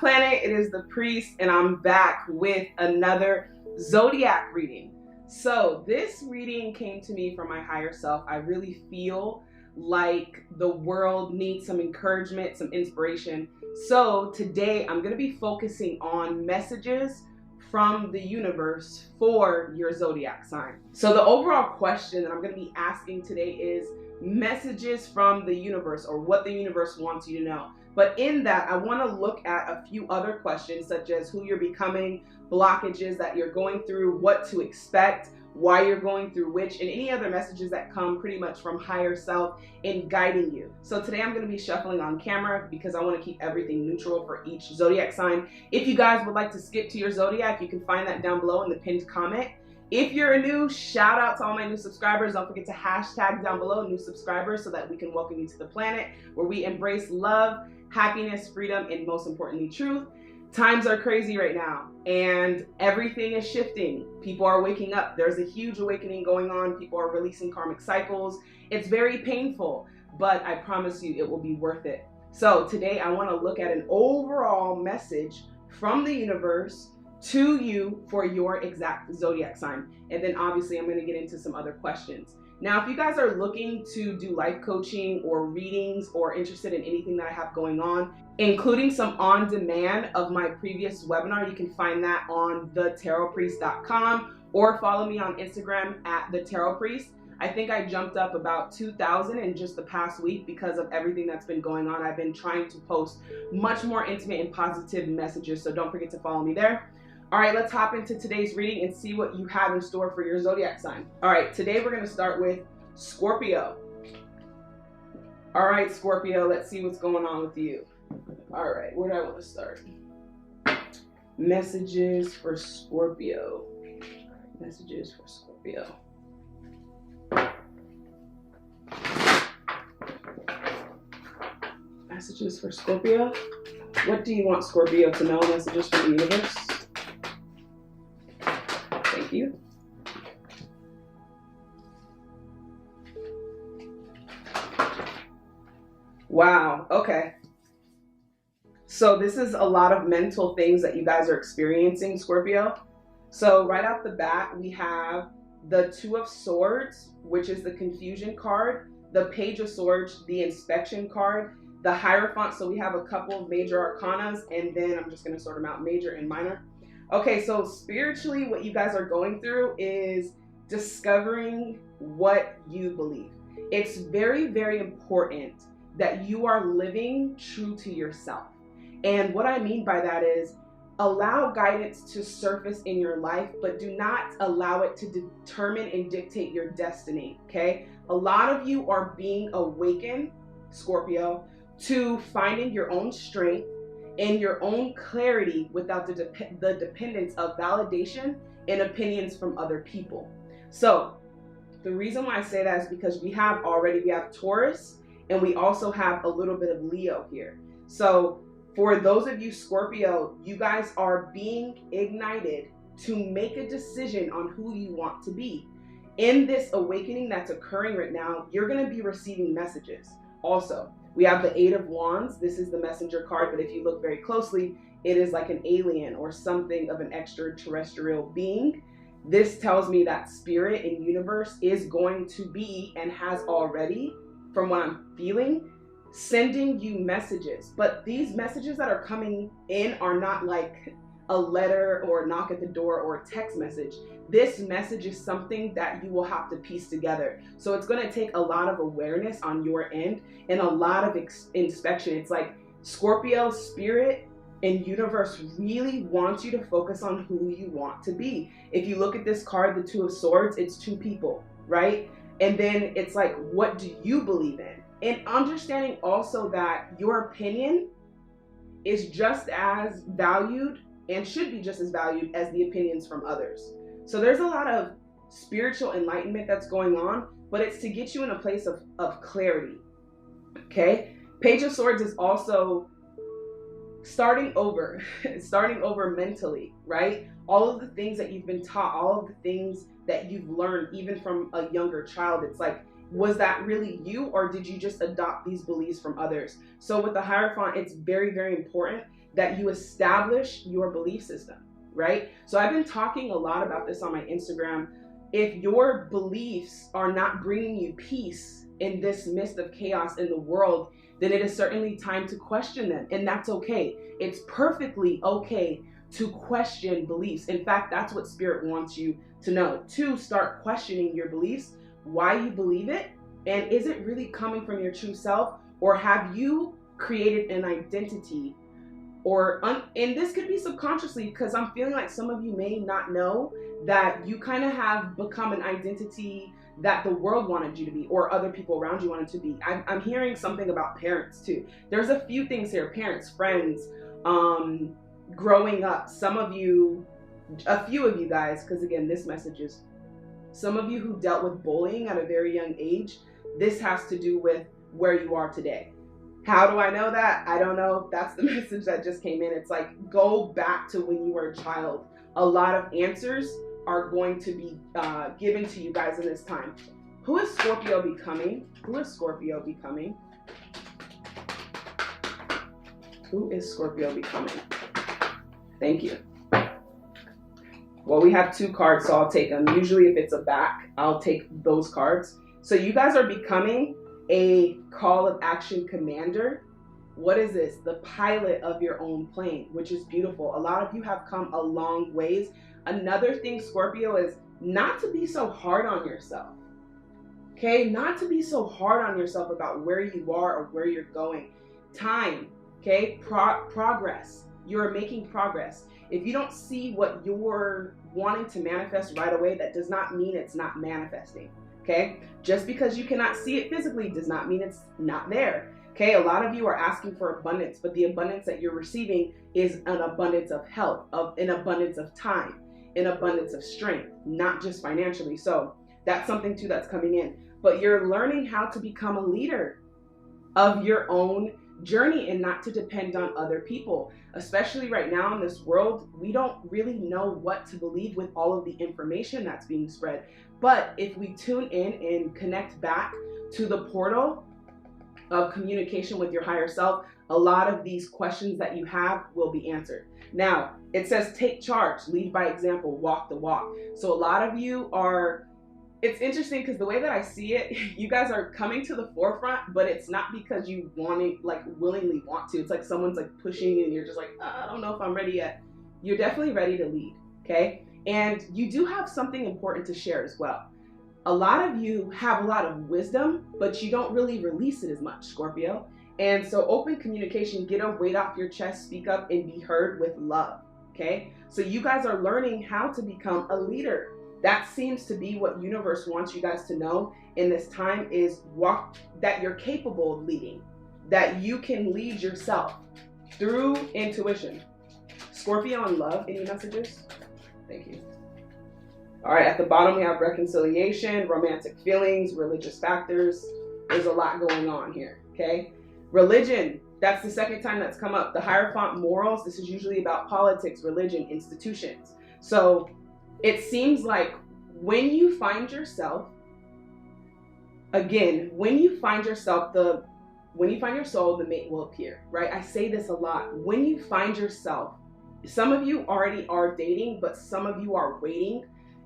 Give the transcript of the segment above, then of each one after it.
planet. It is the priest, and I'm back with another zodiac reading. So this reading came to me from my higher self. I really feel like the world needs some encouragement, some inspiration. So today I'm going to be focusing on messages from the universe for your zodiac sign. So the overall question that I'm going to be asking today is messages from the universe, or what the universe wants you to know. But in that, I want to look at a few other questions, such as who you're becoming, blockages that you're going through, what to expect, why you're going through which, and any other messages that come pretty much from higher self in guiding you. So today I'm going to be shuffling on camera because I want to keep everything neutral for each zodiac sign. If you guys would like to skip to your zodiac, you can find that down below in the pinned comment. If you're new, shout out to all my new subscribers. Don't forget to hashtag down below new subscribers so that we can welcome you to the planet where we embrace love, happiness, freedom, and most importantly, truth. Times are crazy right now and everything is shifting. People are waking up. There's a huge awakening going on. People are releasing karmic cycles. It's very painful, but I promise you it will be worth it. So today I want to look at an overall message from the universe to you for your exact zodiac sign. And then obviously I'm going to get into some other questions. Now, if you guys are looking to do life coaching or readings or interested in anything that I have going on, including some on demand of my previous webinar, you can find that on thetarotpriest.com or follow me on Instagram at thetarotpriest. I think I jumped up about 2,000 in just the past week because of everything that's been going on. I've been trying to post much more intimate and positive messages, so don't forget to follow me there. All right, let's hop into today's reading and see what you have in store for your zodiac sign. All right, today we're going to start with Scorpio. All right, Scorpio, let's see what's going on with you. All right, where do I want to start? Messages for Scorpio. Messages for Scorpio. Messages for Scorpio. What do you want Scorpio to know? Messages from the universe. Thank you. Wow, okay. So this is a lot of mental things that you guys are experiencing, Scorpio. So right off the bat, we have the Two of Swords, which is the confusion card, the Page of Swords, the inspection card, the Hierophant. So we have a couple of major arcanas, and then I'm just going to sort them out, major and minor. Okay, so spiritually, what you guys are going through is discovering what you believe. It's very, very important that you are living true to yourself. And what I mean by that is allow guidance to surface in your life, but do not allow it to determine and dictate your destiny, okay? A lot of you are being awakened, Scorpio, to finding your own strength and your own clarity without the dependence of validation and opinions from other people. So the reason why I say that is because we have Taurus, and we also have a little bit of Leo here. So for those of you Scorpio, you guys are being ignited to make a decision on who you want to be. In this awakening that's occurring right now, you're going to be receiving messages. Also, we have the Eight of Wands. This is the messenger card, but if you look very closely, it is like an alien or something of an extraterrestrial being. This tells me that spirit and universe is going to be, and has already, from what I'm feeling, sending you messages. But these messages that are coming in are not like a letter or a knock at the door or a text message. This message is something that you will have to piece together. So it's going to take a lot of awareness on your end and a lot of inspection. It's like Scorpio, spirit and universe really wants you to focus on who you want to be. If you look at this card, the Two of Swords, it's two people, right? And then it's like, what do you believe in? And understanding also that your opinion is just as valued and should be just as valued as the opinions from others. So there's a lot of spiritual enlightenment that's going on, but it's to get you in a place of clarity, okay? Page of Swords is also starting over mentally, right? All of the things that you've been taught, all of the things that you've learned, even from a younger child, it's like was that really you, or did you just adopt these beliefs from others? So with the Hierophant, it's very, very important that you establish your belief system, right? So I've been talking a lot about this on my Instagram. If your beliefs are not bringing you peace in this midst of chaos in the world, then it is certainly time to question them. And that's okay. It's perfectly okay to question beliefs. In fact, that's what Spirit wants you to know, to start questioning your beliefs, why you believe it, and is it really coming from your true self, or have you created an identity, and this could be subconsciously, because I'm feeling like some of you may not know that you kind of have become an identity that the world wanted you to be, or other people around you wanted to be. I'm hearing something about parents too. There's a few things here: parents, friends, growing up. Some of you, a few of you guys, because again, this message is some of you who dealt with bullying at a very young age. This has to do with where you are today. How do I know that? I don't know. That's the message that just came in. It's like, go back to when you were a child. A lot of answers are going to be given to you guys in this time. Who is Scorpio becoming? Who is Scorpio becoming? Who is Scorpio becoming? Thank you. Well, we have 2 cards, so I'll take them. Usually if it's a back, I'll take those cards. So you guys are becoming a call of action commander. What is this? The pilot of your own plane, which is beautiful. A lot of you have come a long ways. Another thing, Scorpio, is not to be so hard on yourself. Okay? Not to be so hard on yourself about where you are or where you're going. Time, okay? Progress. You're making progress. If you don't see what you're wanting to manifest right away, that does not mean it's not manifesting, okay? Just because you cannot see it physically does not mean it's not there, okay? A lot of you are asking for abundance, but the abundance that you're receiving is an abundance of health, of an abundance of time, an abundance of strength, not just financially. So that's something too that's coming in. But you're learning how to become a leader of your own journey and not to depend on other people. Especially right now in this world, we don't really know what to believe with all of the information that's being spread. But if we tune in and connect back to the portal of communication with your higher self, a lot of these questions that you have will be answered. Now, it says take charge, lead by example, walk the walk. So a lot of you are, it's interesting because the way that I see it, you guys are coming to the forefront, but it's not because you want it, like willingly want to. It's like someone's like pushing you and you're just like, I don't know if I'm ready yet. You're definitely ready to lead, okay? And you do have something important to share as well. A lot of you have a lot of wisdom, but you don't really release it as much, Scorpio. And so open communication, get a weight off your chest, speak up and be heard with love, okay? So you guys are learning how to become a leader. That seems to be what universe wants you guys to know in this time, is that you're capable of leading, that you can lead yourself through intuition. Scorpio and love, any messages? Thank you. All right, at the bottom we have reconciliation, romantic feelings, religious factors. There's a lot going on here, okay? Religion, that's the second time that's come up. The Hierophant, morals, this is usually about politics, religion, institutions. So it seems like when you find yourself, again, when you find your soul, the mate will appear, right? I say this a lot. When you find yourself, some of you already are dating, but some of you are waiting.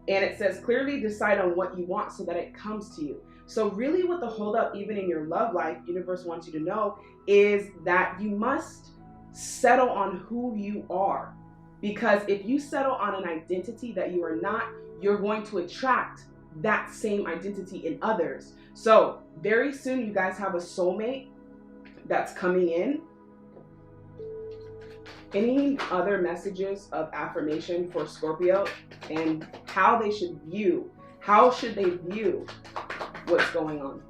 And it says clearly decide on what you want so that it comes to you. So really what the holdup, even in your love life, universe wants you to know, is that you must settle on who you are. Because if you settle on an identity that you are not, you're going to attract that same identity in others. So very soon you guys have a soulmate that's coming in. Any other messages of affirmation for Scorpio and how they should view, what's going on?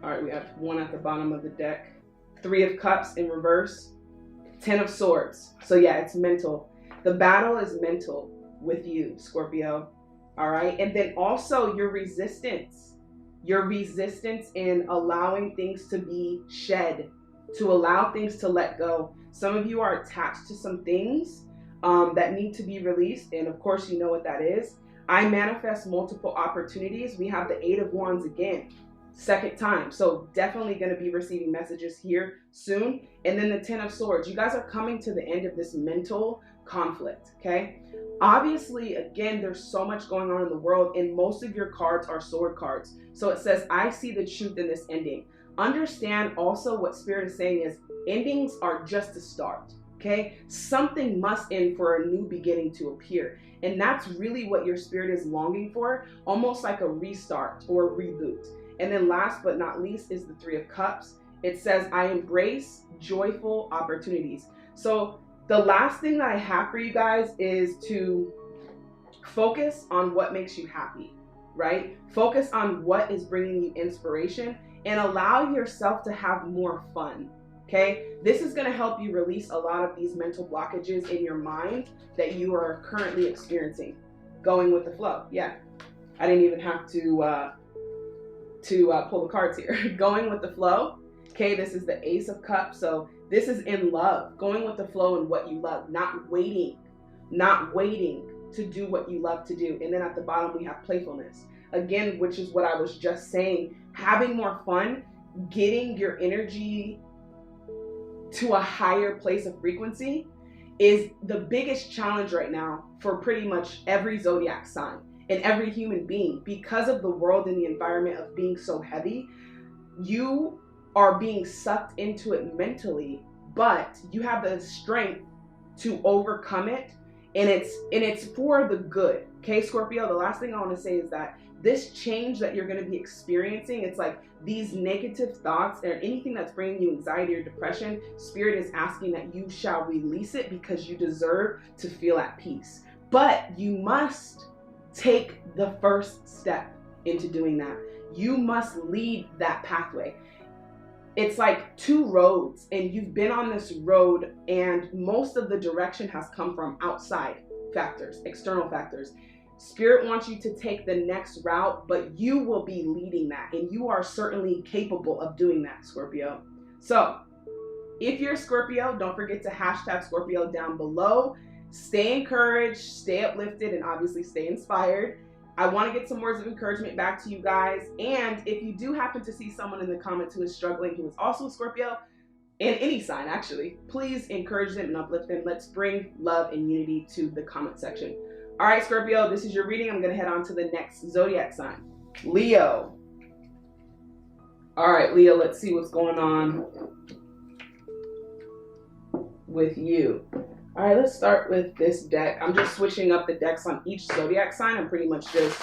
All right, we have 1 at the bottom of the deck, 3 of Cups in reverse, 10 of Swords. So yeah, it's mental. The battle is mental with you, Scorpio. All right. And then also your resistance in allowing things to be shed, to allow things to let go. Some of you are attached to some things that need to be released. And of course, you know what that is. I manifest multiple opportunities. We have the 8 of Wands again, second time. So definitely going to be receiving messages here soon. And then the 10 of Swords. You guys are coming to the end of this mental conflict, okay? Obviously, again, there's so much going on in the world, and most of your cards are sword cards. So it says, I see the truth in this ending. Understand also what Spirit is saying is endings are just a start, okay? Something must end for a new beginning to appear. And that's really what your Spirit is longing for, almost like a restart or a reboot. And then last but not least is the 3 of Cups. It says, I embrace joyful opportunities. So the last thing that I have for you guys is to focus on what makes you happy, right? Focus on what is bringing you inspiration and allow yourself to have more fun, okay? This is going to help you release a lot of these mental blockages in your mind that you are currently experiencing. Going with the flow. Yeah, I didn't even have to pull the cards here. Going with the flow. Okay, this is the Ace of Cups. So this is in love, going with the flow and what you love, not waiting to do what you love to do. And then at the bottom, we have playfulness. Again, which is what I was just saying, having more fun, getting your energy to a higher place of frequency is the biggest challenge right now for pretty much every zodiac sign and every human being. Because of the world and the environment of being so heavy, you are being sucked into it mentally, but you have the strength to overcome it, and it's for the good. Okay, Scorpio, the last thing I want to say is that this change that you're going to be experiencing, it's like these negative thoughts or anything that's bringing you anxiety or depression, Spirit is asking that you shall release it because you deserve to feel at peace. But you must take the first step into doing that. You must lead that pathway. It's like 2 roads, and you've been on this road, and most of the direction has come from outside factors, external factors. Spirit wants you to take the next route, but you will be leading that, and you are certainly capable of doing that, Scorpio. So if you're Scorpio, don't forget to hashtag Scorpio down below. Stay encouraged, stay uplifted, and obviously stay inspired. I want to get some words of encouragement back to you guys. And if you do happen to see someone in the comments who is struggling, who is also a Scorpio, and any sign actually, please encourage them and uplift them. Let's bring love and unity to the comment section. All right, Scorpio, this is your reading. I'm going to head on to the next zodiac sign, Leo. All right, Leo, let's see what's going on with you. All right, let's start with this deck. I'm just switching up the decks on each zodiac sign. I'm pretty much just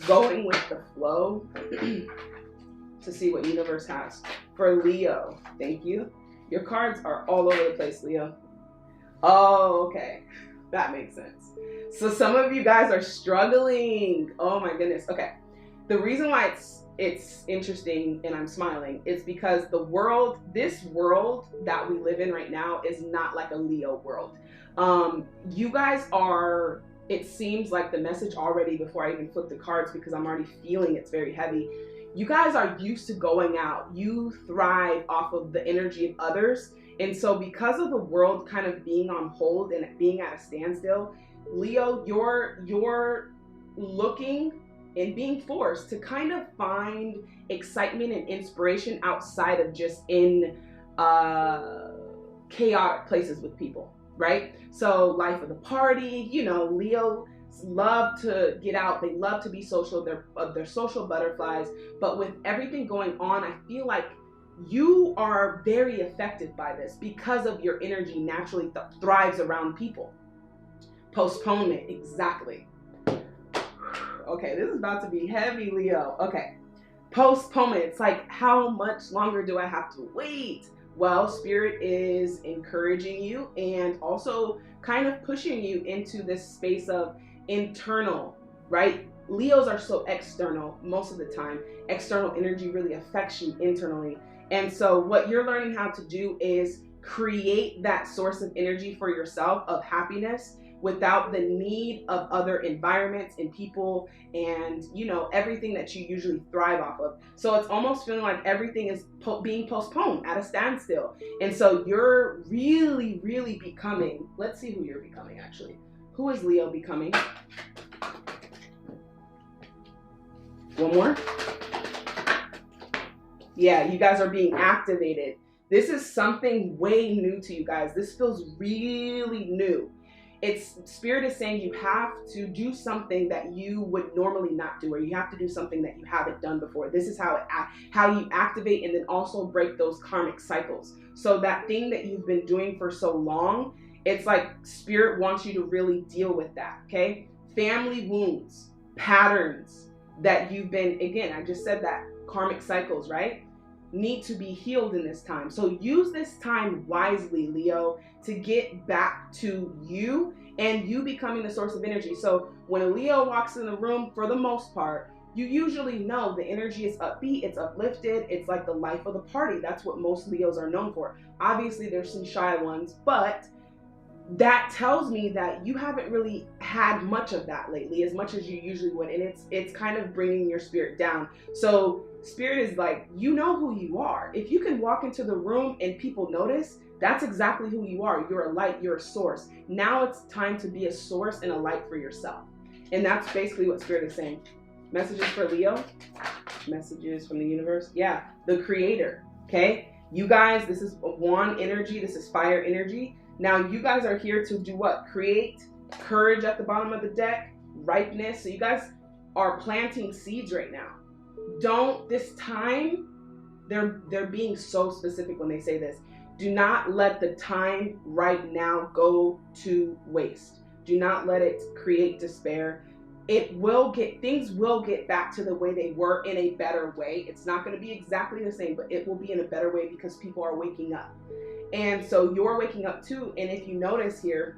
going with the flow to see what universe has for Leo. Thank you. Your cards are all over the place, Leo. Oh, okay. That makes sense. So some of you guys are struggling. Oh my goodness. Okay. The reason why it's interesting and I'm smiling is because this world that we live in right now is not like a Leo world. You guys are, it seems like the message already before I even flip the cards, because I'm already feeling it's very heavy. You guys are used to going out. You thrive off of the energy of others. And so because of the world kind of being on hold and being at a standstill, Leo, you're looking and being forced to kind of find excitement and inspiration outside of just in chaotic places with people, right? So life of the party, you know, Leos love to get out. They love to be social. They're social butterflies. But with everything going on, I feel like you are very affected by this because of your energy naturally thrives around people. Postponement, exactly. Okay, this is about to be heavy, Leo. Okay, postponement. It's like, how much longer do I have to wait? Well, Spirit is encouraging you and also kind of pushing you into this space of internal, right? Leos are so external most of the time. External energy really affects you internally. And so what you're learning how to do is create that source of energy for yourself of happiness without the need of other environments and people and, you know, everything that you usually thrive off of. So it's almost feeling like everything is being postponed at a standstill. And so you're really, really becoming, let's see who you're becoming actually. Who is Leo becoming? One more. Yeah, you guys are being activated. This is something way new to you guys. This feels really new. Spirit is saying you have to do something that you would normally not do, or you have to do something that you haven't done before. This is how you activate and then also break those karmic cycles. So that thing that you've been doing for so long, it's like Spirit wants you to really deal with that, okay? Family wounds, patterns that you've been, again, I just said that, karmic cycles, right? Need to be healed in this time. So use this time wisely, Leo, to get back to you and you becoming the source of energy. So when a Leo walks in the room, for the most part, you usually know the energy is upbeat, it's uplifted, it's like the life of the party. That's what most Leos are known for. Obviously, there's some shy ones, but that tells me that you haven't really had much of that lately, as much as you usually would, and it's kind of bringing your spirit down. So Spirit is like, you know who you are. If you can walk into the room and people notice, that's exactly who you are. You're a light, you're a source. Now it's time to be a source and a light for yourself. And that's basically what Spirit is saying. Messages for Leo, messages from the universe. Yeah, the creator, okay? You guys, this is wand energy, this is fire energy. Now you guys are here to do what? Create courage at the bottom of the deck, ripeness. So you guys are planting seeds right now. Don't, this time, they're being so specific when they say this. Do not let the time right now go to waste. Do not let it create despair. Things will get back to the way they were in a better way. It's not going to be exactly the same, but it will be in a better way because people are waking up. And so you're waking up too. And if you notice here,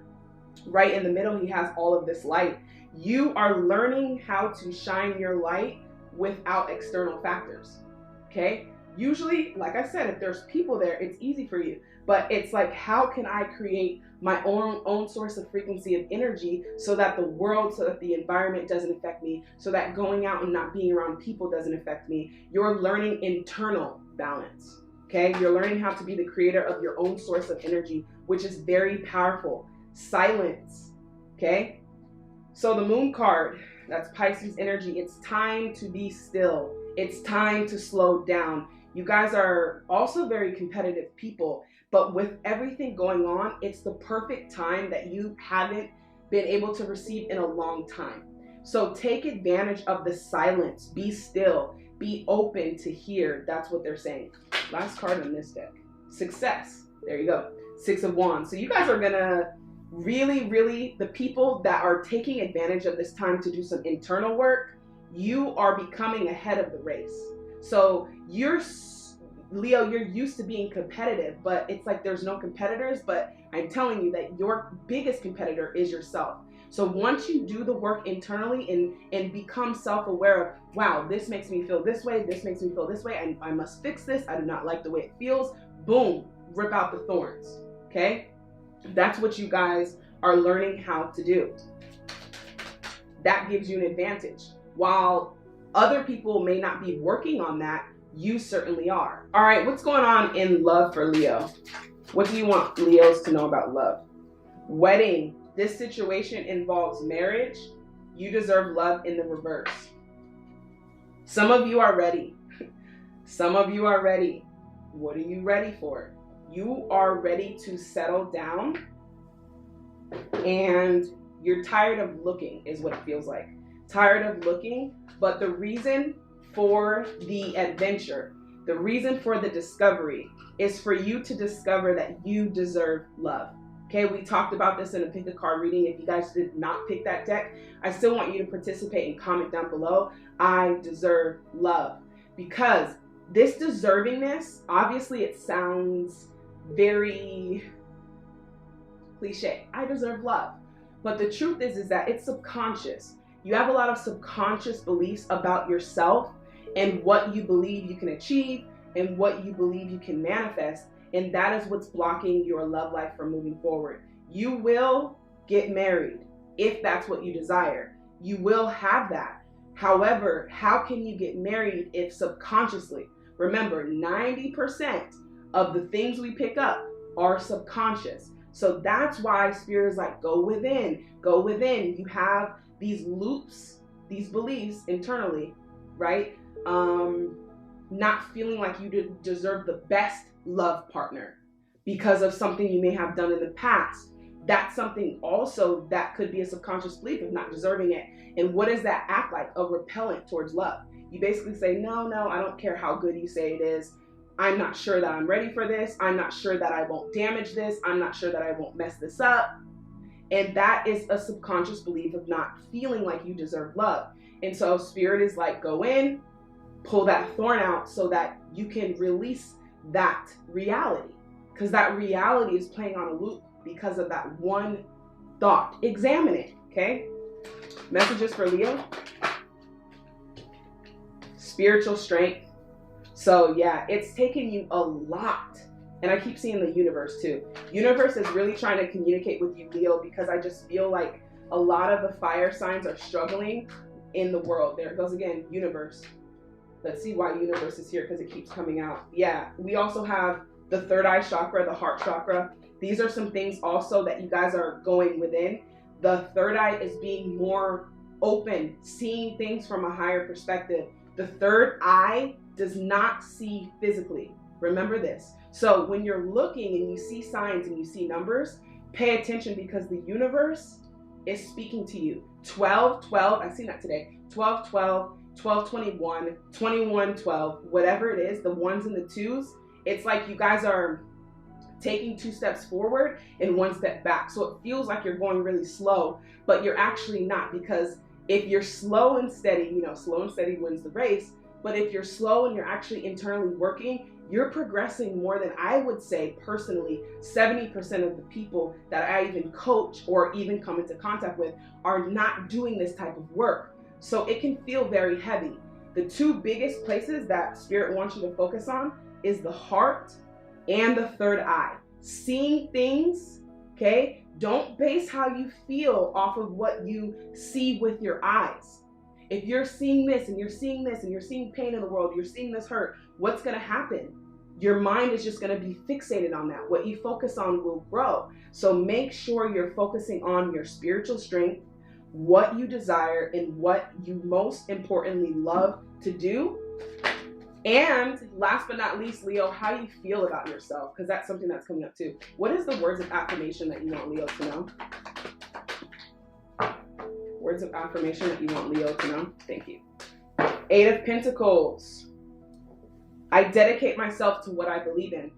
right in the middle, he has all of this light. You are learning how to shine your light without external factors, okay? Usually, like I said, if there's people there, it's easy for you. But it's like, how can I create my own source of frequency of energy so that the world, so that the environment doesn't affect me, so that going out and not being around people doesn't affect me? You're learning internal balance, okay? You're learning how to be the creator of your own source of energy, which is very powerful. Silence, okay? So the moon card, that's Pisces energy. It's time to be still. It's time to slow down. You guys are also very competitive people, but with everything going on, it's the perfect time that you haven't been able to receive in a long time. So take advantage of the silence. Be still. Be open to hear. That's what they're saying. Last card on this deck. Success. There you go. Six of Wands. So you guys are gonna really, the people that are taking advantage of this time to do some internal work, you are becoming ahead of the race. So Leo, you're used to being competitive, but it's like there's no competitors, but I'm telling you that your biggest competitor is yourself. So once you do the work internally and become self-aware of, wow, this makes me feel this way, this makes me feel this way, I must fix this, I do not like the way it feels, boom, rip out the thorns, okay? That's what you guys are learning how to do. That gives you an advantage. While other people may not be working on that, you certainly are. All right, what's going on in love for Leo? What do you want Leos to know about love? Wedding. This situation involves marriage. You deserve love in the reverse. Some of you are ready. Some of you are ready. What are you ready for? You are ready to settle down and you're tired of looking is what it feels like. Tired of looking, but the reason for the adventure, the reason for the discovery is for you to discover that you deserve love. Okay, we talked about this in a pick a card reading. If you guys did not pick that deck, I still want you to participate and comment down below. I deserve love. Because this deservingness, obviously it sounds very cliche. I deserve love. But the truth is that it's subconscious. You have a lot of subconscious beliefs about yourself and what you believe you can achieve and what you believe you can manifest. And that is what's blocking your love life from moving forward. You will get married if that's what you desire. You will have that. However, how can you get married if subconsciously? Remember, 90% of the things we pick up are subconscious. So that's why Spirit is like, go within, go within. You have these loops, these beliefs internally right? Not feeling like you deserve the best love partner because of something you may have done in the past. That's something also that could be a subconscious belief of not deserving it. And what does that act like? A repellent towards love. You basically say, no, I don't care how good you say it is. I'm not sure that I'm ready for this. I'm not sure that I won't damage this. I'm not sure that I won't mess this up. And that is a subconscious belief of not feeling like you deserve love. And so Spirit is like, go in, pull that thorn out so that you can release that reality. Because that reality is playing on a loop because of that one thought. Examine it, okay? Messages for Leo. Spiritual strength. So yeah, it's taken you a lot. And I keep seeing the universe too. Universe is really trying to communicate with you, Leo, because I just feel like a lot of the fire signs are struggling in the world. There it goes again, universe. Let's see why universe is here, because it keeps coming out. Yeah, we also have the third eye chakra, the heart chakra. These are some things also that you guys are going within. The third eye is being more open, seeing things from a higher perspective. The third eye does not see physically. Remember this. So when you're looking and you see signs and you see numbers, pay attention, because the universe is speaking to you. 12, 12, I've seen that today. 12, 12, 12, 21, 21, 12, whatever it is, the ones and the twos, it's like you guys are taking 2 steps forward and 1 step back. So it feels like you're going really slow, but you're actually not, because if you're slow and steady, you know, slow and steady wins the race. But if you're slow and you're actually internally working, you're progressing more than, I would say personally, 70% of the people that I even coach or even come into contact with are not doing this type of work. So it can feel very heavy. The 2 biggest places that Spirit wants you to focus on is the heart and the third eye. Seeing things, okay? Don't base how you feel off of what you see with your eyes. If you're seeing this and you're seeing this and you're seeing pain in the world, you're seeing this hurt, what's going to happen? Your mind is just going to be fixated on that. What you focus on will grow. So make sure you're focusing on your spiritual strength, what you desire, and what you most importantly love to do. And last but not least, Leo, how you feel about yourself, because that's something that's coming up too. What is the words of affirmation that you want Leo to know? Words of affirmation that you want Leo to know. Thank you. 8 of Pentacles. I dedicate myself to what I believe in.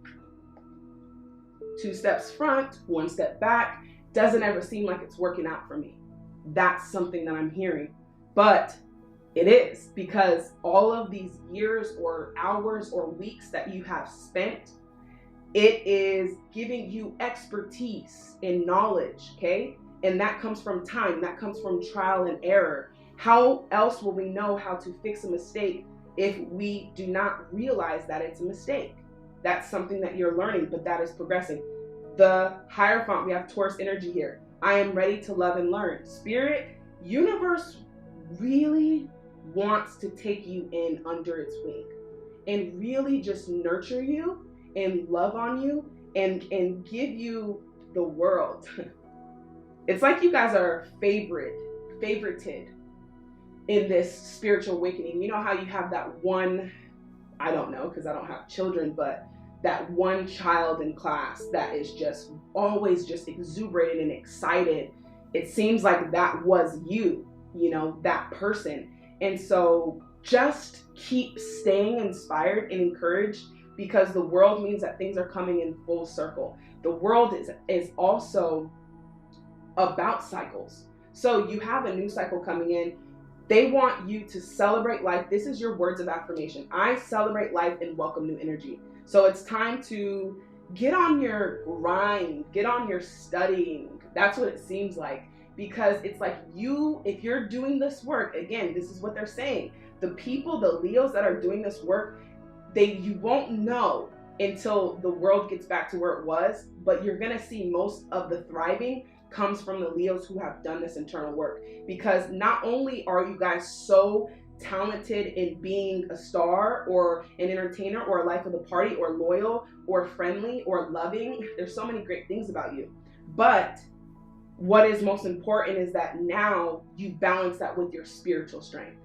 2 steps front, 1 step back. Doesn't ever seem like it's working out for me. That's something that I'm hearing. But it is, because all of these years or hours or weeks that you have spent, it is giving you expertise and knowledge, okay? And that comes from time. That comes from trial and error. How else will we know how to fix a mistake if we do not realize that it's a mistake? That's something that you're learning, but that is progressing. The Hierophant, we have Taurus energy here. I am ready to love and learn. Spirit, universe really wants to take you in under its wing and really just nurture you and love on you and give you the world. It's like you guys are favorited in this spiritual awakening. You know how you have that one, I don't know because I don't have children, but that one child in class that is just always just exuberated and excited. It seems like that was you know, that person. And so just keep staying inspired and encouraged, because the world means that things are coming in full circle. The world is also about cycles. So you have a new cycle coming in. They want you to celebrate life. This is your words of affirmation. I celebrate life and welcome new energy. So it's time to get on your grind, get on your studying. That's what it seems like. Because it's like if you're doing this work, again, this is what they're saying. The people, the Leos that are doing this work, you won't know until the world gets back to where it was, but you're gonna see most of the thriving comes from the Leos who have done this internal work. Because not only are you guys so talented in being a star or an entertainer or a life of the party or loyal or friendly or loving, there's so many great things about you, but what is most important is that now you balance that with your spiritual strength.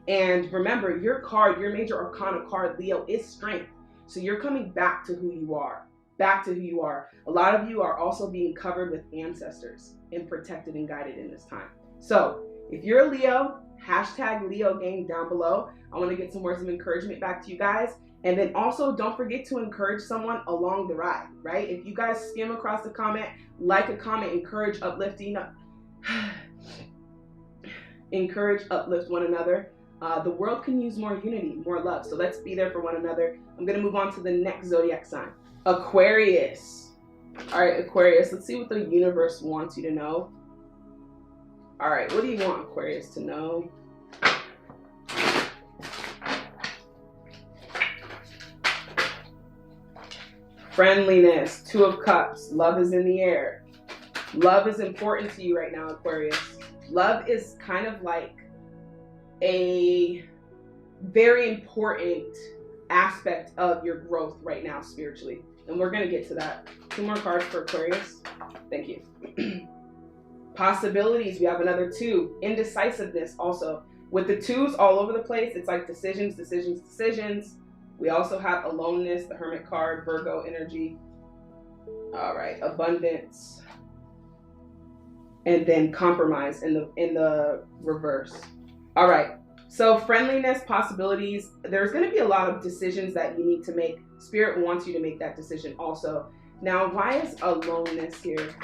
And remember, your card, your major arcana card, Leo, is strength. So you're coming back to who you are. Back to who you are. A lot of you are also being covered with ancestors and protected and guided in this time. So if you're a Leo, hashtag Leo gang down below. I want to get some words of encouragement back to you guys. And then also don't forget to encourage someone along the ride, right? If you guys skim across the comment, like a comment, encourage, uplifting, encourage, uplift one another. The world can use more unity, more love. So let's be there for one another. I'm going to move on to the next zodiac sign, Aquarius. All right, Aquarius, let's see what the universe wants you to know. All right, what do you want Aquarius to know? Friendliness, Two of Cups, love is in the air. Love is important to you right now, Aquarius. Love is kind of like a very important aspect of your growth right now spiritually. And we're going to get to that. 2 more cards for Aquarius. Thank you. Possibilities, we have another 2. Indecisiveness also. With the 2s all over the place, it's like decisions, decisions, decisions. We also have aloneness, the Hermit card, Virgo energy. All right, abundance. And then compromise in the reverse. All right, so friendliness, possibilities. There's going to be a lot of decisions that you need to make. Spirit wants you to make that decision also. Now, why is aloneness here?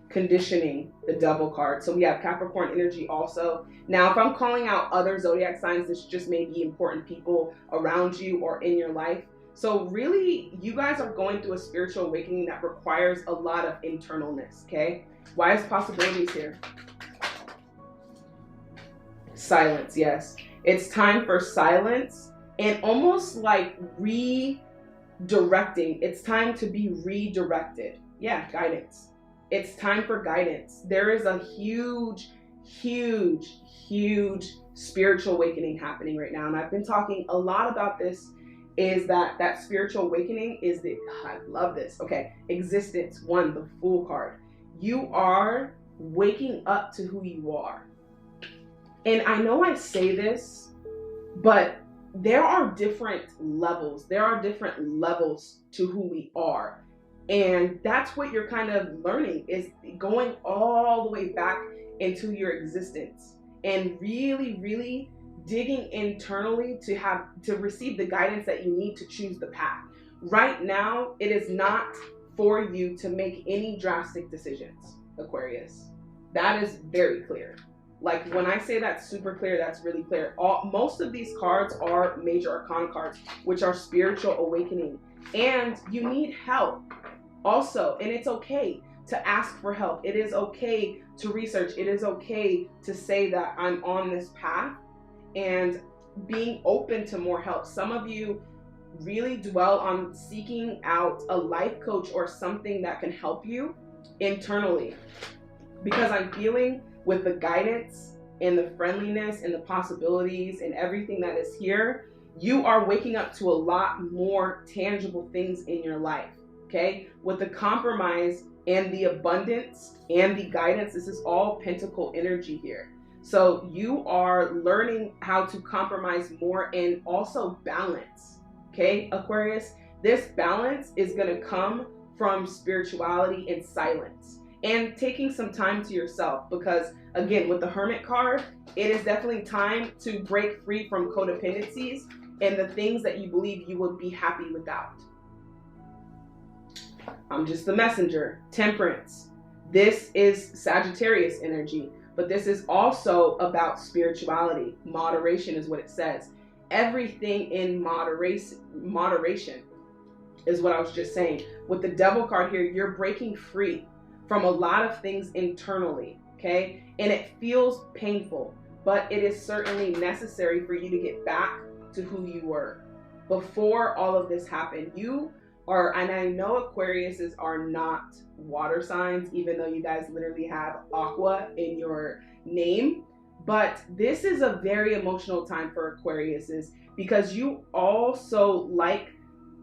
Conditioning, the Devil card. So we have Capricorn energy also. Now, if I'm calling out other zodiac signs, this just may be important people around you or in your life. So really, you guys are going through a spiritual awakening that requires a lot of internalness, okay? Why is possibilities here? Silence, yes. It's time for silence and almost like redirecting. It's time to be redirected. Yeah, guidance. It's time for guidance. There is a huge, huge, huge spiritual awakening happening right now. And I've been talking a lot about this, is that spiritual awakening is I love this. Okay, existence, 1, the Fool card. You are waking up to who you are. And I know I say this, but there are different levels. There are different levels to who we are. And that's what you're kind of learning, is going all the way back into your existence and really, really digging internally to receive the guidance that you need to choose the path. Right now, it is not for you to make any drastic decisions, Aquarius. That is very clear. Like when I say that's super clear, that's really clear. Most of these cards are major arcana cards, which are spiritual awakening. And you need help also, and it's okay to ask for help. It is okay to research. It is okay to say that I'm on this path and being open to more help. Some of you really dwell on seeking out a life coach or something that can help you internally, because I'm feeling with the guidance and the friendliness and the possibilities and everything that is here, you are waking up to a lot more tangible things in your life. Okay, with the compromise and the abundance and the guidance, this is all pentacle energy here. So you are learning how to compromise more and also balance. Okay, Aquarius, this balance is going to come from spirituality and silence and taking some time to yourself, because again, with the Hermit card, it is definitely time to break free from codependencies and the things that you believe you would be happy without. I'm just the messenger. Temperance. This is Sagittarius energy, but this is also about spirituality. Moderation is what it says. Everything in moderation is what I was just saying. With the Devil card here, you're breaking free from a lot of things internally, okay? And it feels painful, but it is certainly necessary for you to get back to who you were before all of this happened. And I know Aquariuses are not water signs, even though you guys literally have aqua in your name. But this is a very emotional time for Aquariuses, because you also like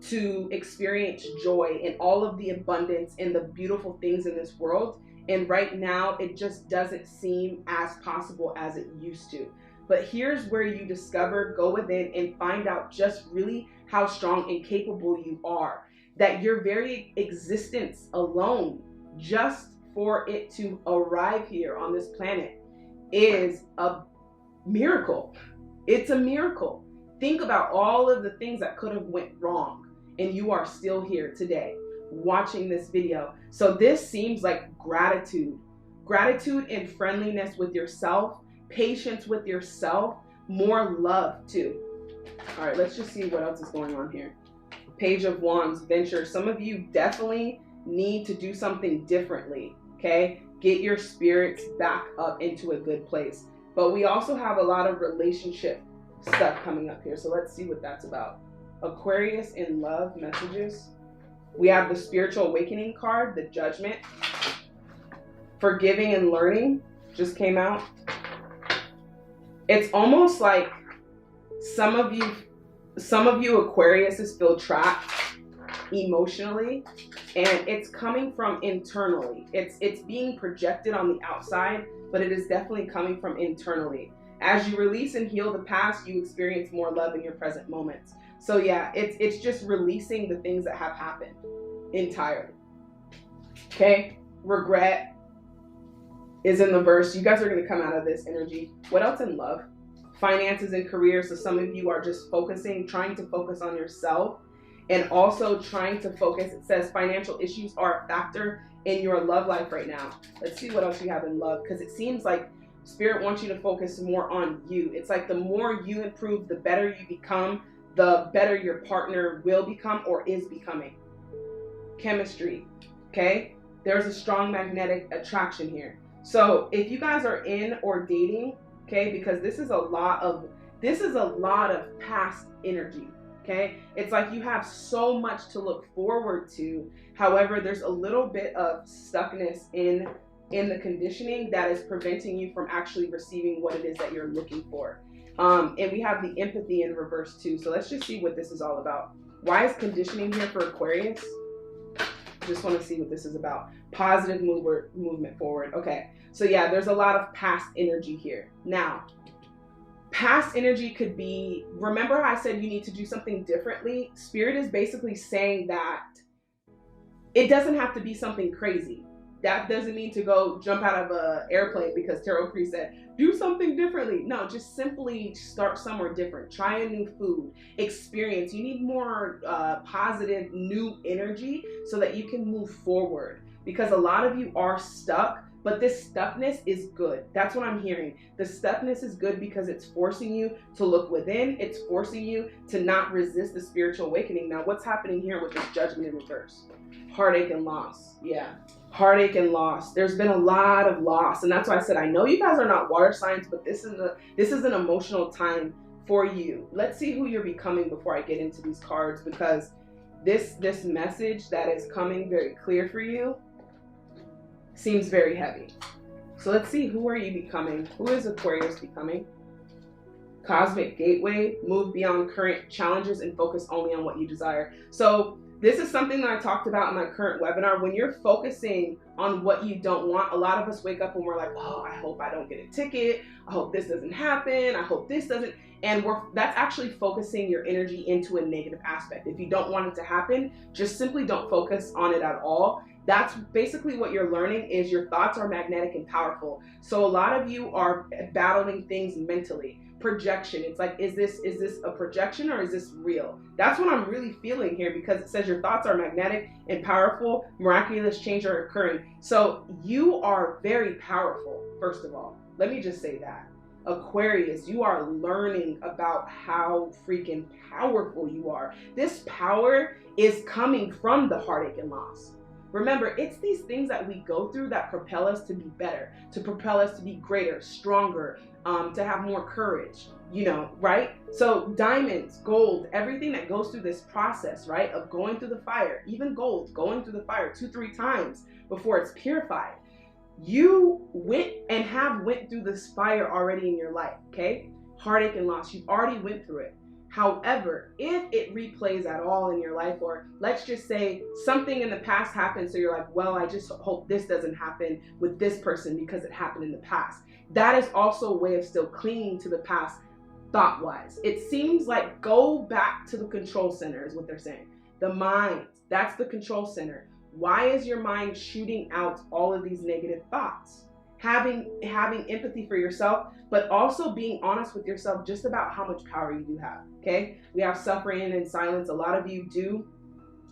to experience joy and all of the abundance and the beautiful things in this world. And right now, it just doesn't seem as possible as it used to. But here's where you discover, go within and find out just really how strong and capable you are. That your very existence alone, just for it to arrive here on this planet, is a miracle. It's a miracle. Think about all of the things that could have went wrong, and you are still here today watching this video. So this seems like gratitude and friendliness with yourself, patience with yourself, more love too. All right, let's just see what else is going on here. Page of Wands, venture. Some of you definitely need to do something differently, okay? Get your spirits back up into a good place. But we also have a lot of relationship stuff coming up here. So let's see what that's about. Aquarius in love messages. We have the spiritual awakening card, the judgment. Forgiving and learning just came out. It's almost like some of you Aquariuses feel trapped emotionally, and it's coming from internally. It's being projected on the outside, but it is definitely coming from internally. As you release and heal the past, you experience more love in your present moments. So yeah, it's just releasing the things that have happened entirely. Okay, regret is in the verse. You guys are going to come out of this energy. What else in love? Finances and career. So some of you are just trying to focus on yourself, and also trying to focus. It says financial issues are a factor in your love life right now. Let's see what else you have in love, because it seems like Spirit wants you to focus more on you. It's like the more you improve, the better you become, the better your partner will become or is becoming. Chemistry, okay? There's a strong magnetic attraction here. So if you guys are in or dating, okay, because this is a lot of past energy, okay? It's like you have so much to look forward to. However, there's a little bit of stuckness in the conditioning that is preventing you from actually receiving what it is that you're looking for. And we have the empathy in reverse too. So let's just see what this is all about. Why is conditioning here for Aquarius? Just want to see what this is about. Positive movement forward. Okay. So yeah, there's a lot of past energy here. Now, past energy could be, remember I said you need to do something differently? Spirit is basically saying that it doesn't have to be something crazy. That doesn't mean to go jump out of an airplane because Tarot Priest said, do something differently. No, just simply start somewhere different. Try a new food, experience. You need more positive new energy so that you can move forward, because a lot of you are stuck, but this stuckness is good. That's what I'm hearing. The stuckness is good because it's forcing you to look within. It's forcing you to not resist the spiritual awakening. Now, what's happening here with this judgment in reverse? Heartache and loss. Yeah. Heartache and loss. There's been a lot of loss, and that's why I said I know you guys are not water signs, but this is an emotional time for you. Let's see who you're becoming before I get into these cards, because this message that is coming very clear for you seems very heavy. So let's see, who are you becoming? Who is Aquarius becoming? Cosmic gateway. Move beyond current challenges and focus only on what you desire. So this is something that I talked about in my current webinar. When you're focusing on what you don't want, a lot of us wake up and we're like, oh, I hope I don't get a ticket. I hope this doesn't happen. I hope this doesn't. And that's actually focusing your energy into a negative aspect. If you don't want it to happen, just simply don't focus on it at all. That's basically what you're learning, is your thoughts are magnetic and powerful. So a lot of you are battling things mentally. Projection. It's like, is this a projection or is this real? That's what I'm really feeling here, because it says your thoughts are magnetic and powerful. Miraculous change are occurring. So you are very powerful, first of all. Let me just say that. Aquarius, you are learning about how freaking powerful you are. This power is coming from the heartache and loss. Remember, it's these things that we go through that propel us to be better, to propel us to be greater, stronger, to have more courage, right? So diamonds, gold, everything that goes through this process, right, of going through the fire, even gold, going through the fire 2-3 times before it's purified. You went through this fire already in your life, okay? Heartache and loss, you already went through it. However, if it replays at all in your life, or let's just say something in the past happened, so you're like, well, I just hope this doesn't happen with this person because it happened in the past. That is also a way of still clinging to the past thought-wise. It seems like go back to the control center is what they're saying. The mind, that's the control center. Why is your mind shooting out all of these negative thoughts? Having empathy for yourself, but also being honest with yourself just about how much power you do have, okay? We have suffering and silence. A lot of you do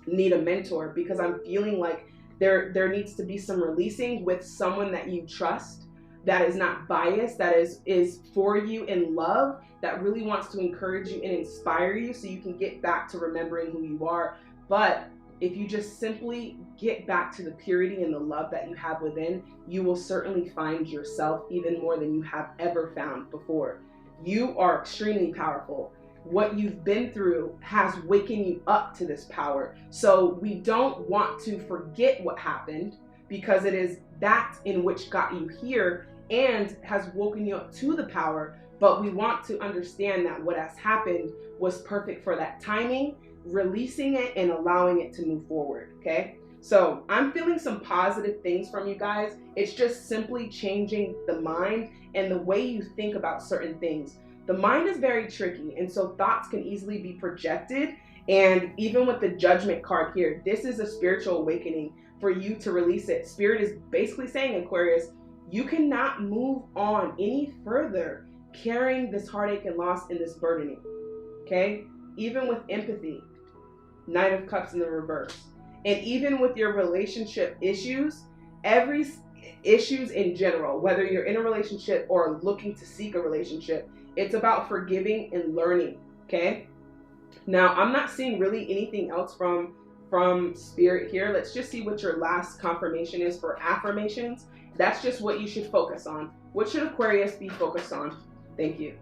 need a mentor, because I'm feeling like there needs to be some releasing with someone that you trust, that is not biased, that is for you in love, that really wants to encourage you and inspire you so you can get back to remembering who you are. But if you just simply get back to the purity and the love that you have within, you will certainly find yourself even more than you have ever found before. You are extremely powerful. What you've been through has waken you up to this power. So we don't want to forget what happened, because it is that in which got you here and has woken you up to the power. But we want to understand that what has happened was perfect for that timing, releasing it and allowing it to move forward, okay? So I'm feeling some positive things from you guys. It's just simply changing the mind and the way you think about certain things. The mind is very tricky, and so thoughts can easily be projected. And even with the Judgment card here, this is a spiritual awakening for you to release it. Spirit is basically saying, Aquarius, you cannot move on any further carrying this heartache and loss and this burdening, okay? Even with empathy, Knight of Cups in the reverse. And even with your relationship issues, every issues in general, whether you're in a relationship or looking to seek a relationship, it's about forgiving and learning, okay? Now, I'm not seeing really anything else from Spirit here. Let's just see what your last confirmation is for affirmations. That's just what you should focus on. What should Aquarius be focused on? Thank you.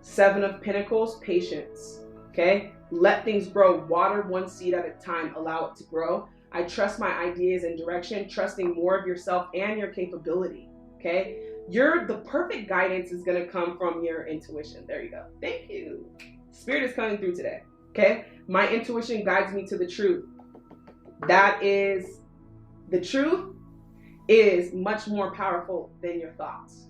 7 of Pentacles, patience, okay? Let things grow. Water one seed at a time. Allow it to grow. I trust my ideas and direction, trusting more of yourself and your capability, okay? The perfect guidance is going to come from your intuition. There you go. Thank you. Spirit is coming through today, okay? My intuition guides me to the truth. That is, the truth is much more powerful than your thoughts,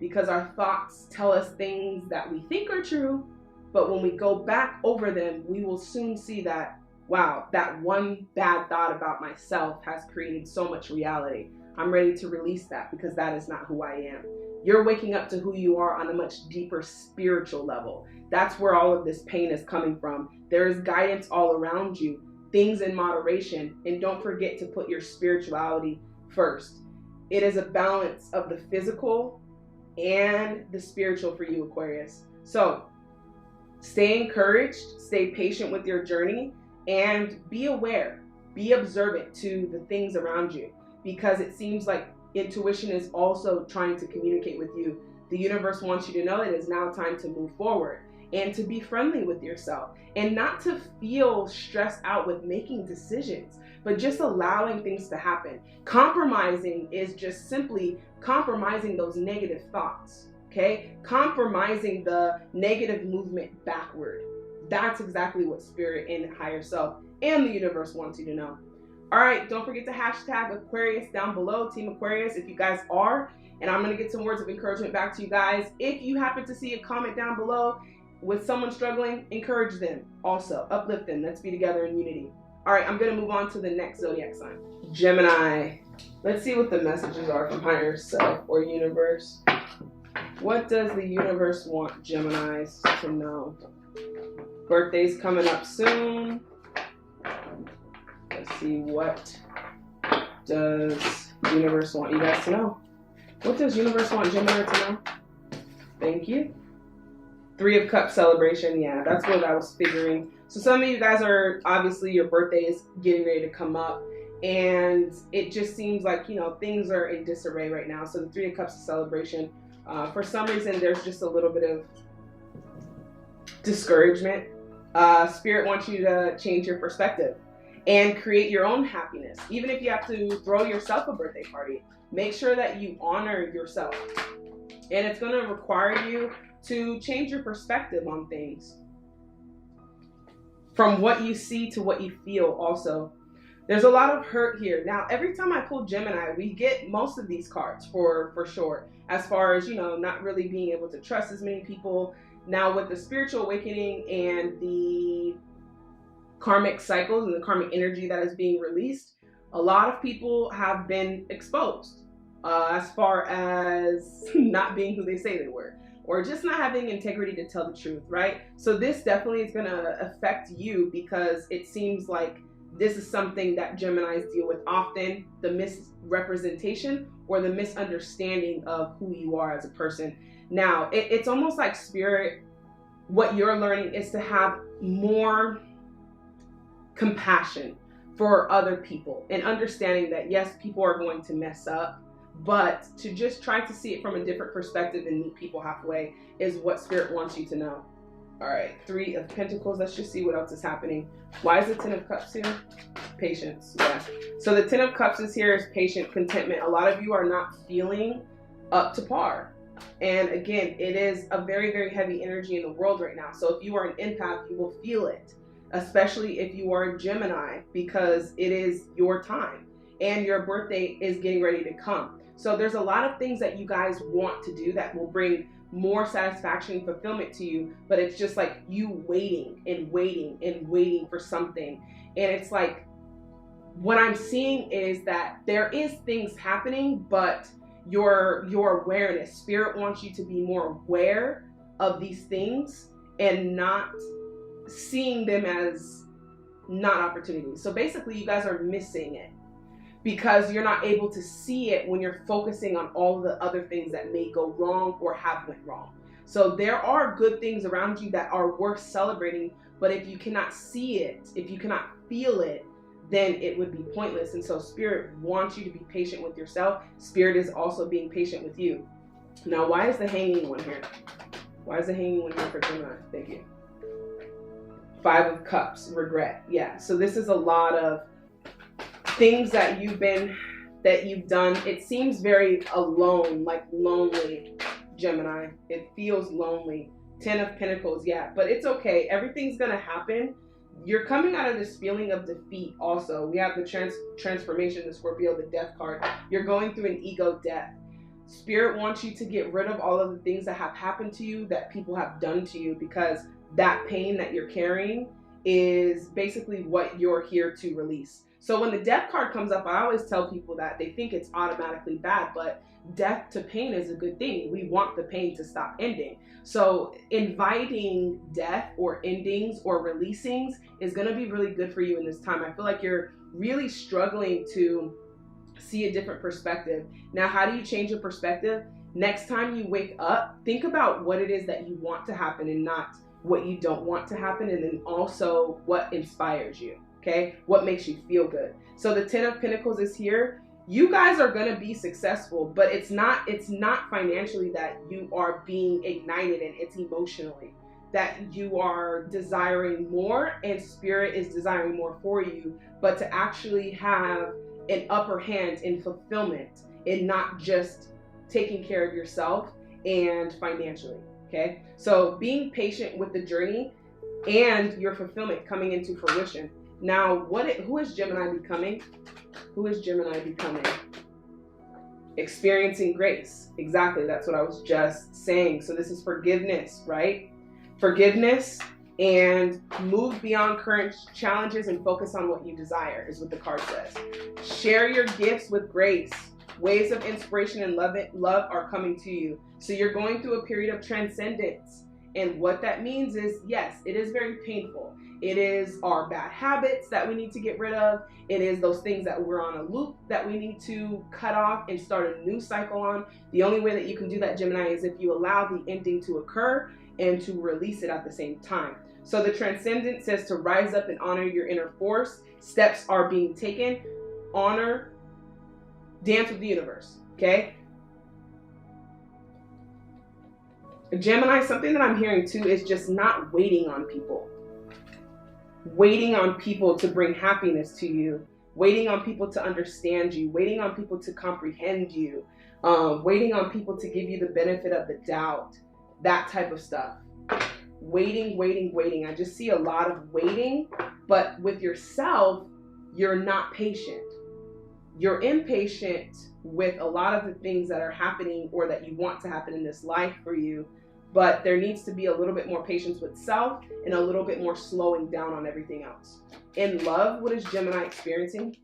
because our thoughts tell us things that we think are true, but when we go back over them, we will soon see that, wow, that one bad thought about myself has created so much reality. I'm ready to release that, because that is not who I am. You're waking up to who you are on a much deeper spiritual level. That's where all of this pain is coming from. There is guidance all around you, things in moderation, and don't forget to put your spirituality first. It is a balance of the physical and the spiritual for you, Aquarius. So stay encouraged, stay patient with your journey, and be aware, be observant to the things around you, because it seems like intuition is also trying to communicate with you. The universe wants you to know that it is now time to move forward and to be friendly with yourself and not to feel stressed out with making decisions, but just allowing things to happen. Compromising is just simply compromising those negative thoughts, okay? Compromising the negative movement backward. That's exactly what Spirit and higher self and the universe wants you to know. All right, don't forget to hashtag Aquarius down below, Team Aquarius, if you guys are. And I'm going to get some words of encouragement back to you guys. If you happen to see a comment down below with someone struggling, encourage them. Also, uplift them. Let's be together in unity. All right, I'm going to move on to the next zodiac sign. Gemini. Let's see what the messages are from higher self or universe. What does the universe want Geminis to know? Birthday's coming up soon. Let's see, what does the universe want you guys to know? What does universe want Gemini to know? Thank you. 3 of Cups celebration. Yeah, that's what I was figuring. So some of you guys are, obviously your birthday is getting ready to come up, and it just seems like, you know, things are in disarray right now. So the 3 of Cups is celebration. For some reason, there's just a little bit of discouragement. Spirit wants you to change your perspective and create your own happiness. Even if you have to throw yourself a birthday party, make sure that you honor yourself. And it's going to require you to change your perspective on things. from what you see to what you feel also. There's a lot of hurt here. Now, every time I pull Gemini, we get most of these cards for sure. As far as, you know, not really being able to trust as many people. Now, with the spiritual awakening and the karmic cycles and the karmic energy that is being released, a lot of people have been exposed as far as not being who they say they were, or just not having integrity to tell the truth, right? So this definitely is going to affect you, because it seems like this is something that Geminis deal with often, the misrepresentation or the misunderstanding of who you are as a person. Now, it's almost like Spirit, what you're learning is to have more compassion for other people and understanding that, yes, people are going to mess up, but to just try to see it from a different perspective and meet people halfway is what Spirit wants you to know. All right, 3 of Pentacles. Let's just see what else is happening. Why is the 10 of Cups here? Patience. Yeah. So the 10 of Cups is here is patient, contentment. A lot of you are not feeling up to par. And again, it is a very, very heavy energy in the world right now. So if you are an empath, you will feel it, especially if you are a Gemini, because it is your time and your birthday is getting ready to come. So there's a lot of things that you guys want to do that will bring more satisfaction and fulfillment to you, but it's just like you waiting and waiting and waiting for something. And it's like, what I'm seeing is that there is things happening, but your awareness, Spirit wants you to be more aware of these things and not seeing them as not opportunities. So basically, you guys are missing it because you're not able to see it when you're focusing on all the other things that may go wrong or have went wrong. So there are good things around you that are worth celebrating, but if you cannot see it, if you cannot feel it, then it would be pointless. And so Spirit wants you to be patient with yourself. Spirit is also being patient with you. Now, why is the Hanging one here? Why is the Hanging one here for Gemini? Thank you. 5 of Cups, regret. Yeah, so this is a lot of things that you've done. It seems very alone, like lonely, Gemini. It feels lonely. 10 of Pentacles, yeah, but it's okay. Everything's gonna happen. You're coming out of this feeling of defeat also. We have the transformation, the Scorpio, the death card. You're going through an ego death. Spirit wants you to get rid of all of the things that have happened to you, that people have done to you, because that pain that you're carrying is basically what you're here to release. So when the death card comes up, I always tell people that they think it's automatically bad, but death to pain is a good thing. We want the pain to stop ending. So inviting death or endings or releasings is going to be really good for you in this time. I feel like you're really struggling to see a different perspective. Now, how do you change your perspective? Next time you wake up, think about what it is that you want to happen and not what you don't want to happen, and then also what inspires you. Okay, what makes you feel good. So the 10 of Pentacles is here. You guys are going to be successful, but it's not financially that you are being ignited, and it's emotionally that you are desiring more, and Spirit is desiring more for you, but to actually have an upper hand in fulfillment and not just taking care of yourself and financially. Okay, so being patient with the journey and your fulfillment coming into fruition. Now, who is Gemini becoming? Who is Gemini becoming? Experiencing grace. Exactly, that's what I was just saying. So this is forgiveness, right? Forgiveness and move beyond current challenges and focus on what you desire is what the card says. Share your gifts with grace. Waves of inspiration and love are coming to you. So you're going through a period of transcendence. And what that means is, yes, it is very painful. It is our bad habits that we need to get rid of. It is those things that we're on a loop that we need to cut off and start a new cycle on. The only way that you can do that, Gemini, is if you allow the ending to occur and to release it at the same time. So the transcendent says to rise up and honor your inner force. Steps are being taken. Honor, dance with the universe, okay? Gemini, something that I'm hearing too is just not waiting on people. Waiting on people to bring happiness to you, waiting on people to understand you, waiting on people to comprehend you, waiting on people to give you the benefit of the doubt, that type of stuff. waiting, waiting, waiting. I just see a lot of waiting, but with yourself, you're not patient. You're impatient with a lot of the things that are happening or that you want to happen in this life for you, but there needs to be a little bit more patience with self and a little bit more slowing down on everything else. In love, what is Gemini experiencing?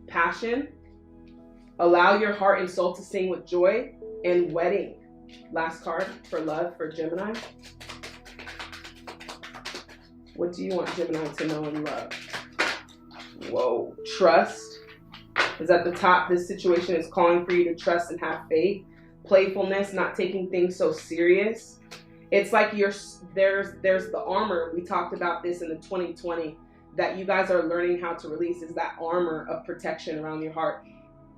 Passion. Allow your heart and soul to sing with joy. And wedding. Last card for love for Gemini. What do you want Gemini to know in love? Whoa. Trust is at the top. This situation is calling for you to trust and have faith. Playfulness, not taking things so serious. It's like there's the armor. We talked about this in the 2020 that you guys are learning how to release, is that armor of protection around your heart.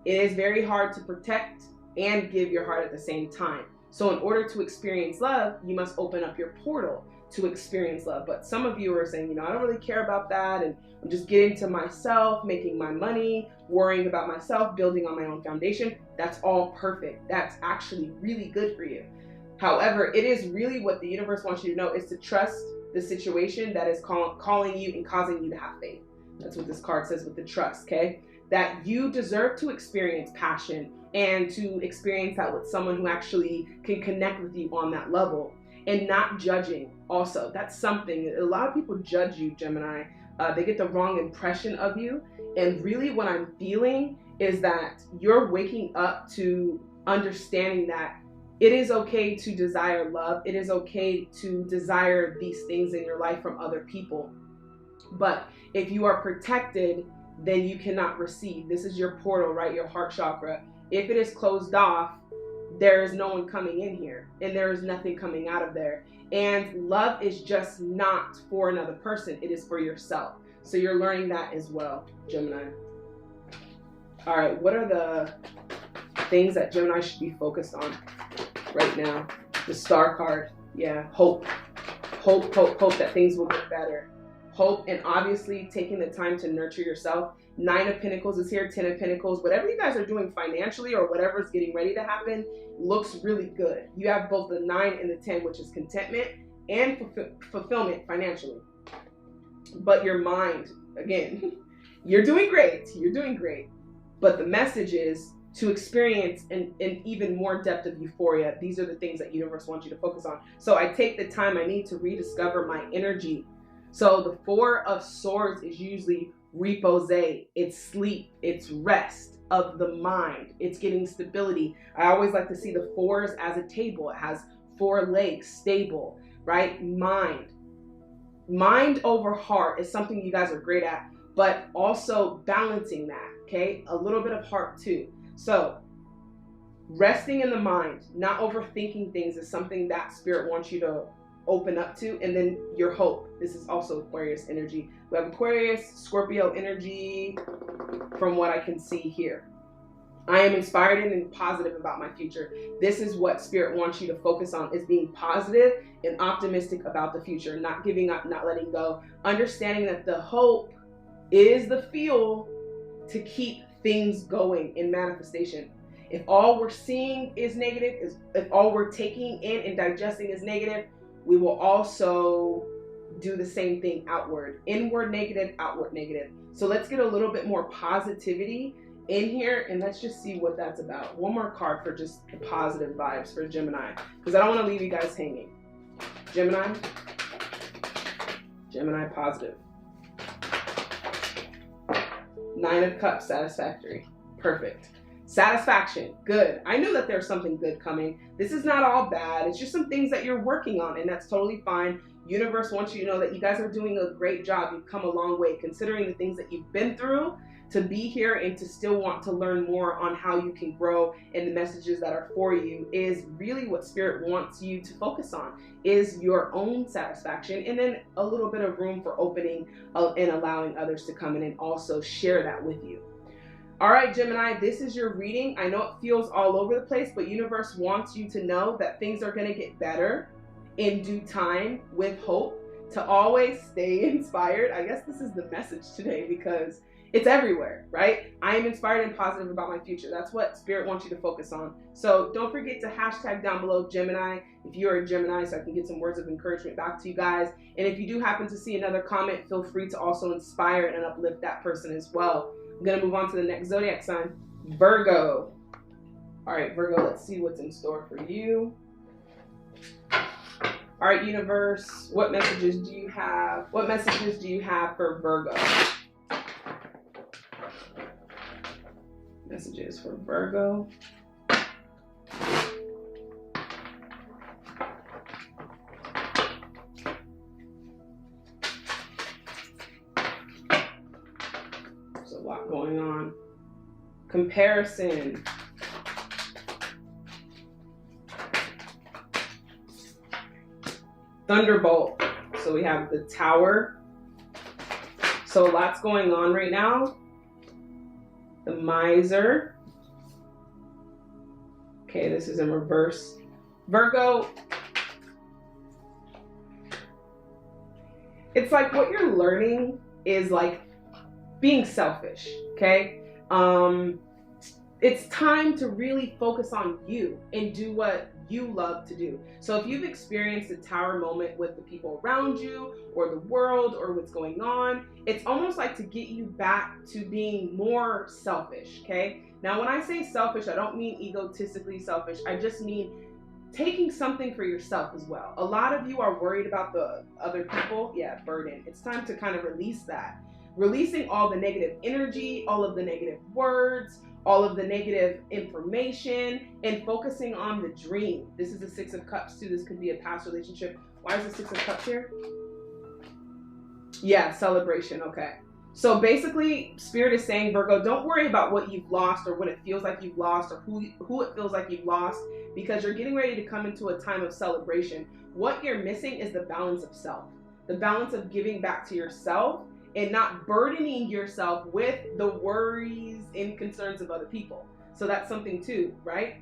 It is very hard to protect and give your heart at the same time. So in order to experience love, you must open up your portal to experience love. But some of you are saying, I don't really care about that, and I'm just getting to myself, making my money, worrying about myself, building on my own foundation. That's all perfect. That's actually really good for you. However, it is really what the universe wants you to know is to trust the situation that is calling you and causing you to have faith. That's what this card says with the trust, okay? That you deserve to experience passion and to experience that with someone who actually can connect with you on that level, and not judging. Also, that's something, a lot of people judge you, Gemini. They get the wrong impression of you. And really what I'm feeling is that you're waking up to understanding that it is okay to desire love. It is okay to desire these things in your life from other people. But if you are protected, then you cannot receive. This is your portal, right? Your heart chakra. If it is closed off, there is no one coming in here, and there is nothing coming out of there. And love is just not for another person. It is for yourself. So you're learning that as well, Gemini. All right, what are the things that Gemini should be focused on right now? The Star card. Yeah, hope. Hope, hope, hope that things will get better. Hope, and obviously taking the time to nurture yourself. 9 of Pentacles is here, 10 of Pentacles. Whatever you guys are doing financially or whatever is getting ready to happen looks really good. You have both the 9 and the 10, which is contentment and fulfillment financially. But your mind, again, you're doing great. You're doing great. But the message is to experience an even more depth of euphoria. These are the things that universe wants you to focus on. So I take the time I need to rediscover my energy. So the 4 of Swords is usually repose. It's sleep. It's rest of the mind. It's getting stability. I always like to see the 4s as a table. It has 4 legs, stable, right? Mind over heart is something you guys are great at, but also balancing that, okay? A little bit of heart too. So resting in the mind, not overthinking things is something that spirit wants you to open up to. And then your hope. This is also Aquarius energy. We have Aquarius, Scorpio energy from what I can see here. I am inspired and positive about my future. This is what spirit wants you to focus on, is being positive and optimistic about the future, not giving up, not letting go, understanding that the hope is the fuel to keep things going in manifestation. If all we're seeing is negative, if all we're taking in and digesting is negative, we will also do the same thing outward. Inward negative, outward negative. So let's get a little bit more positivity in here, and let's just see what that's about. One more card for just the positive vibes for Gemini, because I don't want to leave you guys hanging. Gemini positive. 9 of Cups, satisfactory. Perfect. Satisfaction, good. I knew that there's something good coming. This is not all bad. It's just some things that you're working on, and that's totally fine. Universe wants you to know that you guys are doing a great job. You've come a long way considering the things that you've been through to be here and to still want to learn more on how you can grow, and the messages that are for you is really what spirit wants you to focus on, is your own satisfaction, and then a little bit of room for opening and allowing others to come in and also share that with you. All right, Gemini, this is your reading. I know it feels all over the place, but universe wants you to know that things are going to get better in due time with hope, to always stay inspired. I guess this is the message today, because It's everywhere, right? I am inspired and positive about my future. That's what Spirit wants you to focus on. So don't forget to hashtag down below Gemini if you're a Gemini, so I can get some words of encouragement back to you guys. And if you do happen to see another comment, feel free to also inspire and uplift that person as well. I'm going to move on to the next zodiac sign, Virgo. All right, Virgo, let's see what's in store for you. All right, universe, what messages do you have? What messages do you have for Virgo? Messages for Virgo. There's a lot going on. Comparison. Thunderbolt. So we have the Tower. So lots going on right now. The Miser. Okay, this is in reverse. Virgo, it's like what you're learning is like being selfish, okay? It's time to really focus on you and do what you love to do. So if you've experienced a Tower moment with the people around you or the world or what's going on, it's almost like to get you back to being more selfish, okay? Now, when I say selfish, I don't mean egotistically selfish. I just mean taking something for yourself as well. A lot of you are worried about the other people. Yeah, burden. It's time to kind of release that. Releasing all the negative energy, all of the negative words, all of the negative information, and focusing on the dream. This is the Six of Cups too. This could be a past relationship. Why is the Six of Cups here? Yeah, celebration. Okay. So basically, Spirit is saying, Virgo, don't worry about what you've lost or what it feels like you've lost or who it feels like you've lost, because you're getting ready to come into a time of celebration. What you're missing is the balance of self, the balance of giving back to yourself and not burdening yourself with the worries and concerns of other people. So that's something too, right?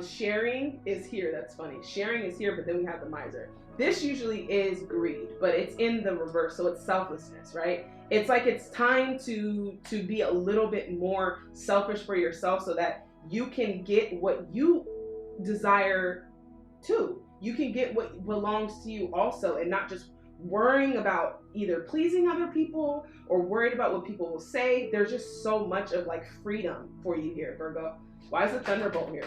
Sharing is here. That's funny. Sharing is here, but then we have the Miser. This usually is greed, but it's in the reverse. So it's selflessness, right? It's like it's time to be a little bit more selfish for yourself so that you can get what you desire too. You can get what belongs to you also, and not just worrying about either pleasing other people or worried about what people will say. There's just so much of like freedom for you here, Virgo. Why is the Thunderbolt here?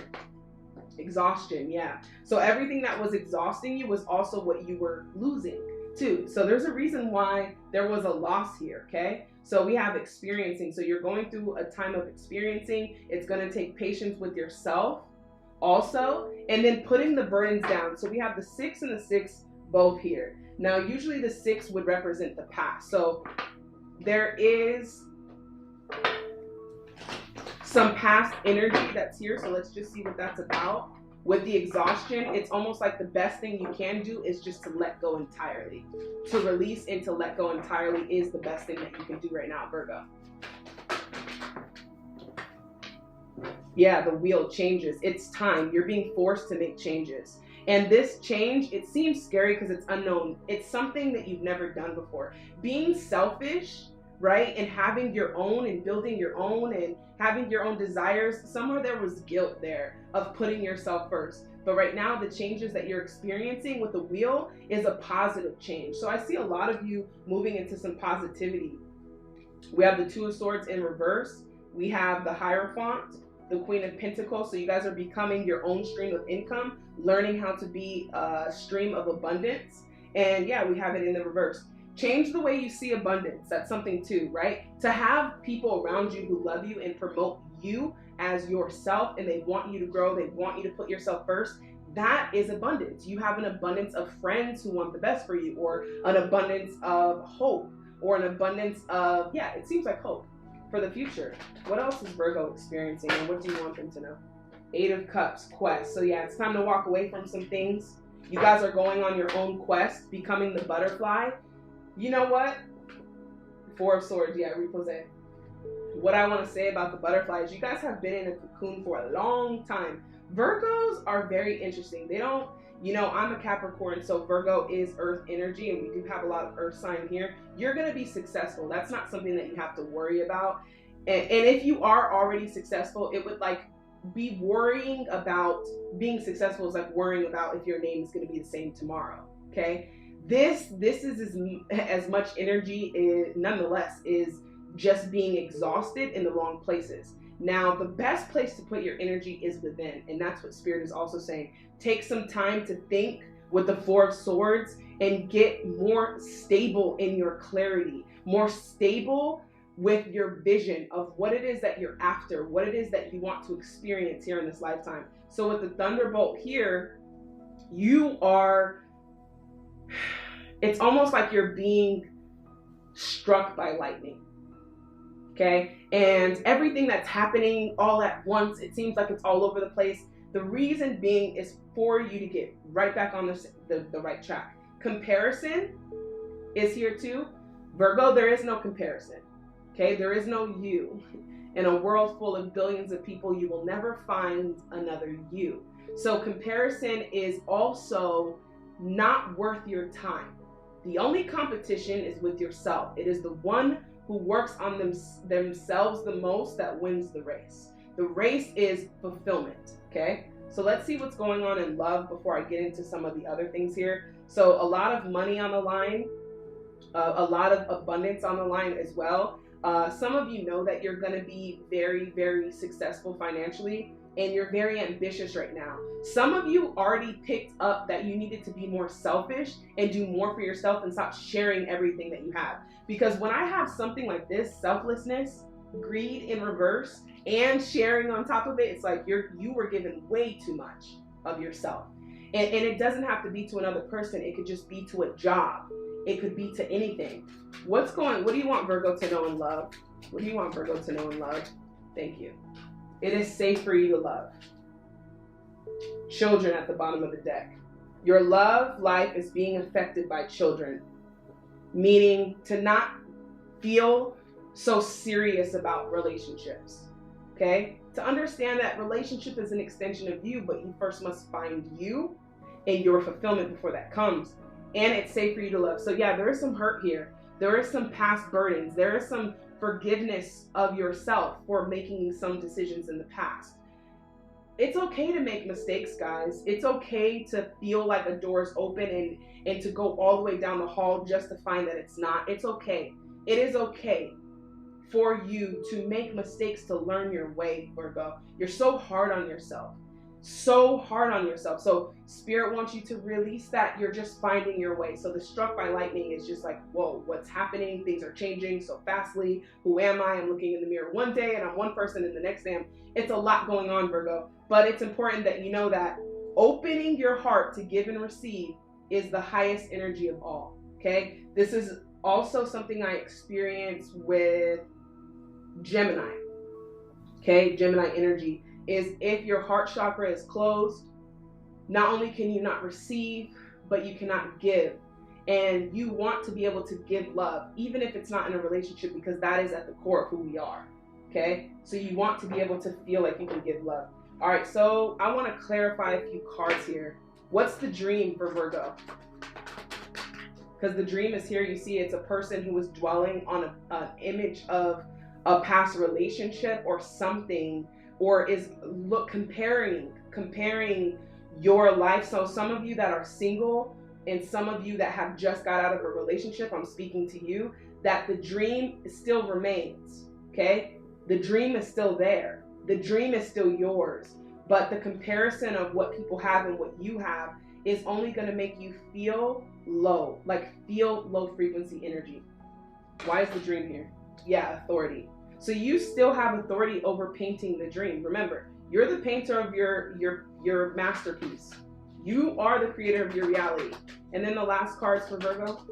Exhaustion, yeah. So everything that was exhausting you was also what you were losing too. So there's a reason why there was a loss here, okay? So we have experiencing. So you're going through a time of experiencing. It's going to take patience with yourself also, and then putting the burdens down. So we have the 6 and the 6 both here. Now, usually the 6 would represent the past. So there is some past energy that's here. So let's just see what that's about. With the exhaustion, it's almost like the best thing you can do is just to let go entirely. To release and to let go entirely is the best thing that you can do right now, Virgo. Yeah, the wheel changes. It's time. You're being forced to make changes. And this change, it seems scary because it's unknown. It's something that you've never done before. Being selfish, right, and having your own and building your own and having your own desires, somewhere there was guilt there of putting yourself first. But right now, the changes that you're experiencing with the wheel is a positive change. So I see a lot of you moving into some positivity. We have the 2 of Swords in reverse. We have the Hierophant, the Queen of Pentacles. So you guys are becoming your own stream of income, learning how to be a stream of abundance. And yeah, we have it in the reverse. Change the way you see abundance. That's something too, right? To have people around you who love you and promote you as yourself, and they want you to grow, they want you to put yourself first. That is abundance. You have an abundance of friends who want the best for you, or an abundance of hope, or an abundance of, yeah, it seems like hope for the future. What else is Virgo experiencing, and what do you want them to know? 8 of Cups, quest. So yeah, it's time to walk away from some things. You guys are going on your own quest, becoming the butterfly. You know what? 4 of Swords, yeah, repose. What I want to say about the butterfly is you guys have been in a cocoon for a long time. Virgos are very interesting. They don't, you know, I'm a Capricorn, so Virgo is earth energy, and we do have a lot of earth sign here. You're going to be successful. That's not something that you have to worry about. And if you are already successful, it would like be worrying about being successful is like worrying about if your name is going to be the same tomorrow. Okay. This is as much energy nonetheless is just being exhausted in the wrong places. Now, the best place to put your energy is within, and that's what Spirit is also saying. Take some time to think with the Four of Swords and get more stable in your clarity, more stable with your vision of what it is that you're after, what it is that you want to experience here in this lifetime. So with the Thunderbolt here, you are, it's almost like you're being struck by lightning. Okay, and everything that's happening all at once, it seems like it's all over the place. The reason being is for you to get right back on the right track. Comparison is here too. Virgo, there is no comparison. Okay, there is no you. In a world full of billions of people, you will never find another you. So comparison is also not worth your time. The only competition is with yourself. It is the one who works on themselves the most that wins the race. The race is fulfillment, okay? So let's see what's going on in love before I get into some of the other things here. So a lot of money on the line, a lot of abundance on the line as well. Some of you know that you're gonna be very, very successful financially, and you're very ambitious right now. Some of you already picked up that you needed to be more selfish and do more for yourself and stop sharing everything that you have. Because when I have something like this, selflessness, greed in reverse, and sharing on top of it, it's like you were given way too much of yourself. And it doesn't have to be to another person. It could just be to a job. It could be to anything. What do you want Virgo to know in love? What do you want Virgo to know in love? Thank you. It is safe for you to love. Children at the bottom of the deck. Your love life is being affected by children, meaning to not feel so serious about relationships, okay? To understand that relationship is an extension of you, but you first must find you and your fulfillment before that comes. And it's safe for you to love. So yeah, there is some hurt here. There is some past burdens. There is some forgiveness of yourself for making some decisions in the past. It's okay to make mistakes, guys. It's okay to feel like a door is open and to go all the way down the hall just to find that it's not. It's okay. It is okay for you to make mistakes to learn your way, Virgo. You're so hard on yourself. So hard on yourself. So Spirit wants you to release that. You're just finding your way. So the struck by lightning is just like, whoa, what's happening? Things are changing so fastly. Who am I? I'm looking in the mirror one day and I'm one person and the next day it's a lot going on, Virgo. But it's important that you know that opening your heart to give and receive is the highest energy of all. Okay? This is also something I experience with Gemini. Okay? Gemini energy is if your heart chakra is closed, not only can you not receive, but you cannot give. And you want to be able to give love, even if it's not in a relationship, because that is at the core of who we are. Okay? So you want to be able to feel like you can give love. All right, so I want to clarify a few cards here. What's the dream for Virgo? Because the dream is here. You see, it's a person who is dwelling on an image of a past relationship or something, or is comparing your life. So some of you that are single and some of you that have just got out of a relationship, I'm speaking to you, that the dream still remains, okay? The dream is still there. The dream is still yours, but the comparison of what people have and what you have is only going to make you feel low, like feel low frequency energy. Why is the dream here? Yeah, authority. So you still have authority over painting the dream. Remember, you're the painter of your masterpiece. You are the creator of your reality. And then the last cards for Virgo.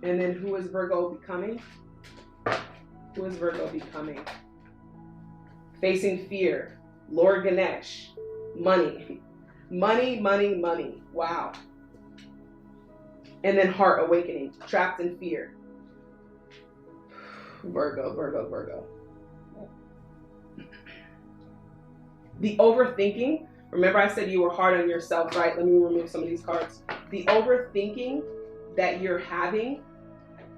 And then who is Virgo becoming? Who is Virgo becoming? Facing fear. Lord Ganesh. Money. Money, money, money. Wow. And then heart awakening. Trapped in fear. Virgo, Virgo, Virgo. The overthinking, remember I said you were hard on yourself, right? Let me remove some of these cards. The overthinking that you're having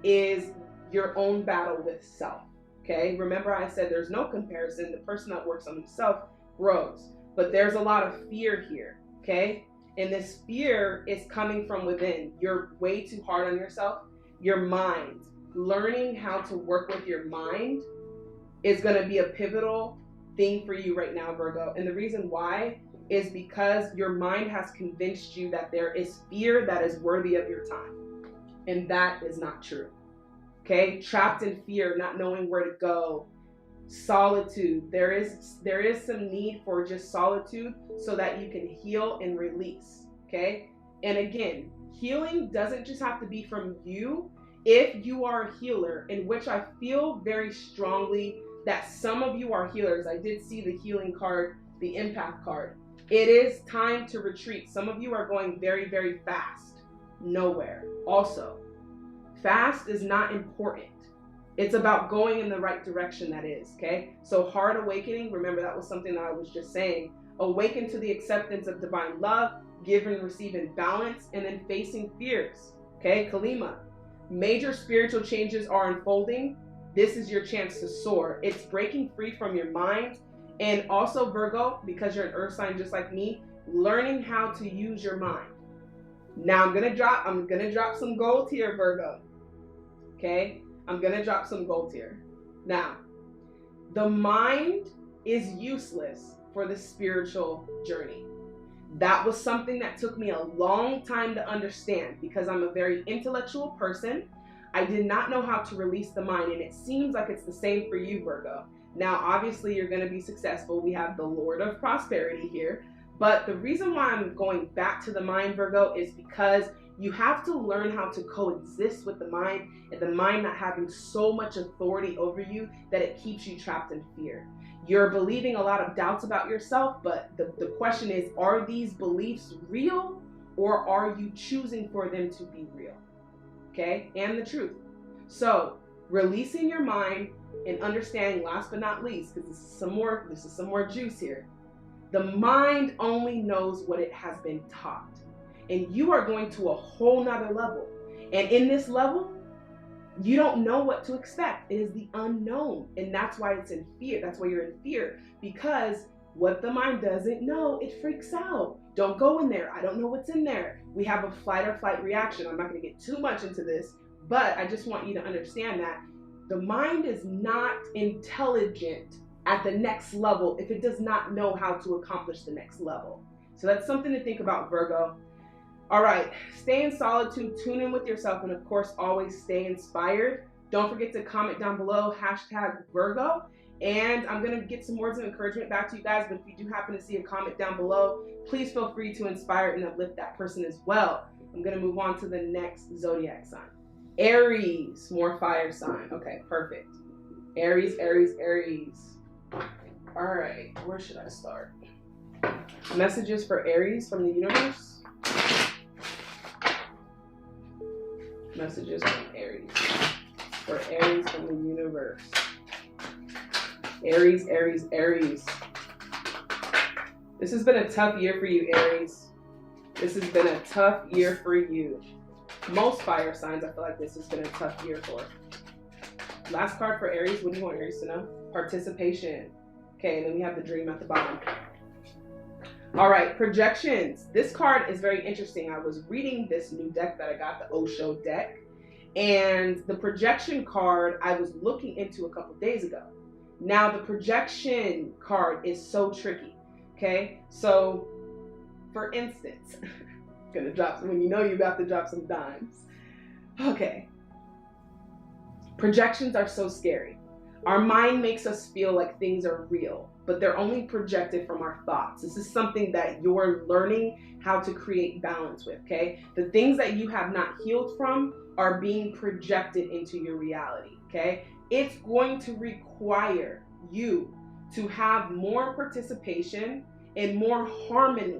is your own battle with self, okay? Remember I said there's no comparison. The person that works on themselves grows. But there's a lot of fear here, okay? And this fear is coming from within. You're way too hard on yourself. Your mind, learning how to work with your mind is going to be a pivotal thing for you right now, Virgo. And the reason why is because your mind has convinced you that there is fear that is worthy of your time. And that is not true. Okay? Trapped in fear, not knowing where to go. Solitude. There is some need for just solitude so that you can heal and release. Okay? And again, healing doesn't just have to be from you. If you are a healer, in which I feel very strongly that some of you are healers. I did see the healing card, the impact card. It is time to retreat. Some of you are going very, very fast. Nowhere. Also, fast is not important. It's about going in the right direction, that is, okay? So hard awakening, remember that was something that I was just saying. Awaken to the acceptance of divine love, give and receive in balance, and then facing fears, okay? Kalima, major spiritual changes are unfolding. This is your chance to soar. It's breaking free from your mind. And also Virgo, because you're an earth sign just like me, learning how to use your mind. Now I'm gonna drop some gold here, Virgo. Okay? I'm gonna drop some gold here. Now, the mind is useless for the spiritual journey. That was something that took me a long time to understand because I'm a very intellectual person. I did not know how to release the mind, and it seems like it's the same for you, Virgo. Now, obviously, you're going to be successful. We have the Lord of Prosperity here. But the reason why I'm going back to the mind, Virgo, is because you have to learn how to coexist with the mind, and the mind not having so much authority over you that it keeps you trapped in fear. You're believing a lot of doubts about yourself, but the question is, are these beliefs real, or are you choosing for them to be real? Okay, and the truth. So releasing your mind and understanding, last but not least, because this is some more juice here. The mind only knows what it has been taught, and you are going to a whole nother level. And in this level, you don't know what to expect. It is the unknown, and that's why it's in fear. That's why you're in fear, because what the mind doesn't know, it freaks out. Don't go in there. I don't know what's in there. We have a fight or flight reaction. I'm not going to get too much into this, but I just want you to understand that the mind is not intelligent at the next level if it does not know how to accomplish the next level. So that's something to think about, Virgo. All right, stay in solitude, tune in with yourself, and of course, always stay inspired. Don't forget to comment down below, #Virgo. And I'm going to get some words of encouragement back to you guys, but if you do happen to see a comment down below, please feel free to inspire and uplift that person as well. I'm going to move on to the next zodiac sign. Aries, more fire sign. Okay, perfect. Aries, Aries, Aries. All right, where should I start? Messages for Aries from the universe. Messages from Aries. For Aries from the universe. Aries, Aries, Aries. This has been a tough year for you, Aries. This has been a tough year for you. Most fire signs, I feel like this has been a tough year for. Last card for Aries. What do you want Aries to know? Participation. Okay, and then we have the dream at the bottom. All right, projections. This card is very interesting. I was reading this new deck that I got, the Osho deck. And the projection card I was looking into a couple days ago. Now, the projection card is so tricky, okay? So, for instance, gonna drop some, when you know you got to drop some dimes. Okay. Projections are so scary. Our mind makes us feel like things are real, but they're only projected from our thoughts. This is something that you're learning how to create balance with, okay? The things that you have not healed from are being projected into your reality, okay? It's going to require you to have more participation and more harmony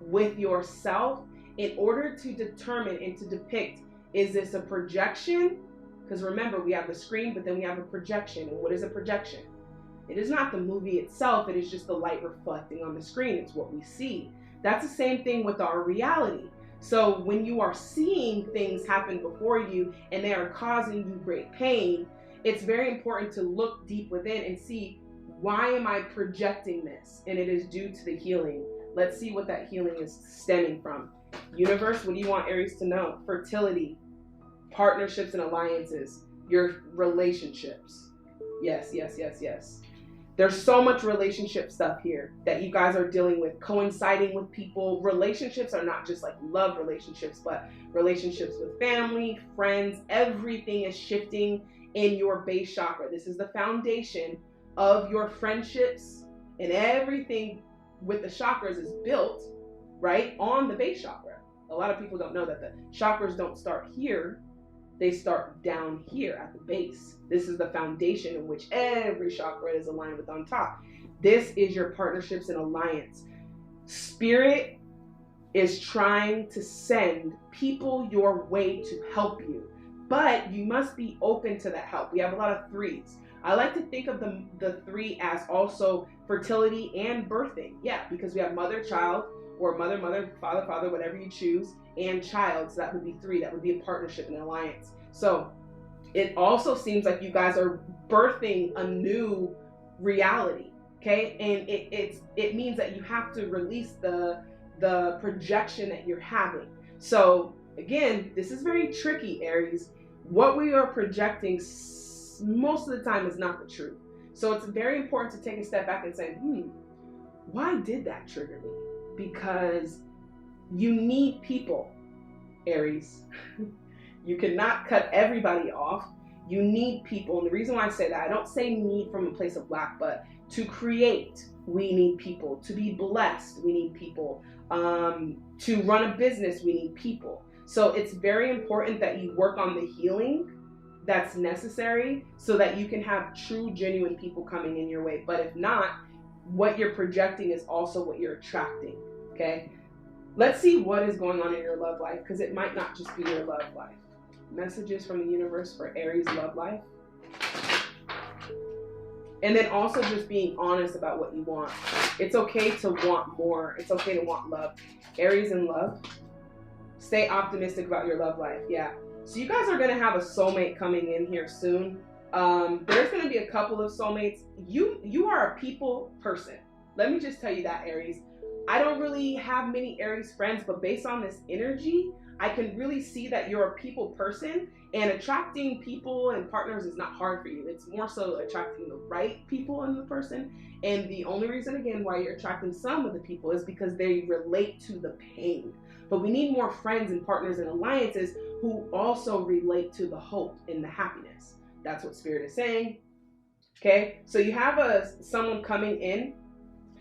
with yourself in order to determine and to depict, is this a projection? Because remember, we have the screen, but then we have a projection. And what is a projection? It is not the movie itself. It is just the light reflecting on the screen. It's what we see. That's the same thing with our reality. So when you are seeing things happen before you and they are causing you great pain, it's very important to look deep within and see, why am I projecting this? And it is due to the healing. Let's see what that healing is stemming from. Universe, what do you want Aries to know? Fertility, partnerships and alliances, your relationships. Yes, yes, yes, yes. There's so much relationship stuff here that you guys are dealing with, coinciding with people. Relationships are not just like love relationships, but relationships with family, friends. Everything is shifting in your base chakra. This is the foundation of your friendships, and everything with the chakras is built right on the base chakra. A lot of people don't know that the chakras don't start here. They start down here at the base. This is the foundation in which every chakra is aligned with on top. This is your partnerships and alliance. Spirit is trying to send people your way to help you, but you must be open to that help. We have a lot of threes. I like to think of the three as also fertility and birthing. Yeah, because we have mother, child, or mother, mother, father, father, whatever you choose, and child. So that would be three. That would be a partnership and alliance. So it also seems like you guys are birthing a new reality. Okay, and it means that you have to release the projection that you're having. So again, this is very tricky, Aries. What we are projecting most of the time is not the truth. So it's very important to take a step back and say, why did that trigger me? Because you need people, Aries. You cannot cut everybody off. You need people. And the reason why I say that, I don't say need from a place of lack, but to create, we need people. To be blessed, we need people. To run a business, we need people. So it's very important that you work on the healing that's necessary so that you can have true, genuine people coming in your way. But if not, what you're projecting is also what you're attracting, okay? Let's see what is going on in your love life, because it might not just be your love life. Messages from the universe for Aries love life. And then also just being honest about what you want. It's okay to want more. It's okay to want love. Aries in love. Stay optimistic about your love life. Yeah. So you guys are going to have a soulmate coming in here soon. There's going to be a couple of soulmates. You are a people person. Let me just tell you that, Aries. I don't really have many Aries friends, but based on this energy, I can really see that you're a people person, and attracting people and partners is not hard for you. It's more so attracting the right people in the person. And the only reason, again, why you're attracting some of the people is because they relate to the pain. But we need more friends and partners and alliances who also relate to the hope and the happiness. That's what Spirit is saying. Okay, so you have someone coming in,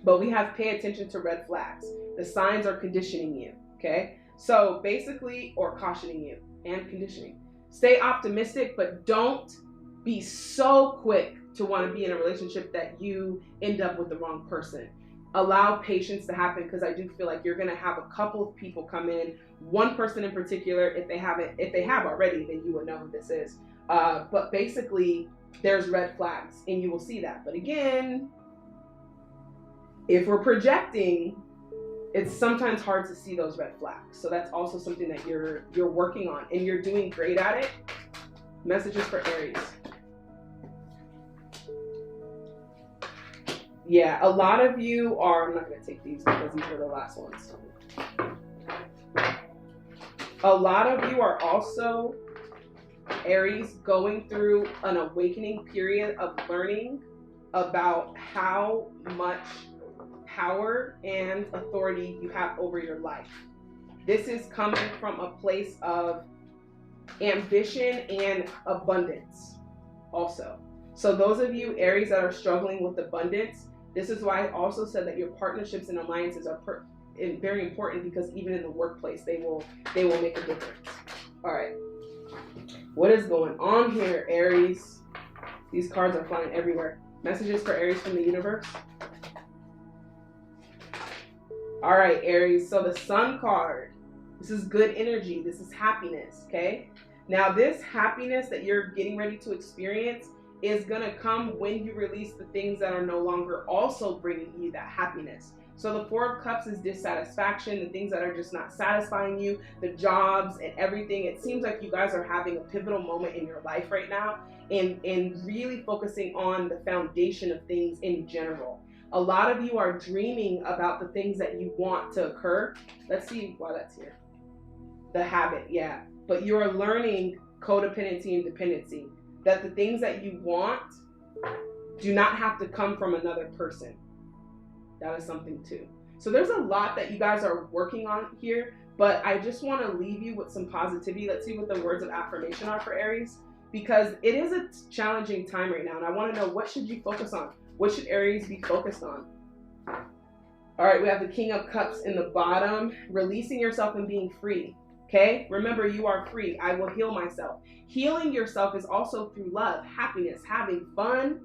but we have pay attention to red flags. The signs are conditioning you, okay? So basically, or cautioning you and conditioning. Stay optimistic, but don't be so quick to want to be in a relationship that you end up with the wrong person. Allow patience to happen, because I do feel like you're going to have a couple of people come in. One person in particular, if they have already, then you will know who this is. But basically, there's red flags, and you will see that. But again, if we're projecting, it's sometimes hard to see those red flags. So that's also something that you're working on, and you're doing great at it. Messages for Aries. Yeah, a lot of you are, I'm not going to take these because these are the last ones. A lot of you are also, Aries, going through an awakening period of learning about how much power and authority you have over your life. This is coming from a place of ambition and abundance also. So those of you, Aries, that are struggling with abundance, this is why I also said that your partnerships and alliances are very important, because even in the workplace, they will make a difference. All right. What is going on here, Aries? These cards are flying everywhere. Messages for Aries from the universe. All right, Aries. So the Sun card. This is good energy. This is happiness, okay? Now, this happiness that you're getting ready to experience is going to come when you release the things that are no longer also bringing you that happiness. So the Four of Cups is dissatisfaction, the things that are just not satisfying you, the jobs and everything. It seems like you guys are having a pivotal moment in your life right now and really focusing on the foundation of things in general. A lot of you are dreaming about the things that you want to occur. Let's see why that's here. The habit, yeah. But you're learning codependency and dependency. That the things that you want do not have to come from another person. That is something too. So there's a lot that you guys are working on here, but I just want to leave you with some positivity. Let's see what the words of affirmation are for Aries, because it is a challenging time right now. And I want to know, what should you focus on? What should Aries be focused on? All right, we have the King of Cups in the bottom, releasing yourself and being free. Okay, remember, you are free. I will heal myself. Healing yourself is also through love, happiness, having fun,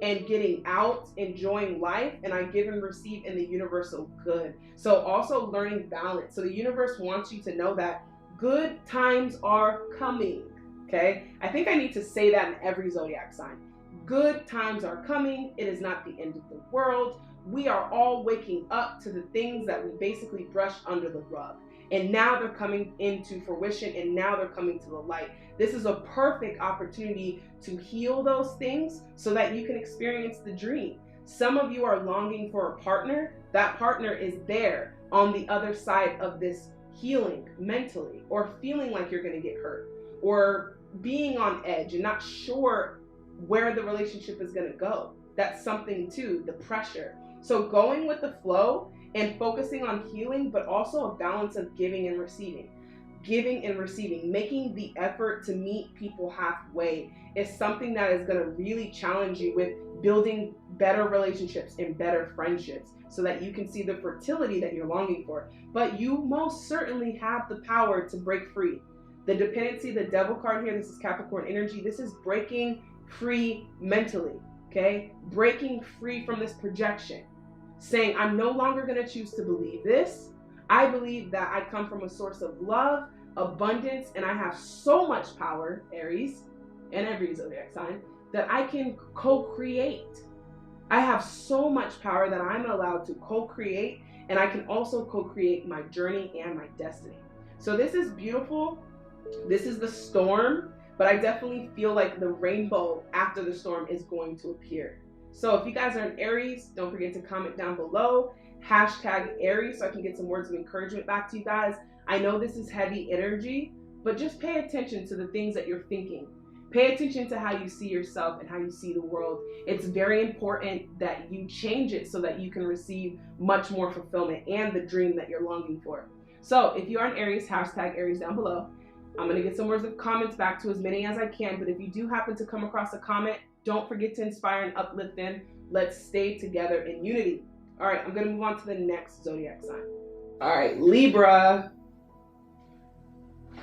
and getting out, enjoying life, and I give and receive in the universal good. So also learning balance. So the universe wants you to know that good times are coming, okay? I think I need to say that in every zodiac sign. Good times are coming. It is not the end of the world. We are all waking up to the things that we basically brushed under the rug. And now they're coming into fruition, and now they're coming to the light. This is a perfect opportunity to heal those things so that you can experience the dream. Some of you are longing for a partner. That partner is there on the other side of this healing mentally, or feeling like you're going to get hurt, or being on edge and not sure where the relationship is going to go. That's something too, the pressure. So going with the flow and focusing on healing, but also a balance of giving and receiving. Giving and receiving, making the effort to meet people halfway is something that is going to really challenge you with building better relationships and better friendships so that you can see the fertility that you're longing for. But you most certainly have the power to break free. The dependency, the devil card here, this is Capricorn energy. This is breaking free mentally, okay? Breaking free from this projection. Saying, I'm no longer going to choose to believe this. I believe that I come from a source of love, abundance, and I have so much power, Aries, and every zodiac sign, that I can co-create. I have so much power that I'm allowed to co-create, and I can also co-create my journey and my destiny. So this is beautiful. This is the storm, but I definitely feel like the rainbow after the storm is going to appear. So if you guys are in Aries, don't forget to comment down below, #Aries, so I can get some words of encouragement back to you guys. I know this is heavy energy, but just pay attention to the things that you're thinking. Pay attention to how you see yourself and how you see the world. It's very important that you change it so that you can receive much more fulfillment and the dream that you're longing for. So if you are in Aries, #Aries down below. I'm going to get some words of comments back to as many as I can, but if you do happen to come across a comment, don't forget to inspire and uplift them. Let's stay together in unity. All right, I'm going to move on to the next zodiac sign. All right, Libra.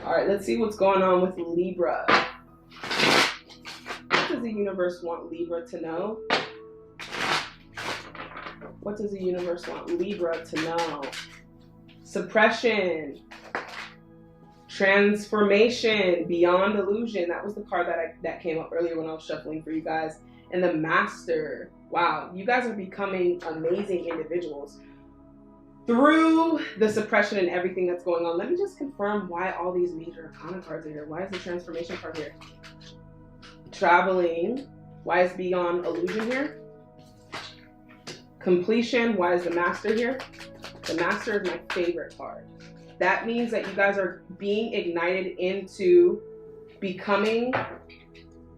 All right, let's see what's going on with Libra. What does the universe want Libra to know? What does the universe want Libra to know? Suppression. Transformation, beyond illusion. That was the card that came up earlier when I was shuffling for you guys. And the Master. Wow, you guys are becoming amazing individuals through the suppression and everything that's going on. Let me just confirm why all these major arcana cards are here. Why is the transformation card here? Traveling. Why is beyond illusion here? Completion. Why is the Master here? The Master is my favorite card. That means that you guys are being ignited into becoming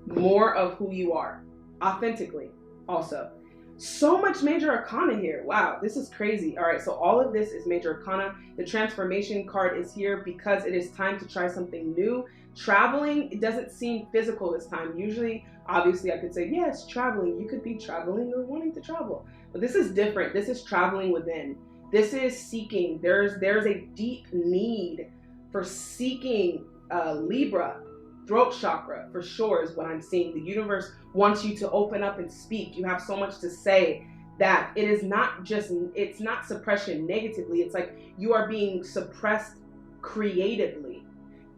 more of who you are, authentically also. So much major arcana here. Wow, this is crazy. All right, so all of this is major arcana. The transformation card is here because it is time to try something new. Traveling, it doesn't seem physical this time. Usually, obviously, I could say, yes, traveling. You could be traveling or wanting to travel. But this is different. This is traveling within. This is seeking. There's a deep need for seeking Libra. Throat chakra, for sure, is what I'm seeing. The universe wants you to open up and speak. You have so much to say that it is not just, it's not suppression negatively. It's like you are being suppressed creatively.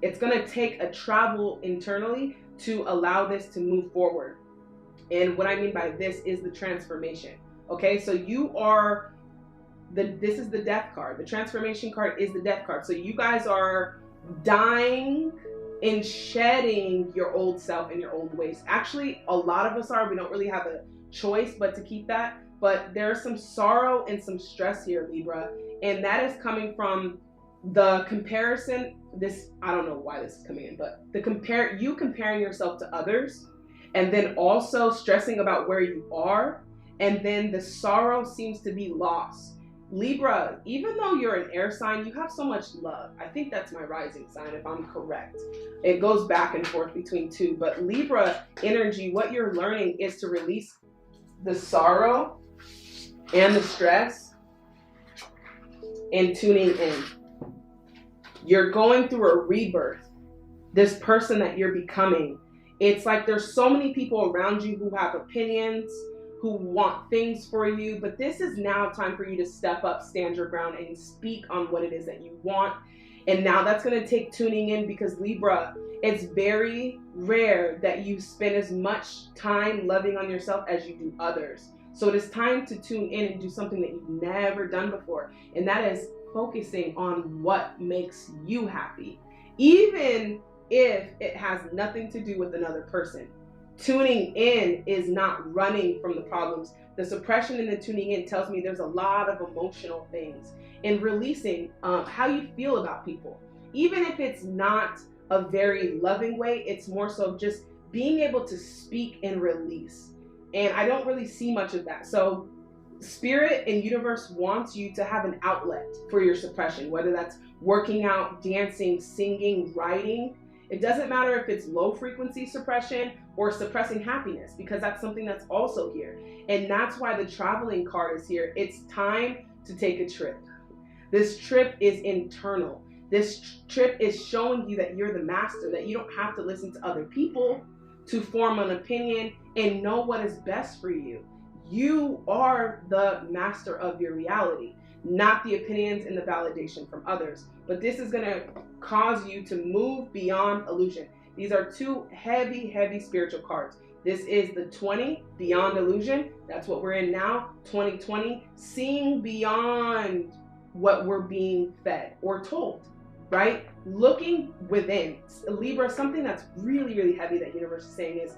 It's going to take a travel internally to allow this to move forward. And what I mean by this is the transformation. Okay, so you are this is the death card. The transformation card is the death card. So you guys are dying and shedding your old self and your old ways. Actually, a lot of us are. We don't really have a choice but to keep that. But there's some sorrow and some stress here, Libra. And that is coming from the comparison. I don't know why this is coming in, but you comparing yourself to others, and then also stressing about where you are, and then the sorrow seems to be lost. Libra, even though you're an air sign, you have so much love. I think that's my rising sign, if I'm correct. It goes back and forth between two. But Libra energy, what you're learning is to release the sorrow and the stress and tuning in. You're going through a rebirth. This person that you're becoming. It's like there's so many people around you who have opinions, who want things for you, but this is now time for you to step up, stand your ground, and speak on what it is that you want. And now that's going to take tuning in, because Libra, it's very rare that you spend as much time loving on yourself as you do others. So it is time to tune in and do something that you've never done before, and that is focusing on what makes you happy, even if it has nothing to do with another person. Tuning in is not running from the problems. The suppression and the tuning in tells me there's a lot of emotional things, and releasing how you feel about people. Even if it's not a very loving way, it's more so just being able to speak and release. And I don't really see much of that. So Spirit and universe wants you to have an outlet for your suppression, whether that's working out, dancing, singing, writing. It doesn't matter if it's low frequency suppression or suppressing happiness, because that's something that's also here. And that's why the traveling card is here. It's time to take a trip. This trip is internal. This trip is showing you that you're the master, that you don't have to listen to other people to form an opinion and know what is best for you. You are the master of your reality, not the opinions and the validation from others. But this is going to cause you to move beyond illusion. These are two heavy, heavy spiritual cards. This is the 20, beyond illusion. That's what we're in now, 2020, seeing beyond what we're being fed or told, right? Looking within. Libra, something that's really, really heavy that universe is saying is,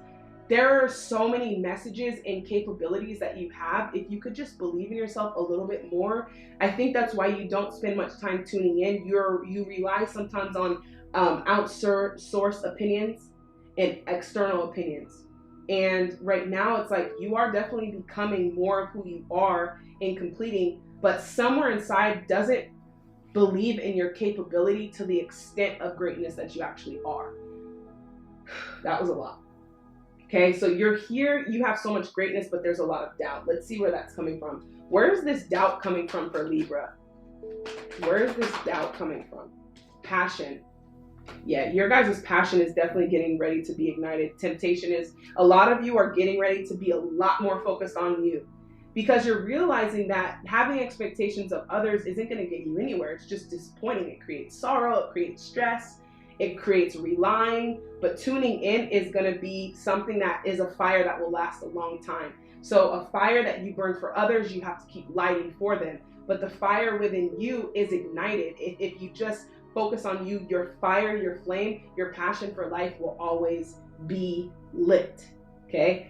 there are so many messages and capabilities that you have. If you could just believe in yourself a little bit more, I think that's why you don't spend much time tuning in. You rely sometimes on outsourced opinions and external opinions. And right now it's like you are definitely becoming more of who you are and completing, but somewhere inside doesn't believe in your capability to the extent of greatness that you actually are. That was a lot. Okay, so you're here, you have so much greatness, but there's a lot of doubt. Let's see where that's coming from. Where is this doubt coming from for Libra? Where is this doubt coming from? Passion. Yeah, your guys' passion is definitely getting ready to be ignited. Temptation is, a lot of you are getting ready to be a lot more focused on you, because you're realizing that having expectations of others isn't going to get you anywhere. It's just disappointing. It creates sorrow, it creates stress, it creates relying. But tuning in is going to be something that is a fire that will last a long time. So a fire that you burn for others, you have to keep lighting for them. But the fire within you is ignited. If you just focus on you, your fire, your flame, your passion for life will always be lit. Okay?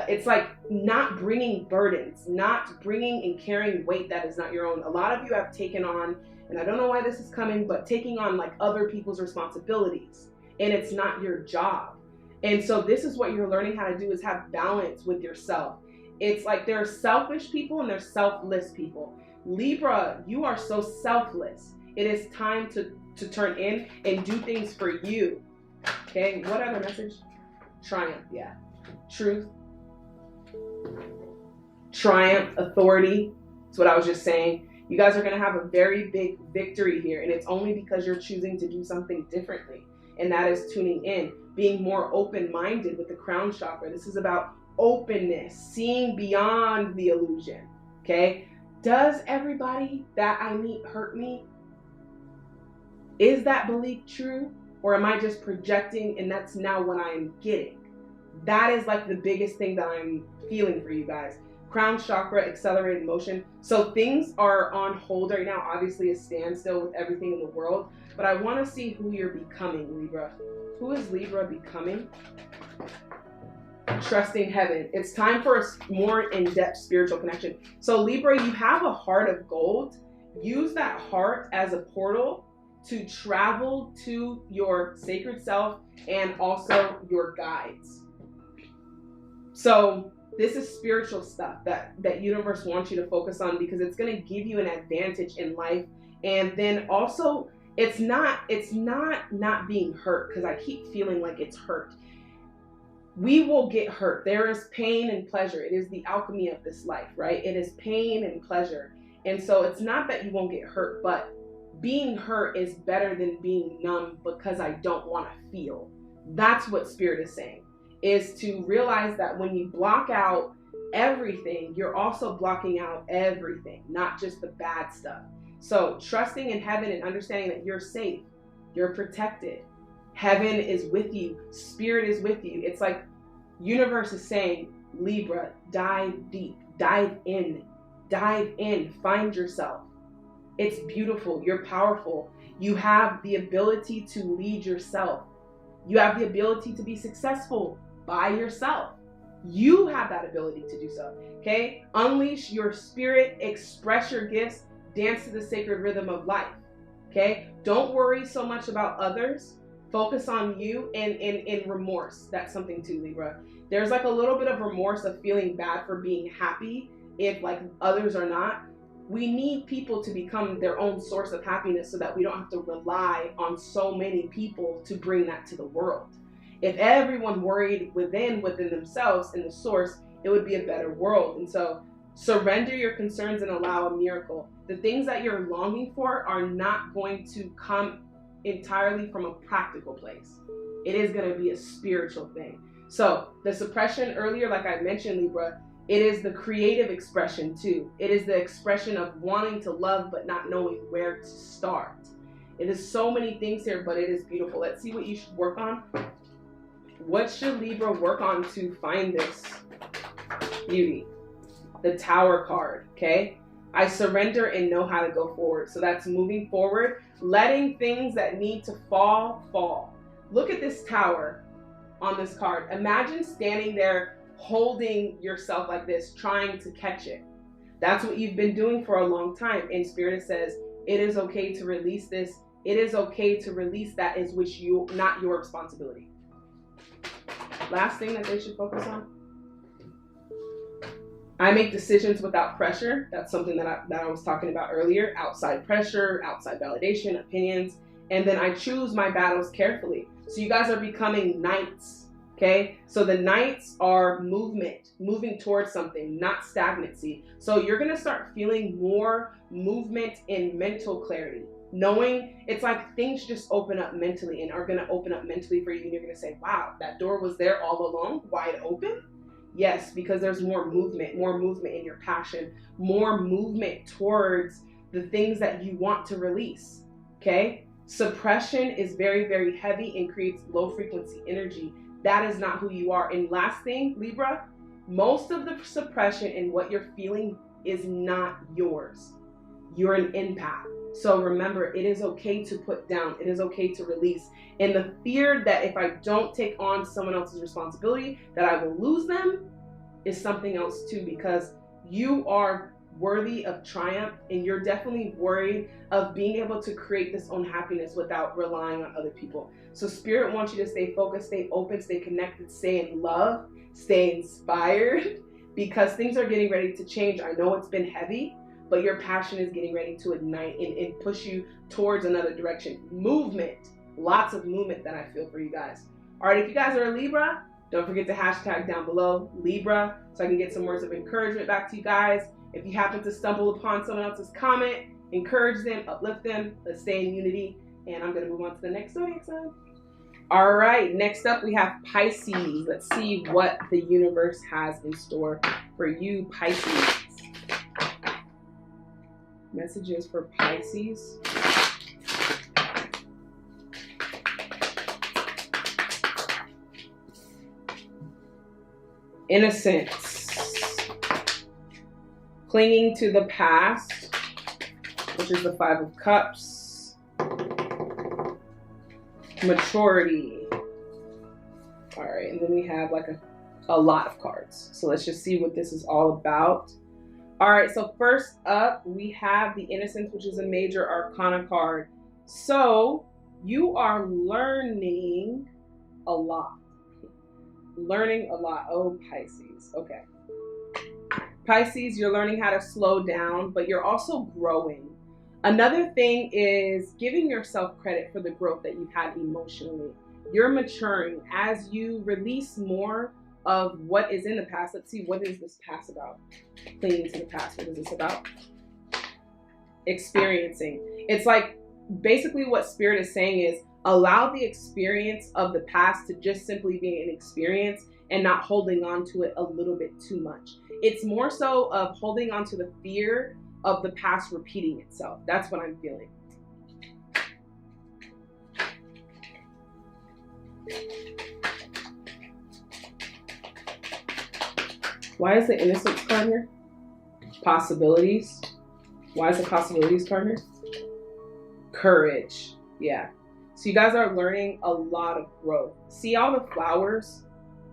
It's like not bringing burdens, not bringing and carrying weight that is not your own. A lot of you have taken on, and I don't know why this is coming, but taking on like other people's responsibilities, and it's not your job. And so this is what you're learning how to do, is have balance with yourself. It's like there are selfish people and there's selfless people. Libra, you are so selfless. It is time to turn in and do things for you. Okay, what other message? Triumph, yeah. Truth. Triumph, authority. That's what I was just saying. You guys are going to have a very big victory here, and it's only because you're choosing to do something differently. And that is tuning in, being more open-minded with the crown chakra. This is about openness, seeing beyond the illusion. Okay? Does everybody that I meet hurt me? Is that belief true? Or am I just projecting and that's now what I am getting? That is like the biggest thing that I'm feeling for you guys. Crown chakra, accelerated motion. So things are on hold right now. Obviously a standstill with everything in the world. But I want to see who you're becoming, Libra. Who is Libra becoming? Trusting heaven. It's time for a more in-depth spiritual connection. So Libra, you have a heart of gold. Use that heart as a portal to travel to your sacred self and also your guides. So this is spiritual stuff that universe wants you to focus on, because it's going to give you an advantage in life. And then also it's not being hurt, because I keep feeling like it's hurt. We will get hurt. There is pain and pleasure. It is the alchemy of this life, right? It is pain and pleasure. And so it's not that you won't get hurt, but being hurt is better than being numb because I don't want to feel. That's what Spirit is saying, is to realize that when you block out everything, you're also blocking out everything, not just the bad stuff. So trusting in heaven and understanding that you're safe, you're protected. Heaven is with you. Spirit is with you. It's like universe is saying, Libra, dive deep, dive in, find yourself. It's beautiful. You're powerful. You have the ability to lead yourself. You have the ability to be successful by yourself. You have that ability to do so. Okay? Unleash your spirit, express your gifts, dance to the sacred rhythm of life. Okay? Don't worry so much about others. Focus on you and remorse. That's something too, Libra. There's like a little bit of remorse of feeling bad for being happy if like others are not. We need people to become their own source of happiness so that we don't have to rely on so many people to bring that to the world. If everyone worried within themselves in the source, it would be a better world. And so surrender your concerns and allow a miracle. The things that you're longing for are not going to come entirely from a practical place. It is going to be a spiritual thing. So the suppression earlier, like I mentioned, Libra, it is the creative expression too. It is the expression of wanting to love but not knowing where to start. It is so many things here, but it is beautiful. Let's see what you should work on. What should Libra work on to find this beauty? The Tower card, okay? I surrender and know how to go forward. So that's moving forward, letting things that need to fall, fall. Look at this Tower on this card. Imagine standing there holding yourself like this, trying to catch it. That's what you've been doing for a long time. And Spirit says, it is okay to release this. It is okay to release that is which you, not your responsibility. Last thing that they should focus on. I make decisions without pressure. That's something that I was talking about earlier. Outside pressure, outside validation, opinions. And then I choose my battles carefully. So you guys are becoming knights. Okay, so the knights are movement, moving towards something, not stagnancy. So you're going to start feeling more movement and mental clarity. Knowing it's like things just open up mentally and are going to open up mentally for you. And you're going to say, wow, that door was there all along, wide open. Yes, because there's more movement in your passion, more movement towards the things that you want to release. Okay, suppression is very, very heavy and creates low frequency energy. That is not who you are. And last thing, Libra, most of the suppression and what you're feeling is not yours. You're an empath. So remember, it is okay to put down. It is okay to release. And the fear that if I don't take on someone else's responsibility, that I will lose them is something else too, because you are worthy of triumph and you're definitely worried of being able to create this own happiness without relying on other people. So Spirit wants you to stay focused, stay open, stay connected, stay in love, stay inspired, because things are getting ready to change. I know it's been heavy, but your passion is getting ready to ignite and push you towards another direction. Movement, lots of movement that I feel for you guys. All right, if you guys are a Libra, don't forget to hashtag down below Libra so I can get some words of encouragement back to you guys. If you happen to stumble upon someone else's comment, encourage them, uplift them. Let's stay in unity. And I'm going to move on to the next zodiac sign. All right, next up we have Pisces. Let's see what the universe has in store for you, Pisces. Messages for Pisces. Innocence. Clinging to the past, which is the Five of Cups. Maturity. All right, and then we have like a lot of cards. So let's just see what this is all about. All right, so first up, we have the Innocence, which is a major arcana card. So you are learning a lot. Learning a lot. Oh, Pisces. Okay. Pisces, you're learning how to slow down, but you're also growing. Another thing is giving yourself credit for the growth that you've had emotionally. You're maturing as you release more of what is in the past. Let's see, what is this past about? Clinging to the past. What is this about? Experiencing. It's like basically what Spirit is saying is allow the experience of the past to just simply be an experience and not holding on to it a little bit too much. It's more so of holding on to the fear of the past repeating itself. That's what I'm feeling. Why is the Innocence card here? Possibilities. Why is the Possibilities card here? Courage. Yeah. So you guys are learning a lot of growth. See all the flowers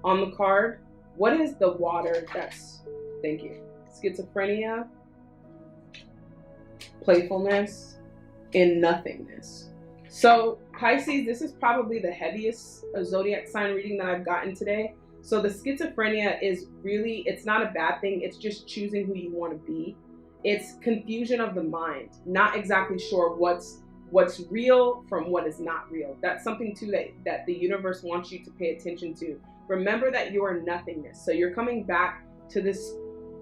on the card? What is the water that's, thank you, schizophrenia, playfulness, and nothingness. So Pisces, this is probably the heaviest zodiac sign reading that I've gotten today. So the schizophrenia is really, it's not a bad thing. It's just choosing who you want to be. It's confusion of the mind, not exactly sure what's real from what is not real. That's something too that the universe wants you to pay attention to. Remember that you are nothingness. So you're coming back to this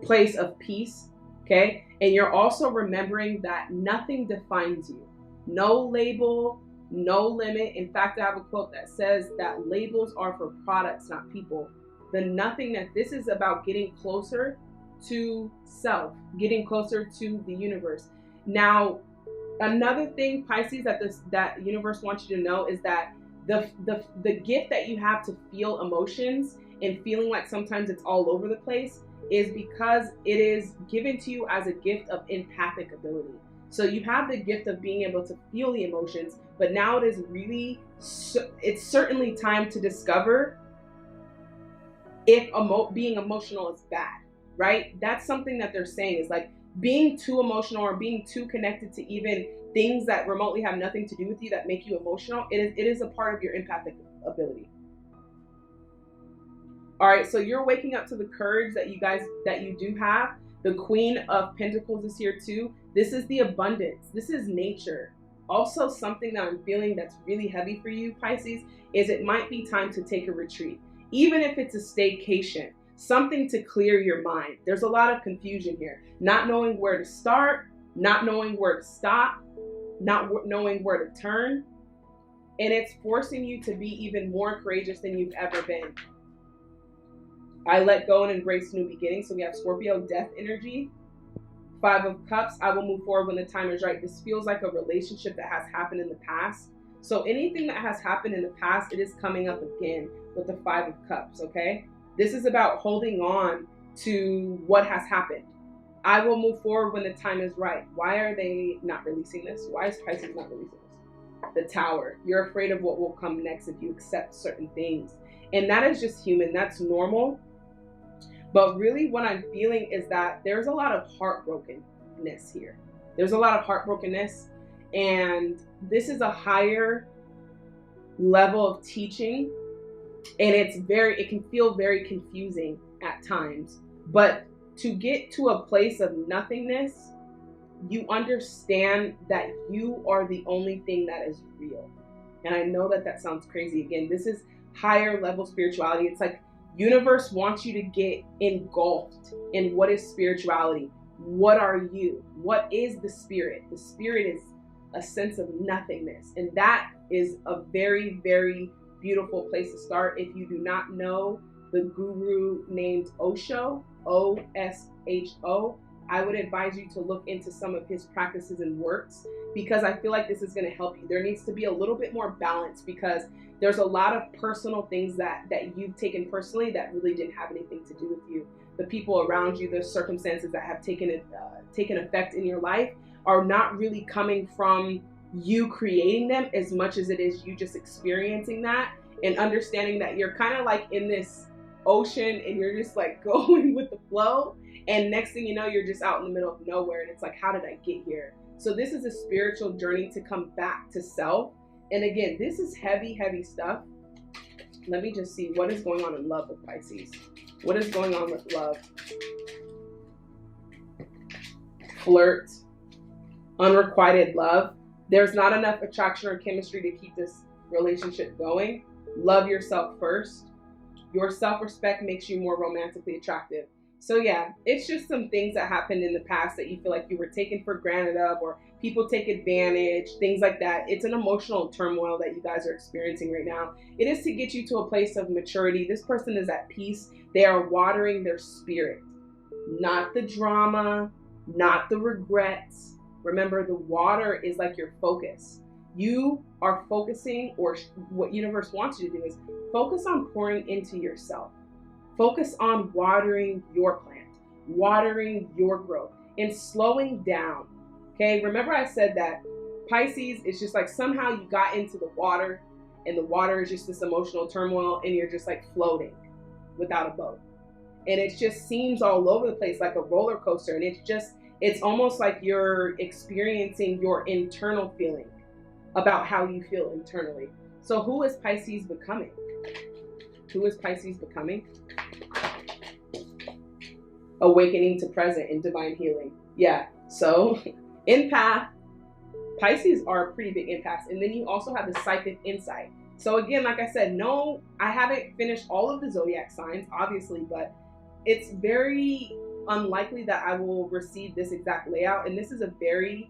place of peace, okay? And you're also remembering that nothing defines you. No label, no limit. In fact, I have a quote that says that labels are for products, not people. The nothingness, this is about getting closer to self, getting closer to the universe. Now, another thing, Pisces, that universe wants you to know is that the gift that you have to feel emotions and feeling like sometimes it's all over the place is because it is given to you as a gift of empathic ability. So you have the gift of being able to feel the emotions, but now it is really, it's certainly time to discover if being emotional is bad, right? That's something that they're saying is like being too emotional or being too connected to even things that remotely have nothing to do with you that make you emotional. It is a part of your empathic ability. All right, so you're waking up to the courage that you do have. The Queen of Pentacles is here too. This is the abundance. This is nature. Also, something that I'm feeling that's really heavy for you, Pisces, is it might be time to take a retreat. Even if it's a staycation, something to clear your mind. There's a lot of confusion here. Not knowing where to start, not knowing where to stop, not knowing where to turn. And it's forcing you to be even more courageous than you've ever been. I let go and embrace new beginnings. So we have Scorpio, death energy. Five of Cups, I will move forward when the time is right. This feels like a relationship that has happened in the past. So anything that has happened in the past, it is coming up again with the Five of Cups, okay? This is about holding on to what has happened. I will move forward when the time is right. Why are they not releasing this? Why is Pisces not releasing this? The Tower. You're afraid of what will come next if you accept certain things. And that is just human. That's normal. But really what I'm feeling is that there's a lot of heartbrokenness here. There's a lot of heartbrokenness. And this is a higher level of teaching. And it can feel very confusing at times. But to get to a place of nothingness, you understand that you are the only thing that is real. And I know that sounds crazy. Again, this is higher level spirituality. It's like universe wants you to get engulfed in what is spirituality. What are you? What is the spirit? The spirit is a sense of nothingness. And that is a very, very beautiful place to start. If you do not know the guru named Osho, O-S-H-O, I would advise you to look into some of his practices and works, because I feel like this is going to help you. There needs to be a little bit more balance, because there's a lot of personal things that you've taken personally that really didn't have anything to do with you. The people around you, the circumstances that have taken effect in your life are not really coming from you creating them as much as it is you just experiencing that and understanding that you're kind of like in this ocean and you're just like going with the flow. And next thing you know, you're just out in the middle of nowhere. And it's like, how did I get here? So this is a spiritual journey to come back to self. And again, this is heavy, heavy stuff. Let me just see what is going on in love with Pisces. What is going on with love? Flirt, unrequited love. There's not enough attraction or chemistry to keep this relationship going. Love yourself first. Your self-respect makes you more romantically attractive. So yeah, it's just some things that happened in the past that you feel like you were taken for granted of, or people take advantage, things like that. It's an emotional turmoil that you guys are experiencing right now. It is to get you to a place of maturity. This person is at peace. They are watering their spirit, not the drama, not the regrets. Remember, the water is like your focus. You are focusing, or what universe wants you to do is focus on pouring into yourself. Focus on watering your plant, watering your growth, and slowing down. Okay, remember I said that Pisces is just like somehow you got into the water, and the water is just this emotional turmoil, and you're just like floating without a boat. And it just seems all over the place like a roller coaster. And it's almost like you're experiencing your internal feeling about how you feel internally. So who is Pisces becoming? Who is Pisces becoming? Awakening to present in divine healing. Yeah, so empath. Pisces are a pretty big empaths. And then you also have the psychic insight. So again, like I said, no, I haven't finished all of the zodiac signs, obviously, but it's very unlikely that I will receive this exact layout. And this is a very,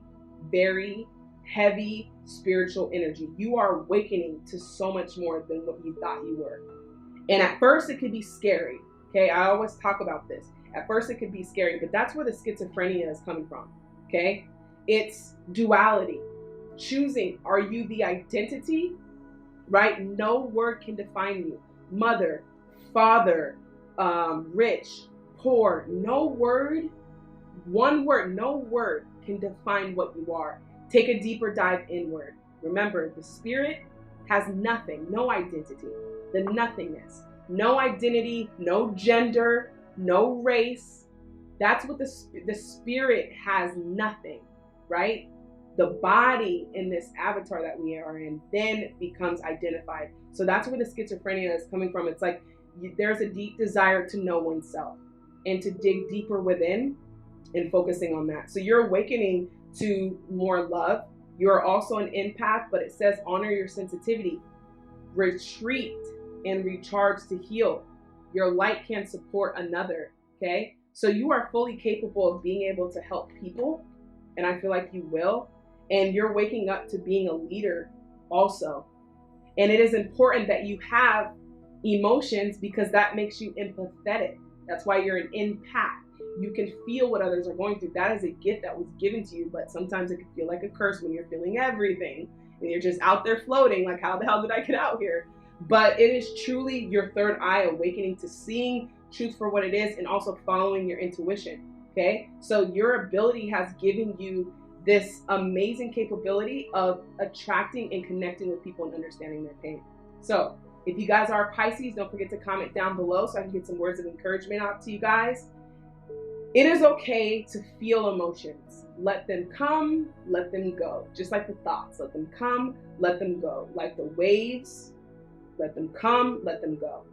very heavy spiritual energy. You are awakening to so much more than what you thought you were. And at first it could be scary. Okay, I always talk about this. At first it could be scary, but that's where the schizophrenia is coming from. Okay, it's duality. Choosing, are you the identity? Right? No word can define you. Mother, father, rich, poor. No word, one word, no word can define what you are. Take a deeper dive inward. Remember, the spirit has nothing, no identity, the nothingness. No identity, no gender, no race. That's what the spirit has, nothing, right? The body in this avatar that we are in then becomes identified. So that's where the schizophrenia is coming from. It's like there's a deep desire to know oneself and to dig deeper within and focusing on that. So you're awakening to more love. You're also an empath, but it says honor your sensitivity. Retreat and recharge to heal. Your light can support another, okay? So you are fully capable of being able to help people, and I feel like you will. And you're waking up to being a leader also. And it is important that you have emotions because that makes you empathetic. That's why you're an empath. You can feel what others are going through. That is a gift that was given to you, but sometimes it can feel like a curse when you're feeling everything and you're just out there floating like, how the hell did I get out here? But it is truly your third eye awakening to seeing truth for what it is and also following your intuition, okay? So your ability has given you this amazing capability of attracting and connecting with people and understanding their pain. So if you guys are Pisces, don't forget to comment down below so I can get some words of encouragement out to you guys. It is okay to feel emotions. Let them come, let them go. Just like the thoughts, let them come, let them go. Like the waves, let them come, let them go.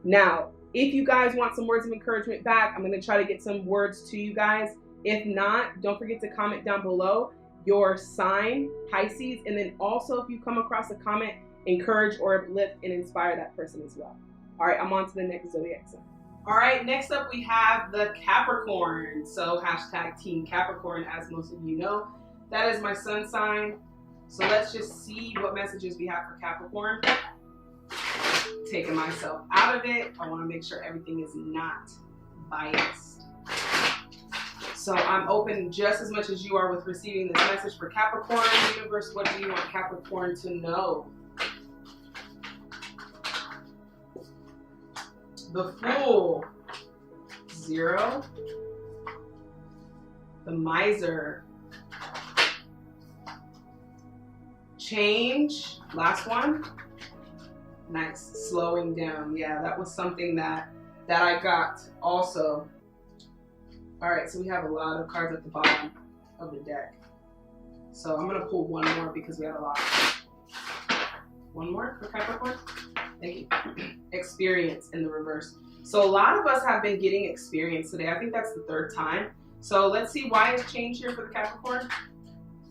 Now, if you guys want some words of encouragement back, I'm going to try to get some words to you guys. If not, don't forget to comment down below your sign, Pisces, and then also if you come across a comment, encourage or uplift and inspire that person as well. All right, I'm on to the next zodiac sign. All right, next up we have the Capricorn. So hashtag Team Capricorn, as most of you know. That is my sun sign. So let's just see what messages we have for Capricorn. Taking myself out of it. I want to make sure everything is not biased. So I'm open just as much as you are with receiving this message for Capricorn. Universe, what do you want Capricorn to know? The Fool. 0. The Miser. Change. Last one. Nice. Slowing down. Yeah, that was something that I got also. All right, so we have a lot of cards at the bottom of the deck. So I'm gonna pull one more because we had a lot. One more for Capricorn. Thank you. Experience in the reverse. So a lot of us have been getting experience today. I think that's the 3rd time. So let's see, why is change here for the Capricorn?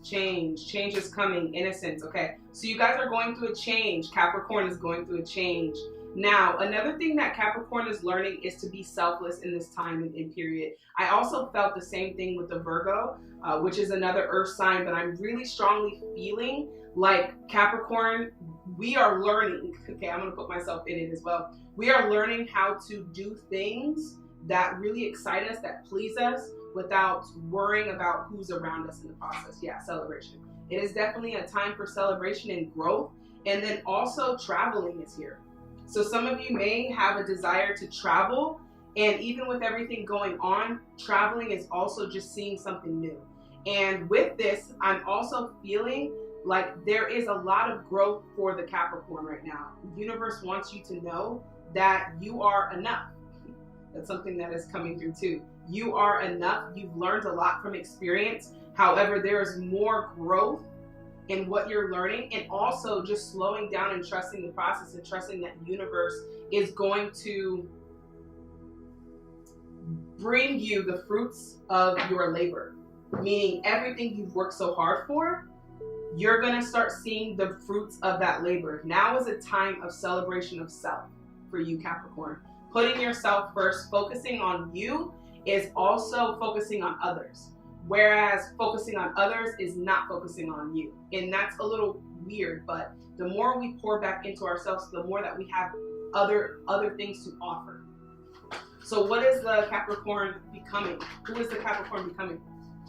Change. Change is coming. Innocence. Okay. So you guys are going through a change. Capricorn is going through a change. Now, another thing that Capricorn is learning is to be selfless in this time and period. I also felt the same thing with the Virgo, which is another earth sign, but I'm really strongly feeling like Capricorn, we are learning. Okay, I'm going to put myself in it as well. We are learning how to do things that really excite us, that please us, without worrying about who's around us in the process. Yeah, celebration. It is definitely a time for celebration and growth. And then also traveling is here. So some of you may have a desire to travel, and even with everything going on, traveling is also just seeing something new. And with this, I'm also feeling like there is a lot of growth for the Capricorn right now. The universe wants you to know that you are enough. That's something that is coming through too. You are enough. You've learned a lot from experience. However, there is more growth in what you're learning, and also just slowing down and trusting the process and trusting that the universe is going to bring you the fruits of your labor. Meaning everything you've worked so hard for, you're going to start seeing the fruits of that labor. Now is a time of celebration of self for you, Capricorn. Putting yourself first, focusing on you is also focusing on others. Whereas focusing on others is not focusing on you. And that's a little weird, but the more we pour back into ourselves, the more that we have other things to offer. So what is the Capricorn becoming? Who is the Capricorn becoming?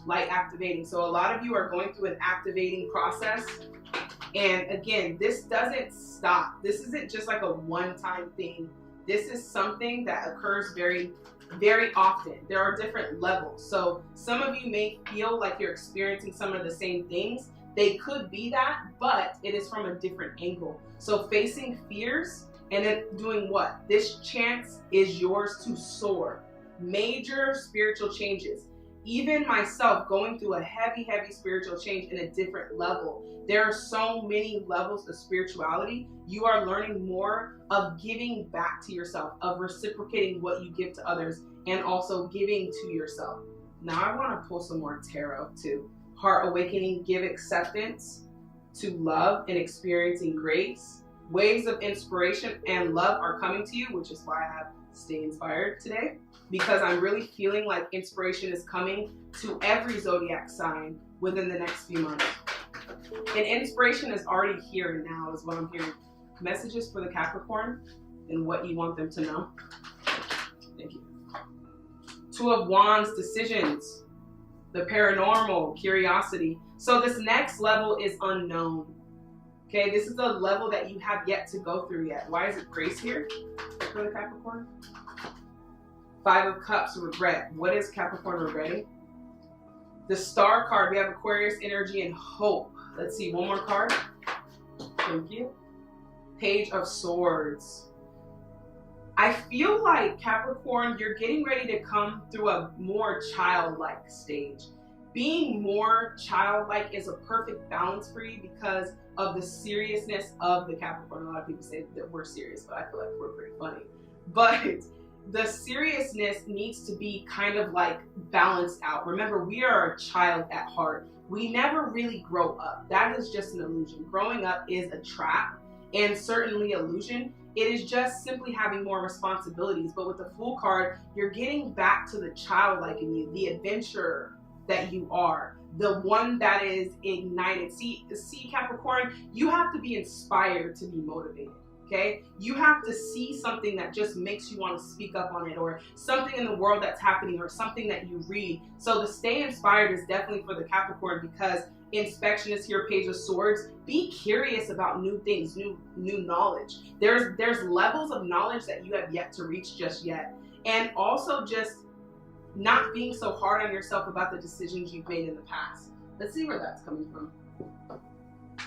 Light activating. So a lot of you are going through an activating process. And again, this doesn't stop. This isn't just like a one-time thing. This is something that occurs very, very often. There are different levels. So some of you may feel like you're experiencing some of the same things. They could be that, but it is from a different angle. So facing fears and then doing what? This chance is yours to soar. Major spiritual changes. Even myself going through a heavy spiritual change in a different level. There are so many levels of spirituality. You are learning more of giving back to yourself, of reciprocating what you give to others, and also giving to yourself. Now I want to pull some more tarot too. Heart awakening, give acceptance to love and experiencing grace. Waves of inspiration and love are coming to you, which is why I have Stay Inspired today, because I'm really feeling like inspiration is coming to every zodiac sign within the next few months. And inspiration is already here and now is what I'm hearing. Messages for the Capricorn and what you want them to know. Thank you. 2 of Wands, decisions. The paranormal, curiosity. So this next level is unknown. Okay, this is a level that you have yet to go through yet. Why is it grace here for the Capricorn? 5 of Cups, regret. What is Capricorn regretting? The Star card, we have Aquarius energy and hope. Let's see, one more card. Thank you. Page of Swords. I feel like Capricorn, you're getting ready to come through a more childlike stage. Being more childlike is a perfect balance for you because of the seriousness of the Capricorn. A lot of people say that we're serious, but I feel like we're pretty funny. But the seriousness needs to be kind of like balanced out. Remember, we are a child at heart. We never really grow up. That is just an illusion. Growing up is a trap and certainly illusion. It is just simply having more responsibilities. But with the Fool card, you're getting back to the childlike in you, the adventurer that you are, the one that is ignited. See Capricorn, you have to be inspired to be motivated. okay? You have to see something that just makes you want to speak up on it, or something in the world that's happening, or something that you read. So the stay inspired is definitely for the Capricorn, because inspection is here, Page of Swords. Be curious about new things, new knowledge. There's levels of knowledge that you have yet to reach just yet. And also just not being so hard on yourself about the decisions you've made in the past. Let's see where that's coming from.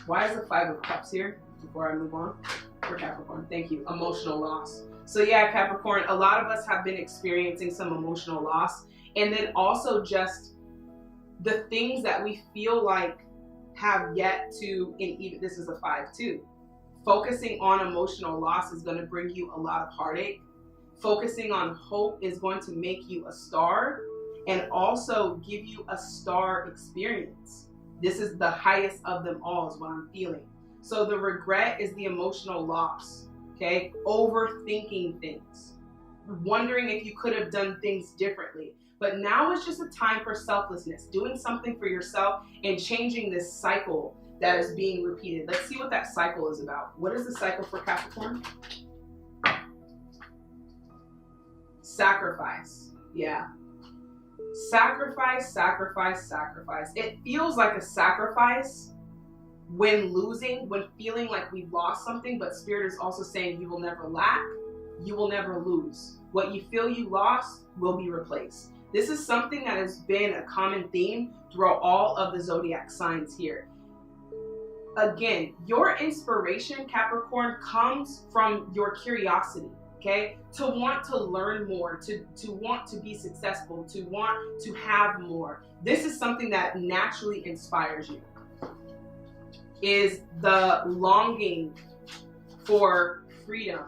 Why is the Five of Cups here? Before I move on, for Capricorn, thank you. Emotional loss. So yeah, Capricorn, a lot of us have been experiencing some emotional loss. And then also just the things that we feel like have yet to, and even this is a 5 too. Focusing on emotional loss is going to bring you a lot of heartache. Focusing on hope is going to make you a star, and also give you a star experience. This is the highest of them all, is what I'm feeling. So the regret is the emotional loss, okay? Overthinking things, wondering if you could have done things differently. But now is just a time for selflessness, doing something for yourself and changing this cycle that is being repeated. Let's see what that cycle is about. What is the cycle for Capricorn? Sacrifice. Yeah. Sacrifice, sacrifice, sacrifice. It feels like a sacrifice when losing, when feeling like we've lost something, but Spirit is also saying you will never lack, you will never lose. What you feel you lost will be replaced. This is something that has been a common theme throughout all of the zodiac signs here. Again, your inspiration, Capricorn, comes from your curiosity, okay? To want to learn more, to want to be successful, to want to have more. This is something that naturally inspires you. Is the longing for freedom,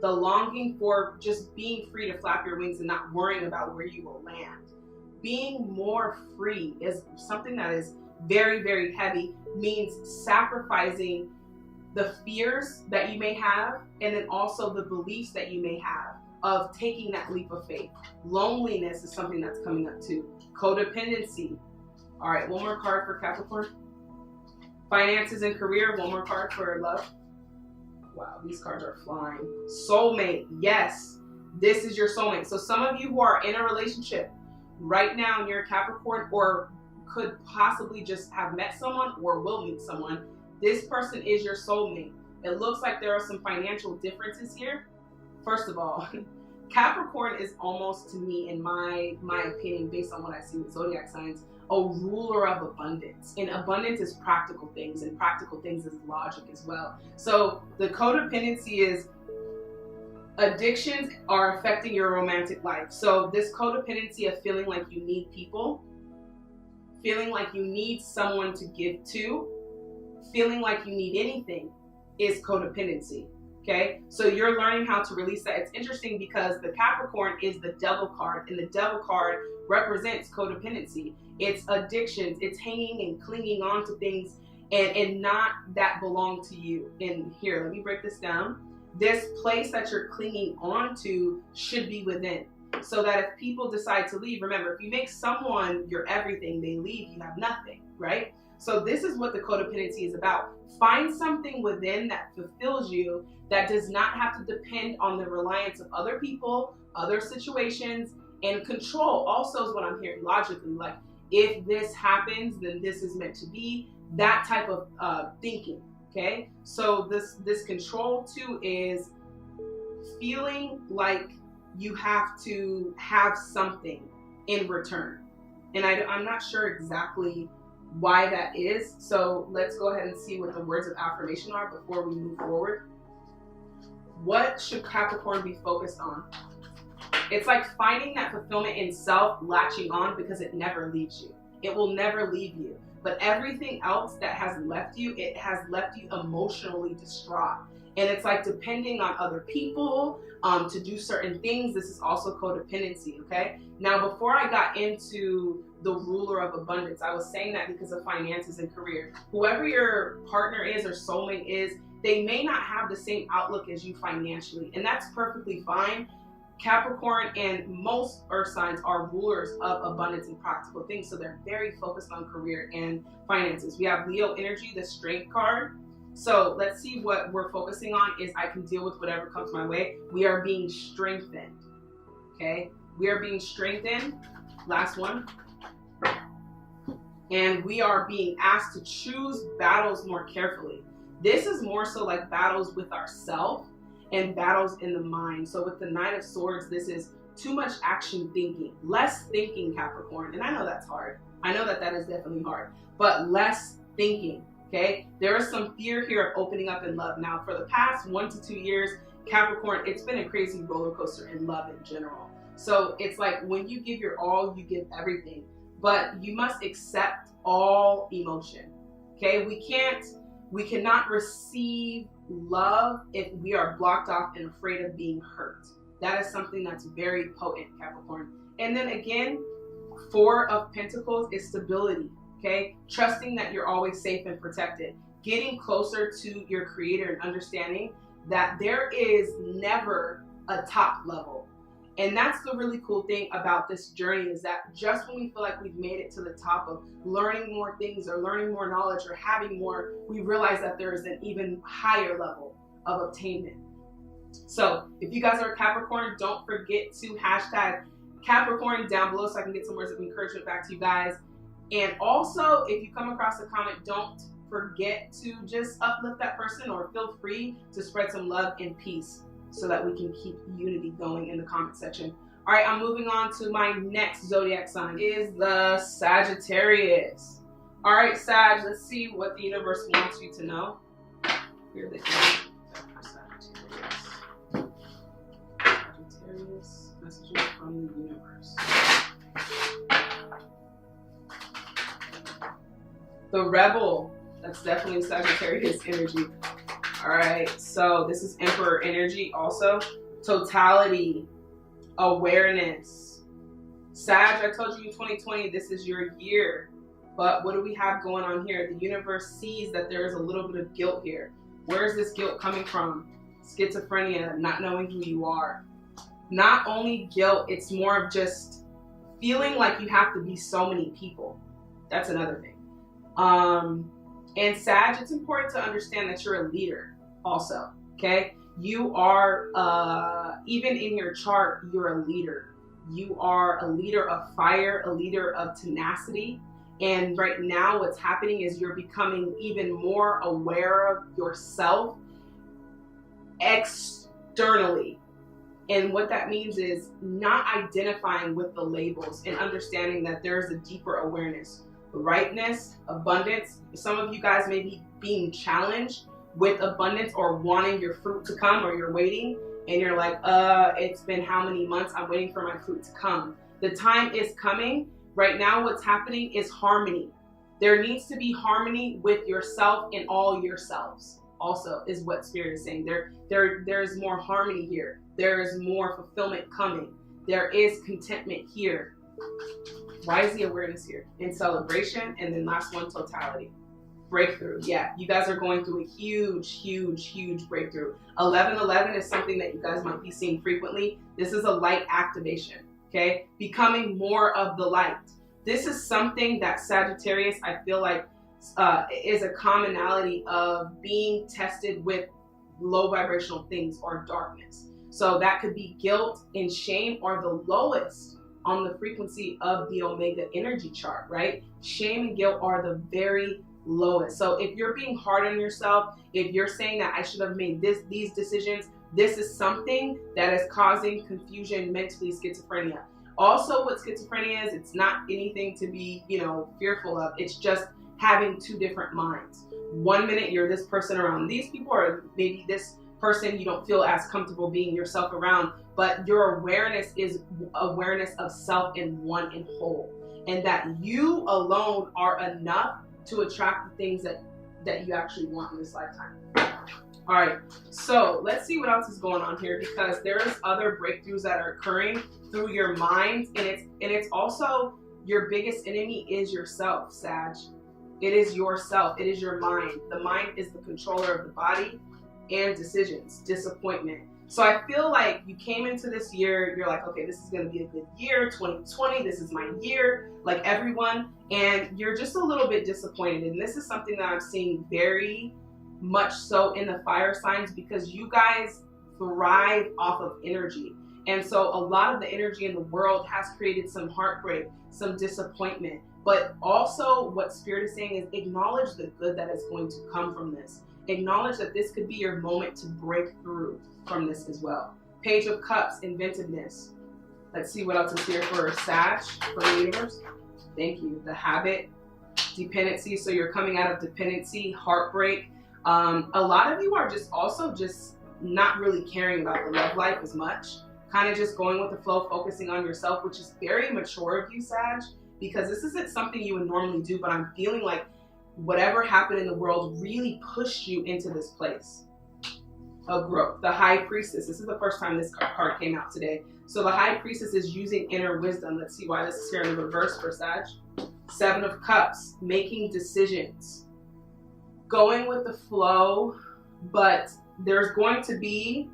the longing for just being free to flap your wings and not worrying about where you will land. Being more free is something that is very, very heavy, means sacrificing the fears that you may have, and then also the beliefs that you may have of taking that leap of faith. Loneliness is something that's coming up too. Codependency. All right, one more card for Capricorn. Finances and career, one more card for love. Wow, these cards are flying. Soulmate, yes, this is your soulmate. So some of you who are in a relationship right now and you're a Capricorn, or could possibly just have met someone or will meet someone, this person is your soulmate. It looks like there are some financial differences here. First of all, Capricorn is almost, to me, in my opinion, based on what I see with zodiac signs, a ruler of abundance. And abundance is practical things, and practical things is logic as well. So the codependency is addictions are affecting your romantic life. So this codependency of feeling like you need people, feeling like you need someone to give to, feeling like you need anything is codependency. Okay, so you're learning how to release that. It's interesting because the Capricorn is the Devil card, and the Devil card represents codependency. It's addictions, it's hanging and clinging on to things and not that belong to you. And here, let me break this down. This place that you're clinging on to should be within. So that if people decide to leave, remember, if you make someone your everything, they leave, you have nothing, right? So this is what the codependency is about. Find something within that fulfills you, that does not have to depend on the reliance of other people, other situations, and control also is what I'm hearing logically. Like, if this happens, then this is meant to be. That type of thinking, okay? So this control too is feeling like you have to have something in return. And I'm not sure exactly why that is. So let's go ahead and see what the words of affirmation are before we move forward. What should Capricorn be focused on? It's like finding that fulfillment in self, latching on, because it never leaves you. It will never leave you. But everything else that has left you, it has left you emotionally distraught. And it's like depending on other people to do certain things. This is also codependency, okay? Now, before I got into the ruler of abundance, I was saying that because of finances and career. Whoever your partner is or soulmate is, they may not have the same outlook as you financially, and that's perfectly fine. Capricorn and most earth signs are rulers of abundance and practical things, so they're very focused on career and finances. We have Leo energy, the strength card. So let's see what we're focusing on is I can deal with whatever comes my way. We are being strengthened. Okay? We are being strengthened. Last one. And we are being asked to choose battles more carefully. This is more so like battles with ourselves and battles in the mind. So with the Knight of Swords, this is too much action thinking, less thinking, Capricorn. And I know that's hard. I know that that is definitely hard, but less thinking, okay? There is some fear here of opening up in love. Now, for the past 1 to 2 years, Capricorn, it's been a crazy roller coaster in love in general. So it's like when you give your all, you give everything, but you must accept all emotion, okay? We cannot receive love if we are blocked off and afraid of being hurt. That is something that's very potent, Capricorn. And then again, 4 of Pentacles is stability, okay? Trusting that you're always safe and protected. Getting closer to your creator and understanding that there is never a top level. And that's the really cool thing about this journey is that just when we feel like we've made it to the top of learning more things or learning more knowledge or having more, we realize that there is an even higher level of obtainment. So if you guys are a Capricorn, don't forget to hashtag Capricorn down below so I can get some words of encouragement back to you guys. And also, if you come across a comment, don't forget to just uplift that person or feel free to spread some love and peace so that we can keep unity going in the comment section. All right, I'm moving on to my next zodiac sign is the Sagittarius. All right, Sag, let's see what the universe wants you to know. Here they go. Sagittarius, messages from the universe. The Rebel, that's definitely Sagittarius energy. All right, so this is Emperor energy also. Totality, awareness. Sag, I told you in 2020, this is your year. But what do we have going on here? The universe sees that there is a little bit of guilt here. Where is this guilt coming from? Schizophrenia, not knowing who you are. Not only guilt, it's more of just feeling like you have to be so many people. That's another thing. And Sag, it's important to understand that you're a leader also, okay? You are, even in your chart, you're a leader. You are a leader of fire, a leader of tenacity. And right now what's happening is you're becoming even more aware of yourself externally. And what that means is not identifying with the labels and understanding that there's a deeper awareness. Rightness, abundance. Some of you guys may be being challenged with abundance or wanting your fruit to come, or you're waiting and you're like, it's been how many months? I'm waiting for my fruit to come. The time is coming. Right now what's happening is harmony. There needs to be harmony with yourself and all yourselves also is what Spirit is saying. There's more harmony here. There is more fulfillment coming. There is contentment here. Why is the awareness here? In celebration, and then last one, totality. Breakthrough. Yeah, you guys are going through a huge, huge, huge breakthrough. 1111 is something that you guys might be seeing frequently. This is a light activation, okay? Becoming more of the light. This is something that Sagittarius, I feel like, is a commonality of being tested with low vibrational things or darkness. So that could be guilt and shame, or the lowest on the frequency of the Omega energy chart, right? Shame and guilt are the very lowest. So if you're being hard on yourself, if you're saying that I should have made these decisions, this is something that is causing confusion, mentally, schizophrenia. Also, what schizophrenia is, it's not anything to be, fearful of. It's just having two different minds. 1 minute you're this person around these people, or maybe this person you don't feel as comfortable being yourself around, but your awareness is awareness of self in one and whole, and that you alone are enough to attract the things that you actually want in this lifetime. All right, so let's see what else is going on here, because there's other breakthroughs that are occurring through your mind, and it's also your biggest enemy is yourself, Sag. It is yourself. It is your mind. The mind is the controller of the body and decisions, disappointment. So I feel like you came into this year, you're like, okay, this is going to be a good year, 2020, this is my year, like everyone, and you're just a little bit disappointed. And this is something that I'm seeing very much so in the fire signs, because you guys thrive off of energy. And so a lot of the energy in the world has created some heartbreak, some disappointment. But also what Spirit is saying is acknowledge the good that is going to come from this. Acknowledge that this could be your moment to break through from this as well. Page of Cups, inventiveness. Let's see what else is here for Sag, for the universe. Thank you. The habit, dependency. So you're coming out of dependency, heartbreak. A lot of you are just not really caring about the love life as much. Kind of just going with the flow, focusing on yourself, which is very mature of you, Sag, because this isn't something you would normally do, but I'm feeling like whatever happened in the world really pushed you into this place of growth. The High Priestess. This is the first time this card came out today. So the High Priestess is using inner wisdom. Let's see why this is here in the reverse for Sag. Seven of Cups, making decisions. Going with the flow, but there's going to be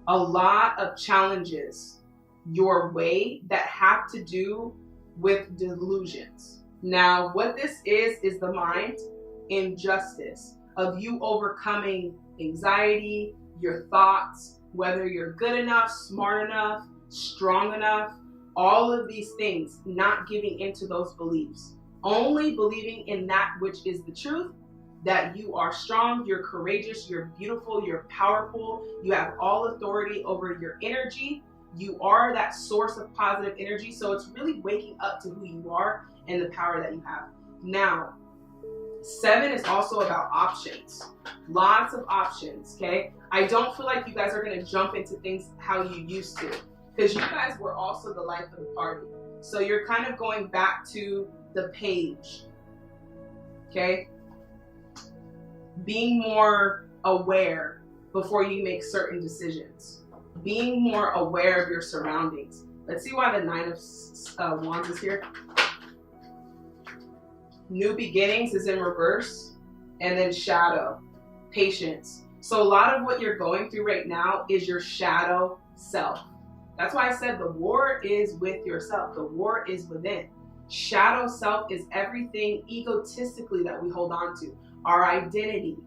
a lot of challenges your way that have to do with delusions. Now, what this is the mind, injustice, of you overcoming anxiety, your thoughts, whether you're good enough, smart enough, strong enough, all of these things, not giving into those beliefs. Only believing in that which is the truth, that you are strong, you're courageous, you're beautiful, you're powerful, you have all authority over your energy. You are that source of positive energy. So it's really waking up to who you are and the power that you have. Now, 7 is also about options. Lots of options, okay? I don't feel like you guys are going to jump into things how you used to, because you guys were also the life of the party. So you're kind of going back to the page, okay? Being more aware before you make certain decisions. Being more aware of your surroundings. Let's see why the 9 of Wands is here. New beginnings is in reverse, and then shadow, patience. So a lot of what you're going through right now is your shadow self. That's why I said the war is with yourself. The war is within. Shadow self is everything egotistically that we hold on to. Our identity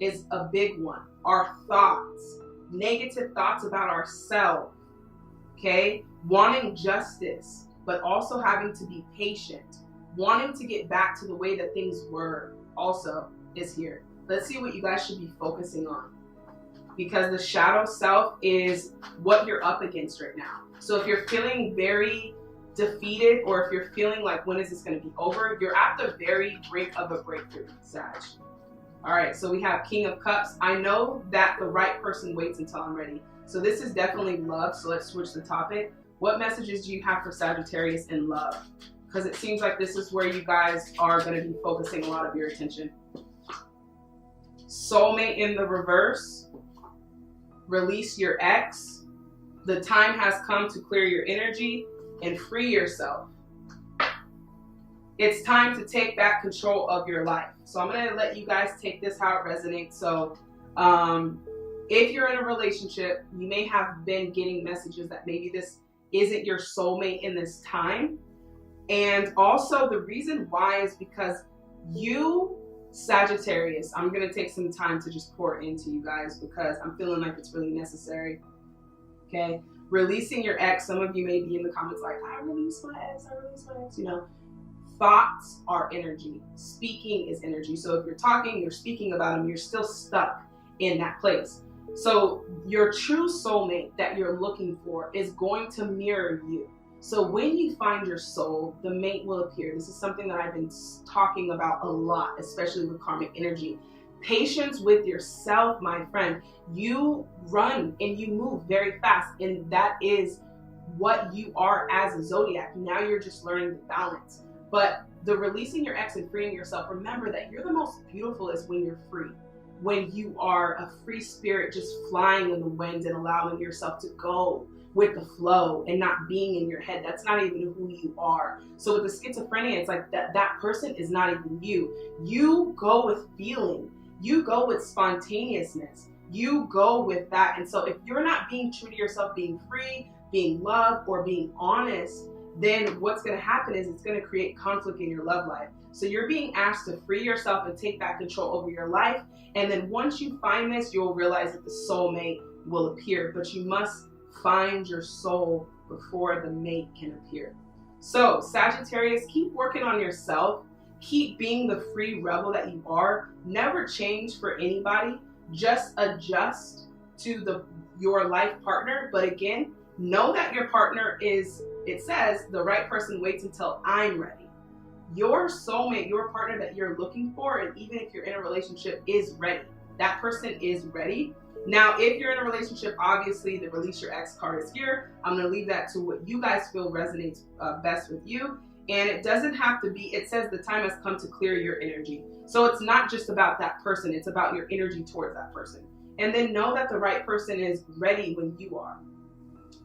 is a big one. Our thoughts, negative thoughts about ourselves, okay? Wanting justice, but also having to be patient. Wanting to get back to the way that things were also is here. Let's see what you guys should be focusing on, because the shadow self is what you're up against right now. So if you're feeling very defeated, or if you're feeling like, when is this going to be over? You're at the very brink of a breakthrough, Sag. All right, so we have King of Cups. I know that the right person waits until I'm ready. So this is definitely love. So let's switch the topic. What messages do you have for Sagittarius in love? Because it seems like this is where you guys are going to be focusing a lot of your attention. Soulmate in the reverse. Release your ex. The time has come to clear your energy and free yourself. It's time to take back control of your life. So I'm going to let you guys take this how it resonates. So if you're in a relationship, you may have been getting messages that maybe this isn't your soulmate in this time. And also the reason why is because you, Sagittarius, I'm going to take some time to just pour into you guys because I'm feeling like it's really necessary. Okay. Releasing your ex. Some of you may be in the comments like, I release my ex, you know. Thoughts are energy. Speaking is energy. So if you're talking, you're speaking about them, you're still stuck in that place. So your true soulmate that you're looking for is going to mirror you. So when you find your soul, the mate will appear. This is something that I've been talking about a lot, especially with karmic energy. Patience with yourself, my friend. You run and you move very fast, and that is what you are as a zodiac. Now you're just learning the balance. But the releasing your ex and freeing yourself, remember that you're the most beautiful is when you're free. When you are a free spirit just flying in the wind and allowing yourself to go with the flow and not being in your head. That's not even who you are. So with the schizophrenia, it's like that person is not even you. You go with feeling. You go with spontaneousness. You go with that. And so if you're not being true to yourself, being free, being loved, or being honest, then what's going to happen is it's going to create conflict in your love life. So you're being asked to free yourself and take back control over your life. And then once you find this, you'll realize that the soulmate will appear. But you must find your soul before the mate can appear. So Sagittarius, keep working on yourself. Keep being the free rebel that you are. Never change for anybody. Just adjust to your life partner. But again, know that your partner is, it says, the right person waits until I'm ready. Your soulmate, your partner that you're looking for, and even if you're in a relationship, is ready. That person is ready. Now, if you're in a relationship, obviously the release your ex card is here. I'm going to leave that to what you guys feel resonates best with you. And it doesn't have to be, it says the time has come to clear your energy. So it's not just about that person, it's about your energy towards that person. And then know that the right person is ready when you are.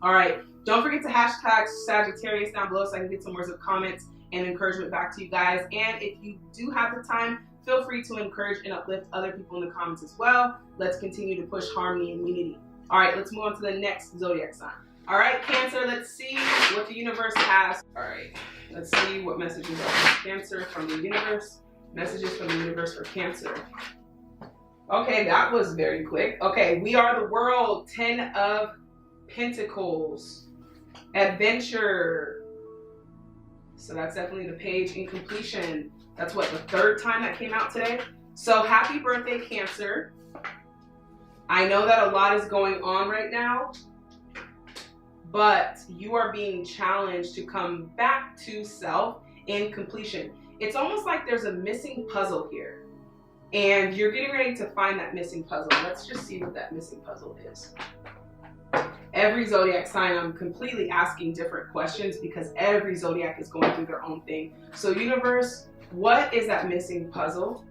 All right, don't forget to hashtag Sagittarius down below so I can get some words of comments and encouragement back to you guys. And if you do have the time, feel free to encourage and uplift other people in the comments as well. Let's continue to push harmony and unity. All right, let's move on to the next zodiac sign. All right, Cancer, let's see what the universe has. All right, let's see what messages are for Cancer from the universe. Messages from the universe for Cancer. Okay, that was very quick. Okay, we are the world. 10 of Pentacles. Adventure. So that's definitely the page in completion. That's what, the third time that came out today. So happy birthday, Cancer. I know that a lot is going on right now, but you are being challenged to come back to self in completion. It's almost like there's a missing puzzle here, and you're getting ready to find that missing puzzle. Let's just see what that missing puzzle is. Every zodiac sign, I'm completely asking different questions because every zodiac is going through their own thing. So universe, what is that missing puzzle?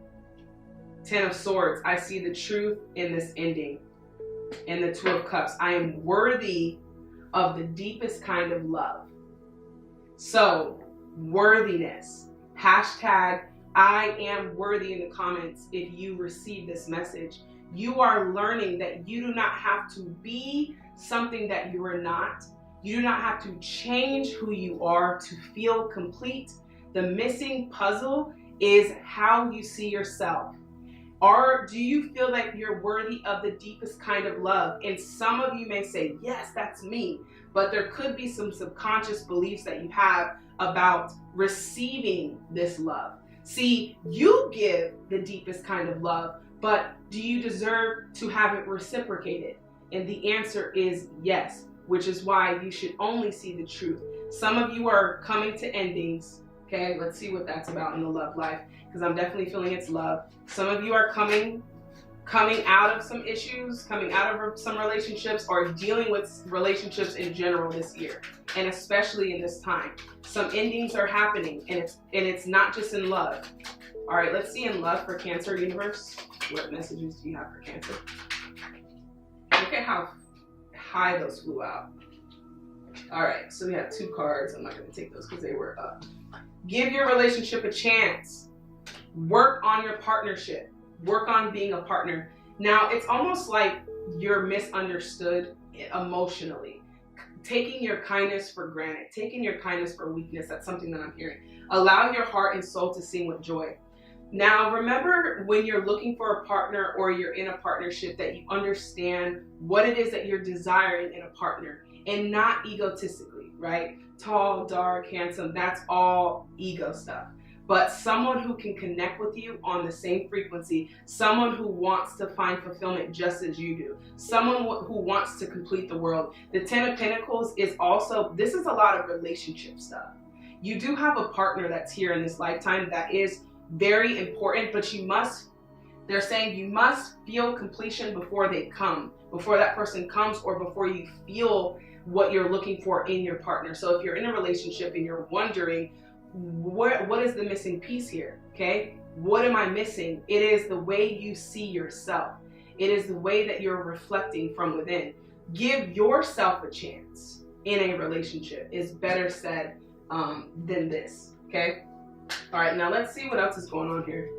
10 of Swords. I see the truth in this ending. And the 2 of Cups. I am worthy of the deepest kind of love. So, worthiness. Hashtag I am worthy in the comments if you receive this message. You are learning that you do not have to be something that you are not. You do not have to change who you are to feel complete. The missing puzzle is how you see yourself. Or do you feel like you're worthy of the deepest kind of love? And some of you may say, yes, that's me. But there could be some subconscious beliefs that you have about receiving this love. See, you give the deepest kind of love, but do you deserve to have it reciprocated? And the answer is yes, which is why you should only see the truth. Some of you are coming to endings. Okay, let's see what that's about in the love life, because I'm definitely feeling it's love. Some of you are coming out of some issues, coming out of some relationships, or dealing with relationships in general this year, and especially in this time. Some endings are happening, and it's not just in love. All right, let's see in love for Cancer, universe. What messages do you have for Cancer? Look at how high those flew out. All right, so we have 2 cards. I'm not going to take those because they were up. Give your relationship a chance. Work on your partnership. Work on being a partner. Now, it's almost like you're misunderstood emotionally. Taking your kindness for granted. Taking your kindness for weakness. That's something that I'm hearing. Allow your heart and soul to sing with joy. Now, remember when you're looking for a partner or you're in a partnership that you understand what it is that you're desiring in a partner, and not egotistically, right? Tall, dark, handsome, that's all ego stuff. But someone who can connect with you on the same frequency, someone who wants to find fulfillment just as you do, someone who wants to complete the world. The 10 of Pentacles is also, this is a lot of relationship stuff. You do have a partner that's here in this lifetime that is very important, but you must, they're saying you must feel completion before they come, before that person comes, or before you feel what you're looking for in your partner. So if you're in a relationship and you're wondering, what is the missing piece here? Okay, what am I missing? It is the way you see yourself. It is the way that you're reflecting from within. Give yourself a chance in a relationship is better said than this. Okay. All right, now let's see what else is going on here.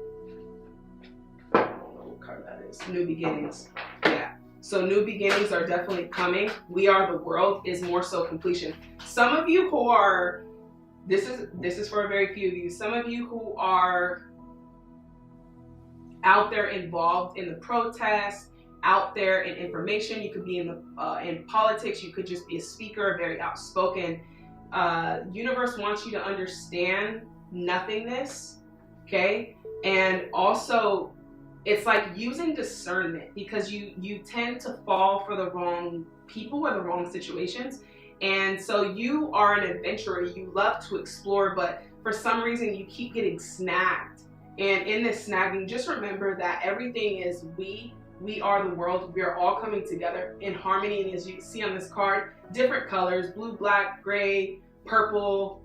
I don't know what card that is. New beginnings. Yeah. So new beginnings are definitely coming. We are the world is more so completion. Some of you who are This is for a very few of you. Some of you who are out there involved in the protests, out there in information. You could be in politics. You could just be a speaker, very outspoken. Universe wants you to understand nothingness, okay? And also, it's like using discernment, because you tend to fall for the wrong people or the wrong situations. And so you are an adventurer. You love to explore, but for some reason you keep getting snagged. And in this snagging, just remember that everything is we are the world. We are all coming together in harmony. And as you see on this card, different colors: blue, black, gray, purple.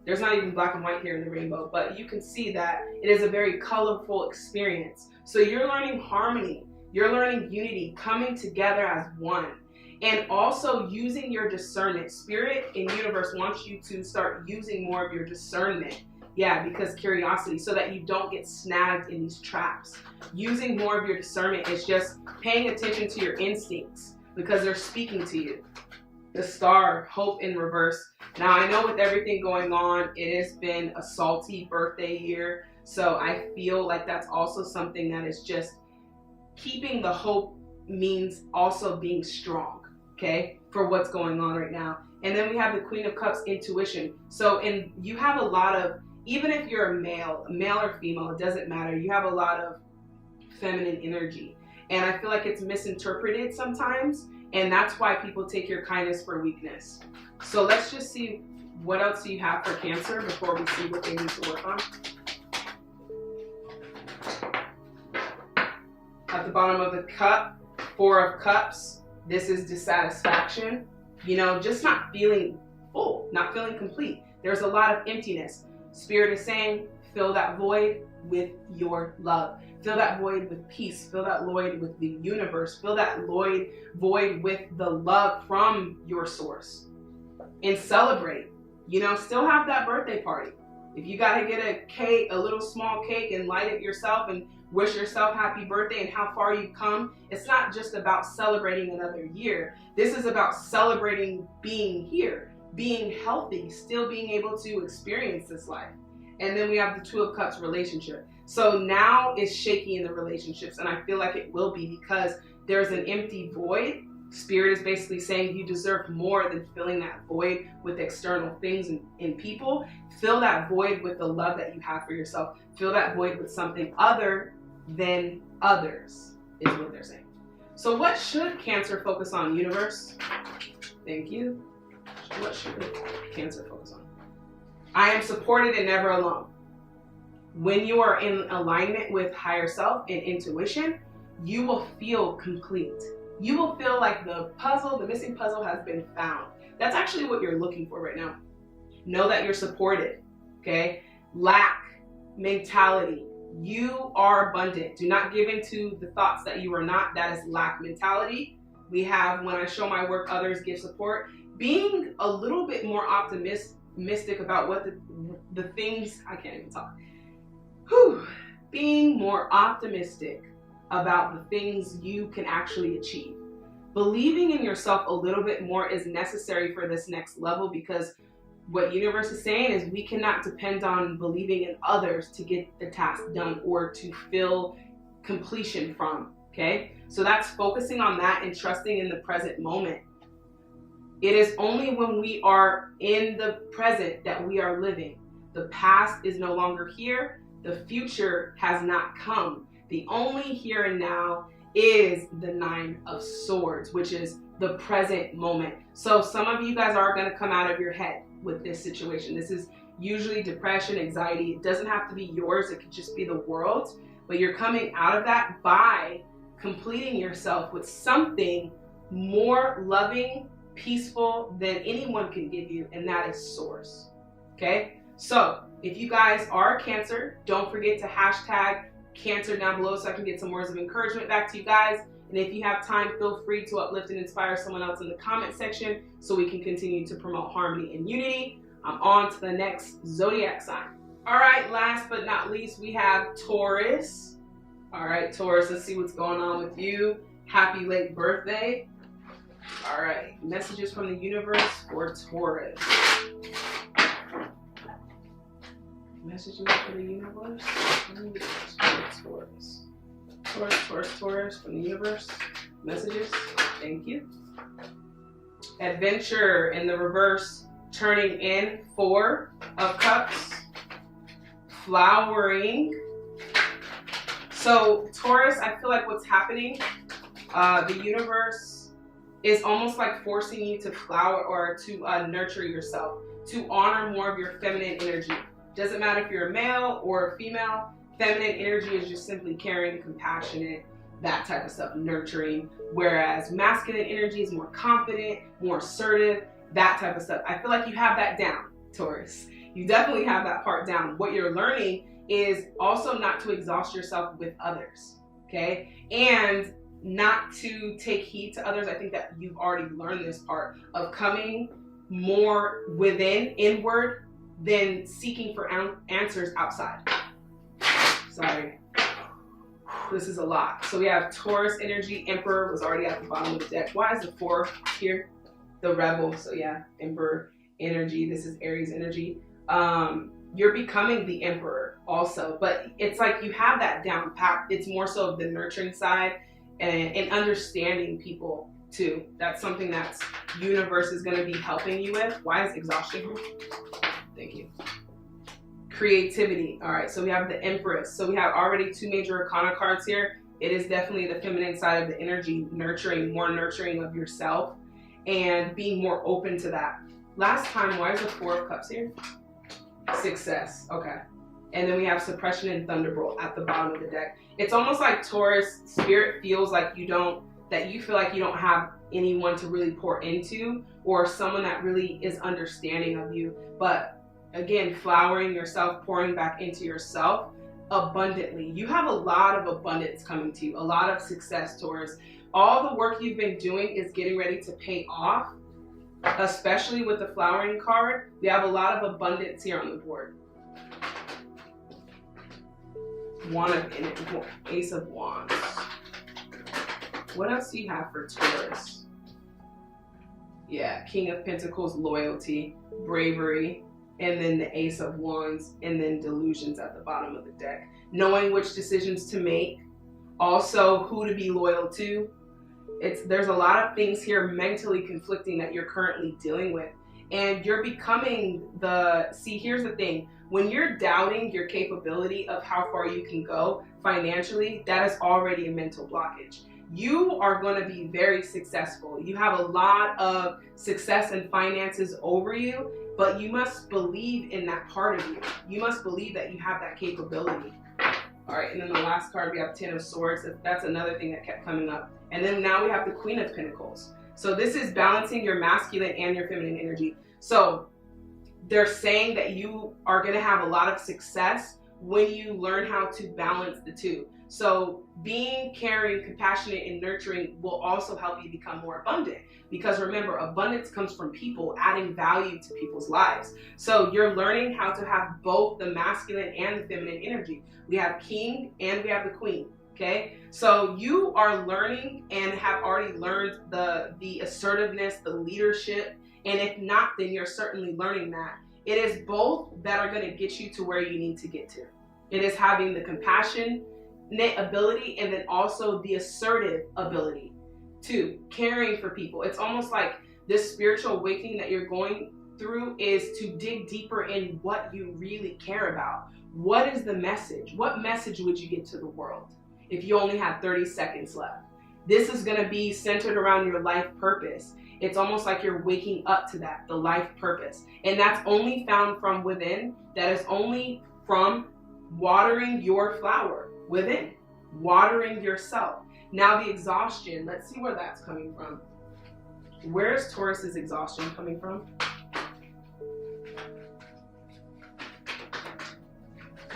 There's not even black and white here in the rainbow, but you can see that it is a very colorful experience. So you're learning harmony. You're learning unity, coming together as one. And also using your discernment. Spirit and universe wants you to start using more of your discernment. Yeah, because curiosity, so that you don't get snagged in these traps. Using more of your discernment is just paying attention to your instincts, because they're speaking to you. The star, hope in reverse. Now, I know with everything going on, it has been a salty birthday year. So I feel like that's also something that is just keeping the hope, means also being strong, okay, for what's going on right now. And then we have the Queen of Cups, intuition. So you have a lot of, even if you're a male or female, it doesn't matter. You have a lot of feminine energy. And I feel like it's misinterpreted sometimes. And that's why people take your kindness for weakness. So let's just see what else you have for Cancer before we see what they need to work on. At the bottom of the cup, Four of Cups. This is dissatisfaction. You know, just not feeling full, not feeling complete. There's a lot of emptiness. Spirit is saying, fill that void with your love. Fill that void with peace. Fill that void with the universe. Fill that void with the love from your source. And celebrate. You know, still have that birthday party. If you got to get a cake, a little small cake, and light it yourself and wish yourself happy birthday and how far you've come, it's not just about celebrating another year. This is about celebrating being here, being healthy, still being able to experience this life. And then we have the Two of Cups, relationship. So now it's shaky in the relationships, and I feel like it will be, because there's an empty void. Spirit is basically saying you deserve more than filling that void with external things and people. Fill that void with the love that you have for yourself. Fill that void with something other than others, is what they're saying. So what should Cancer focus on, universe? Thank you. What should Cancer focus on? I am supported and never alone. When you are in alignment with higher self and intuition, you will feel complete. You will feel like the missing puzzle has been found. That's actually what you're looking for right now. Know that you're supported, okay? Lack mentality. You are abundant. Do not give into the thoughts that you are not. That is lack mentality. We have, when I show my work, others give support. Being a little bit more optimistic about what the things, I can't even talk. Being more optimistic about the things you can actually achieve. Believing in yourself a little bit more is necessary for this next level, because what universe is saying is we cannot depend on believing in others to get the task done or to feel completion from, okay? So that's focusing on that and trusting in the present moment. It is only when we are in the present that we are living. The past is no longer here. The future has not come. The only here and now is the Nine of Swords, which is the present moment. So some of you guys are going to come out of your head with this situation. This is usually depression, anxiety. It doesn't have to be yours. It could just be the world's. But you're coming out of that by completing yourself with something more loving, peaceful than anyone can give you, and that is Source. Okay? So if you guys are Cancer, don't forget to hashtag Cancer down below so I can get some words of encouragement back to you guys. And if you have time, feel free to uplift and inspire someone else in the comment section so we can continue to promote harmony and unity. I'm on to the next zodiac sign. All right, last but not least, we have Taurus. All right, Taurus, let's see what's going on with you. Happy late birthday. All right, messages from the universe for Taurus. Messages for the universe. Taurus from the universe. Messages. Thank you. Adventure in the reverse, turning in 4 of Cups. Flowering. So Taurus, I feel like what's happening, the universe is almost like forcing you to flower or to nurture yourself, to honor more of your feminine energy. Doesn't matter if you're a male or a female, feminine energy is just simply caring, compassionate, that type of stuff, nurturing. Whereas masculine energy is more confident, more assertive, that type of stuff. I feel like you have that down, Taurus. You definitely have that part down. What you're learning is also not to exhaust yourself with others, okay? And not to take heed to others. I think that you've already learned this part of coming more within, inward, than seeking for answers outside. Sorry. This is a lot. So we have Taurus energy. Emperor was already at the bottom of the deck. Why is the 4 here? The rebel. So yeah, Emperor energy. This is Aries energy. You're becoming the Emperor also, but it's like you have that down pat. It's more so of the nurturing side and understanding people too. That's something that's universe is going to be helping you with. Why is exhaustion here? Thank you. Creativity. All right, so we have the Empress. So we have already 2 major arcana cards here. It is definitely the feminine side of the energy, nurturing, more nurturing of yourself and being more open to that. Last time, why is the 4 of Cups here? Success. Okay. And then we have Suppression and Thunderbolt at the bottom of the deck. It's almost like Taurus spirit feels like you feel like you don't have anyone to really pour into, or someone that really is understanding of you. But again, flowering yourself, pouring back into yourself abundantly. You have a lot of abundance coming to you, a lot of success, Taurus. All the work you've been doing is getting ready to pay off, especially with the flowering card. We have a lot of abundance here on the board. Ace of Wands. What else do you have for Taurus? Yeah, King of Pentacles, loyalty, bravery, and then the Ace of Wands, and then delusions at the bottom of the deck. Knowing which decisions to make, also who to be loyal to. There's a lot of things here mentally conflicting that you're currently dealing with. And you're becoming here's the thing. When you're doubting your capability of how far you can go financially, that is already a mental blockage. You are going to be very successful. You have a lot of success and finances over you, but you must believe in that part of you. You must believe that you have that capability. All right, and then the last card, we have 10 of Swords. That's another thing that kept coming up. And then now we have the Queen of Pentacles. So this is balancing your masculine and your feminine energy. So they're saying that you are going to have a lot of success when you learn how to balance the two. So being caring, compassionate, and nurturing will also help you become more abundant. Because remember, abundance comes from people adding value to people's lives. So you're learning how to have both the masculine and the feminine energy. We have King and we have the Queen. Okay, so you are learning and have already learned the assertiveness, the leadership, and if not, then you're certainly learning that. It is both that are going to get you to where you need to get to. It is having the compassionate ability and then also the assertive ability to caring for people. It's almost like this spiritual awakening that you're going through is to dig deeper in what you really care about. What is the message? What message would you give to the world if you only had 30 seconds left? This is going to be centered around your life purpose. It's almost like you're waking up to that, the life purpose. And that's only found from within. That is only from watering your flower within, watering yourself. Now the exhaustion, let's see where that's coming from. Where's Taurus's exhaustion coming from?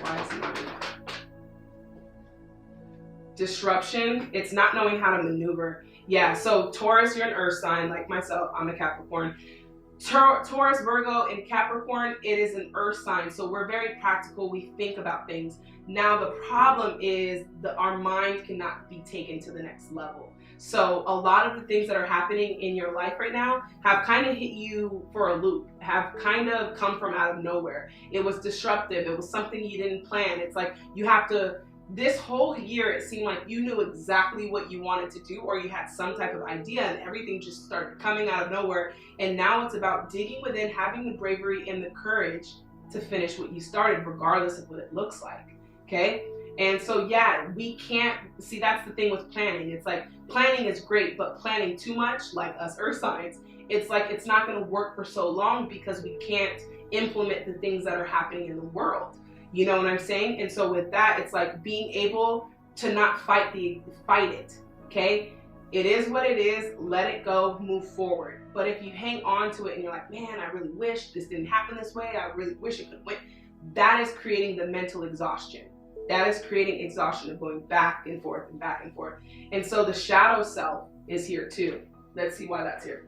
Why is it not here? Disruption, it's not knowing how to maneuver. Yeah, so Taurus, you're an earth sign like myself, I'm a Capricorn. Taurus, Virgo, and Capricorn, it is an earth sign, so we're very practical, we think about things. Now the problem is that our mind cannot be taken to the next level. So a lot of the things that are happening in your life right now have kind of hit you for a loop, have kind of come from out of nowhere. It was disruptive. It was something you didn't plan. It's like you have to, this whole year, it seemed like you knew exactly what you wanted to do, or you had some type of idea, and everything just started coming out of nowhere. And now it's about digging within, having the bravery and the courage to finish what you started, regardless of what it looks like. Okay? And so, yeah, we can't see, that's the thing with planning. It's like planning is great, but planning too much, like us earth signs, it's like it's not going to work for so long because we can't implement the things that are happening in the world. You know what I'm saying? And so with that, it's like being able to not fight it. Okay? It is what it is. Let it go. Move forward. But if you hang on to it and you're like, man, I really wish this didn't happen this way. I really wish it could win. That is creating the mental exhaustion. That is creating exhaustion of going back and forth and back and forth. And so the shadow self is here too. Let's see why that's here.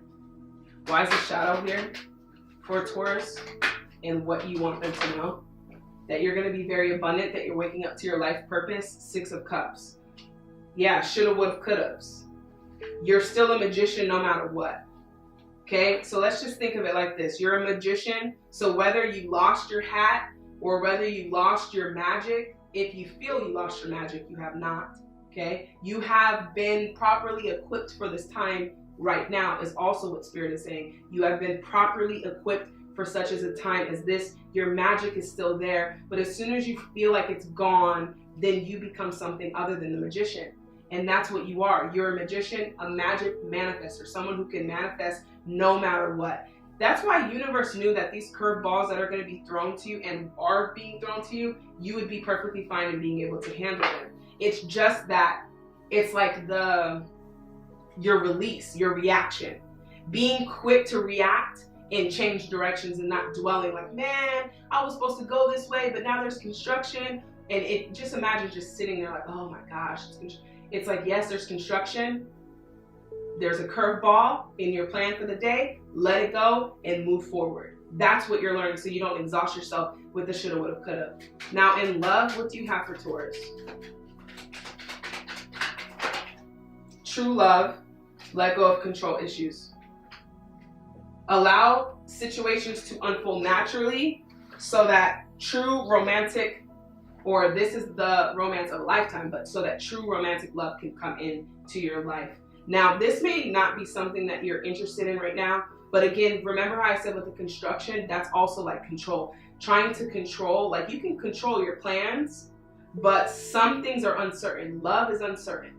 Why is the shadow here for Taurus and what you want them to know? That you're going to be very abundant, that you're waking up to your life purpose. 6 of Cups. Yeah, shoulda, woulda, coulda-ves. You're still a magician no matter what. Okay, so let's just think of it like this. You're a magician, so whether you lost your hat or whether you lost your magic, if you feel you lost your magic, you have not. Okay, you have been properly equipped for this time right now, is also what Spirit is saying. You have been properly equipped for such as a time as this. Your magic is still there, but as soon as you feel like it's gone, then you become something other than the magician. And that's what you are. You're a magician, a magic manifester, someone who can manifest no matter what. That's why universe knew that these curveballs that are going to be thrown to you and are being thrown to you, you would be perfectly fine in being able to handle them. It's just that it's like your release, your reaction. Being quick to react and change directions and not dwelling like, man, I was supposed to go this way, but now there's construction. And it just imagine just sitting there like, oh my gosh. It's like, yes, there's construction. There's a curveball in your plan for the day. Let it go and move forward. That's what you're learning so you don't exhaust yourself with the shoulda, woulda, coulda. Now in love, what do you have for Taurus? True love, let go of control issues. Allow situations to unfold naturally so that true romantic, or this is the romance of a lifetime, but so that true romantic love can come into your life. Now, this may not be something that you're interested in right now, but again, remember how I said with the construction, that's also like control. Trying to control, like you can control your plans, but some things are uncertain. Love is uncertain.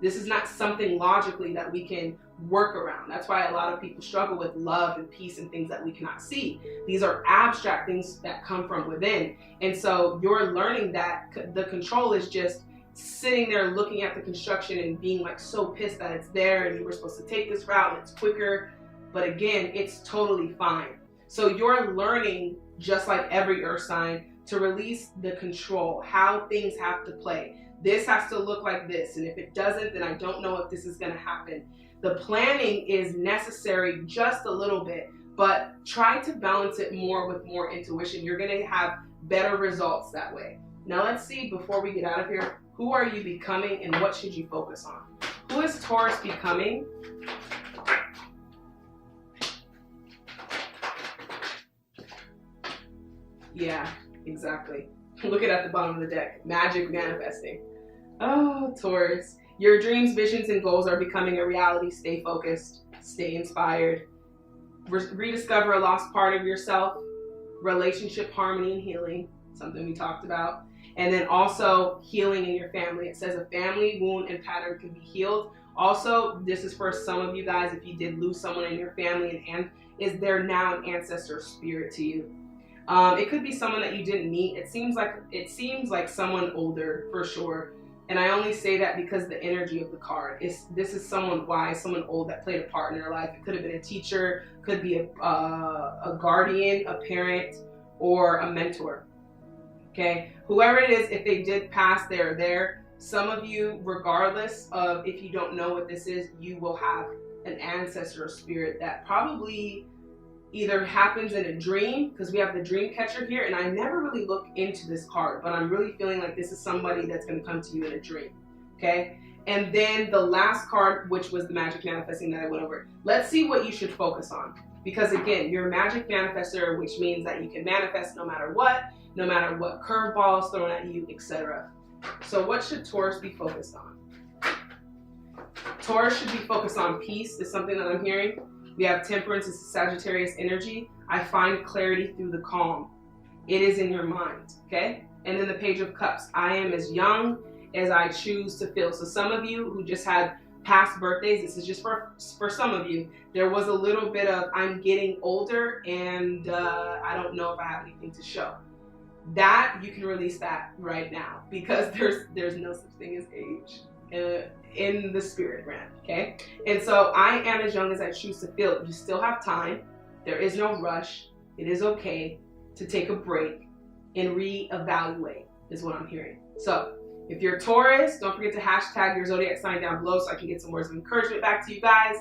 This is not something logically that we can work around. That's why a lot of people struggle with love and peace and things that we cannot see. These are abstract things that come from within. And so you're learning that the control is just sitting there looking at the construction and being like so pissed that it's there and you were supposed to take this route and it's quicker. But again, it's totally fine. So you're learning, just like every earth sign, to release the control, how things have to play. This has to look like this, and if it doesn't, then I don't know if this is going to happen. The planning is necessary just a little bit, but try to balance it more with more intuition. You're going to have better results that way. Now let's see, before we get out of here, who are you becoming and what should you focus on? Who is Taurus becoming? Yeah, exactly. Look at the bottom of the deck. Magic manifesting. Oh, Taurus. Your dreams, visions, and goals are becoming a reality. Stay focused. Stay inspired. Rediscover a lost part of yourself. Relationship harmony and healing. Something we talked about. And then also healing in your family. It says a family wound and pattern can be healed. Also, this is for some of you guys, if you did lose someone in your family, and is there now an ancestor spirit to you? It could be someone that you didn't meet. It seems like someone older for sure. And I only say that because the energy of the card is, this is someone wise, someone old that played a part in their life. It could have been a teacher, could be a guardian, a parent, or a mentor. Okay, whoever it is, if they did pass, they're there. Some of you, regardless of if you don't know what this is, you will have an ancestor or spirit that probably either happens in a dream, because we have the dream catcher here, and I never really look into this card, but I'm really feeling like this is somebody that's going to come to you in a dream. Okay, And then the last card, which was the magic manifesting that I went over. Let's see what you should focus on. Because again, you're a magic manifester, which means that you can manifest no matter what curveballs thrown at you, etc. So what should Taurus be focused on? Taurus should be focused on peace, is something that I'm hearing. We have temperance, it's Sagittarius energy. I find clarity through the calm. It is in your mind, okay? And then the Page of Cups. I am as young as I choose to feel. So some of you who just had past birthdays, this is just for some of you, there was a little bit of I'm getting older and I don't know if I have anything to show. That, you can release that right now, because there's no such thing as age in the spirit realm, okay? And so I am as young as I choose to feel. You still have time. There is no rush. It is okay to take a break and reevaluate, is what I'm hearing. So if you're Taurus, don't forget to hashtag your zodiac sign down below so I can get some words of encouragement back to you guys.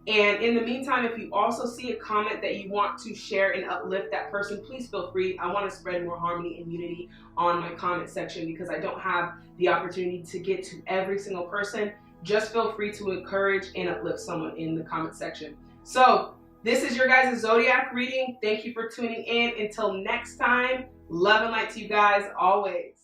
And in the meantime, if you also see a comment that you want to share and uplift that person, please feel free. I want to spread more harmony and unity on my comment section because I don't have the opportunity to get to every single person. Just feel free to encourage and uplift someone in the comment section. So this is your guys' zodiac reading. Thank you for tuning in. Until next time, love and light to you guys always.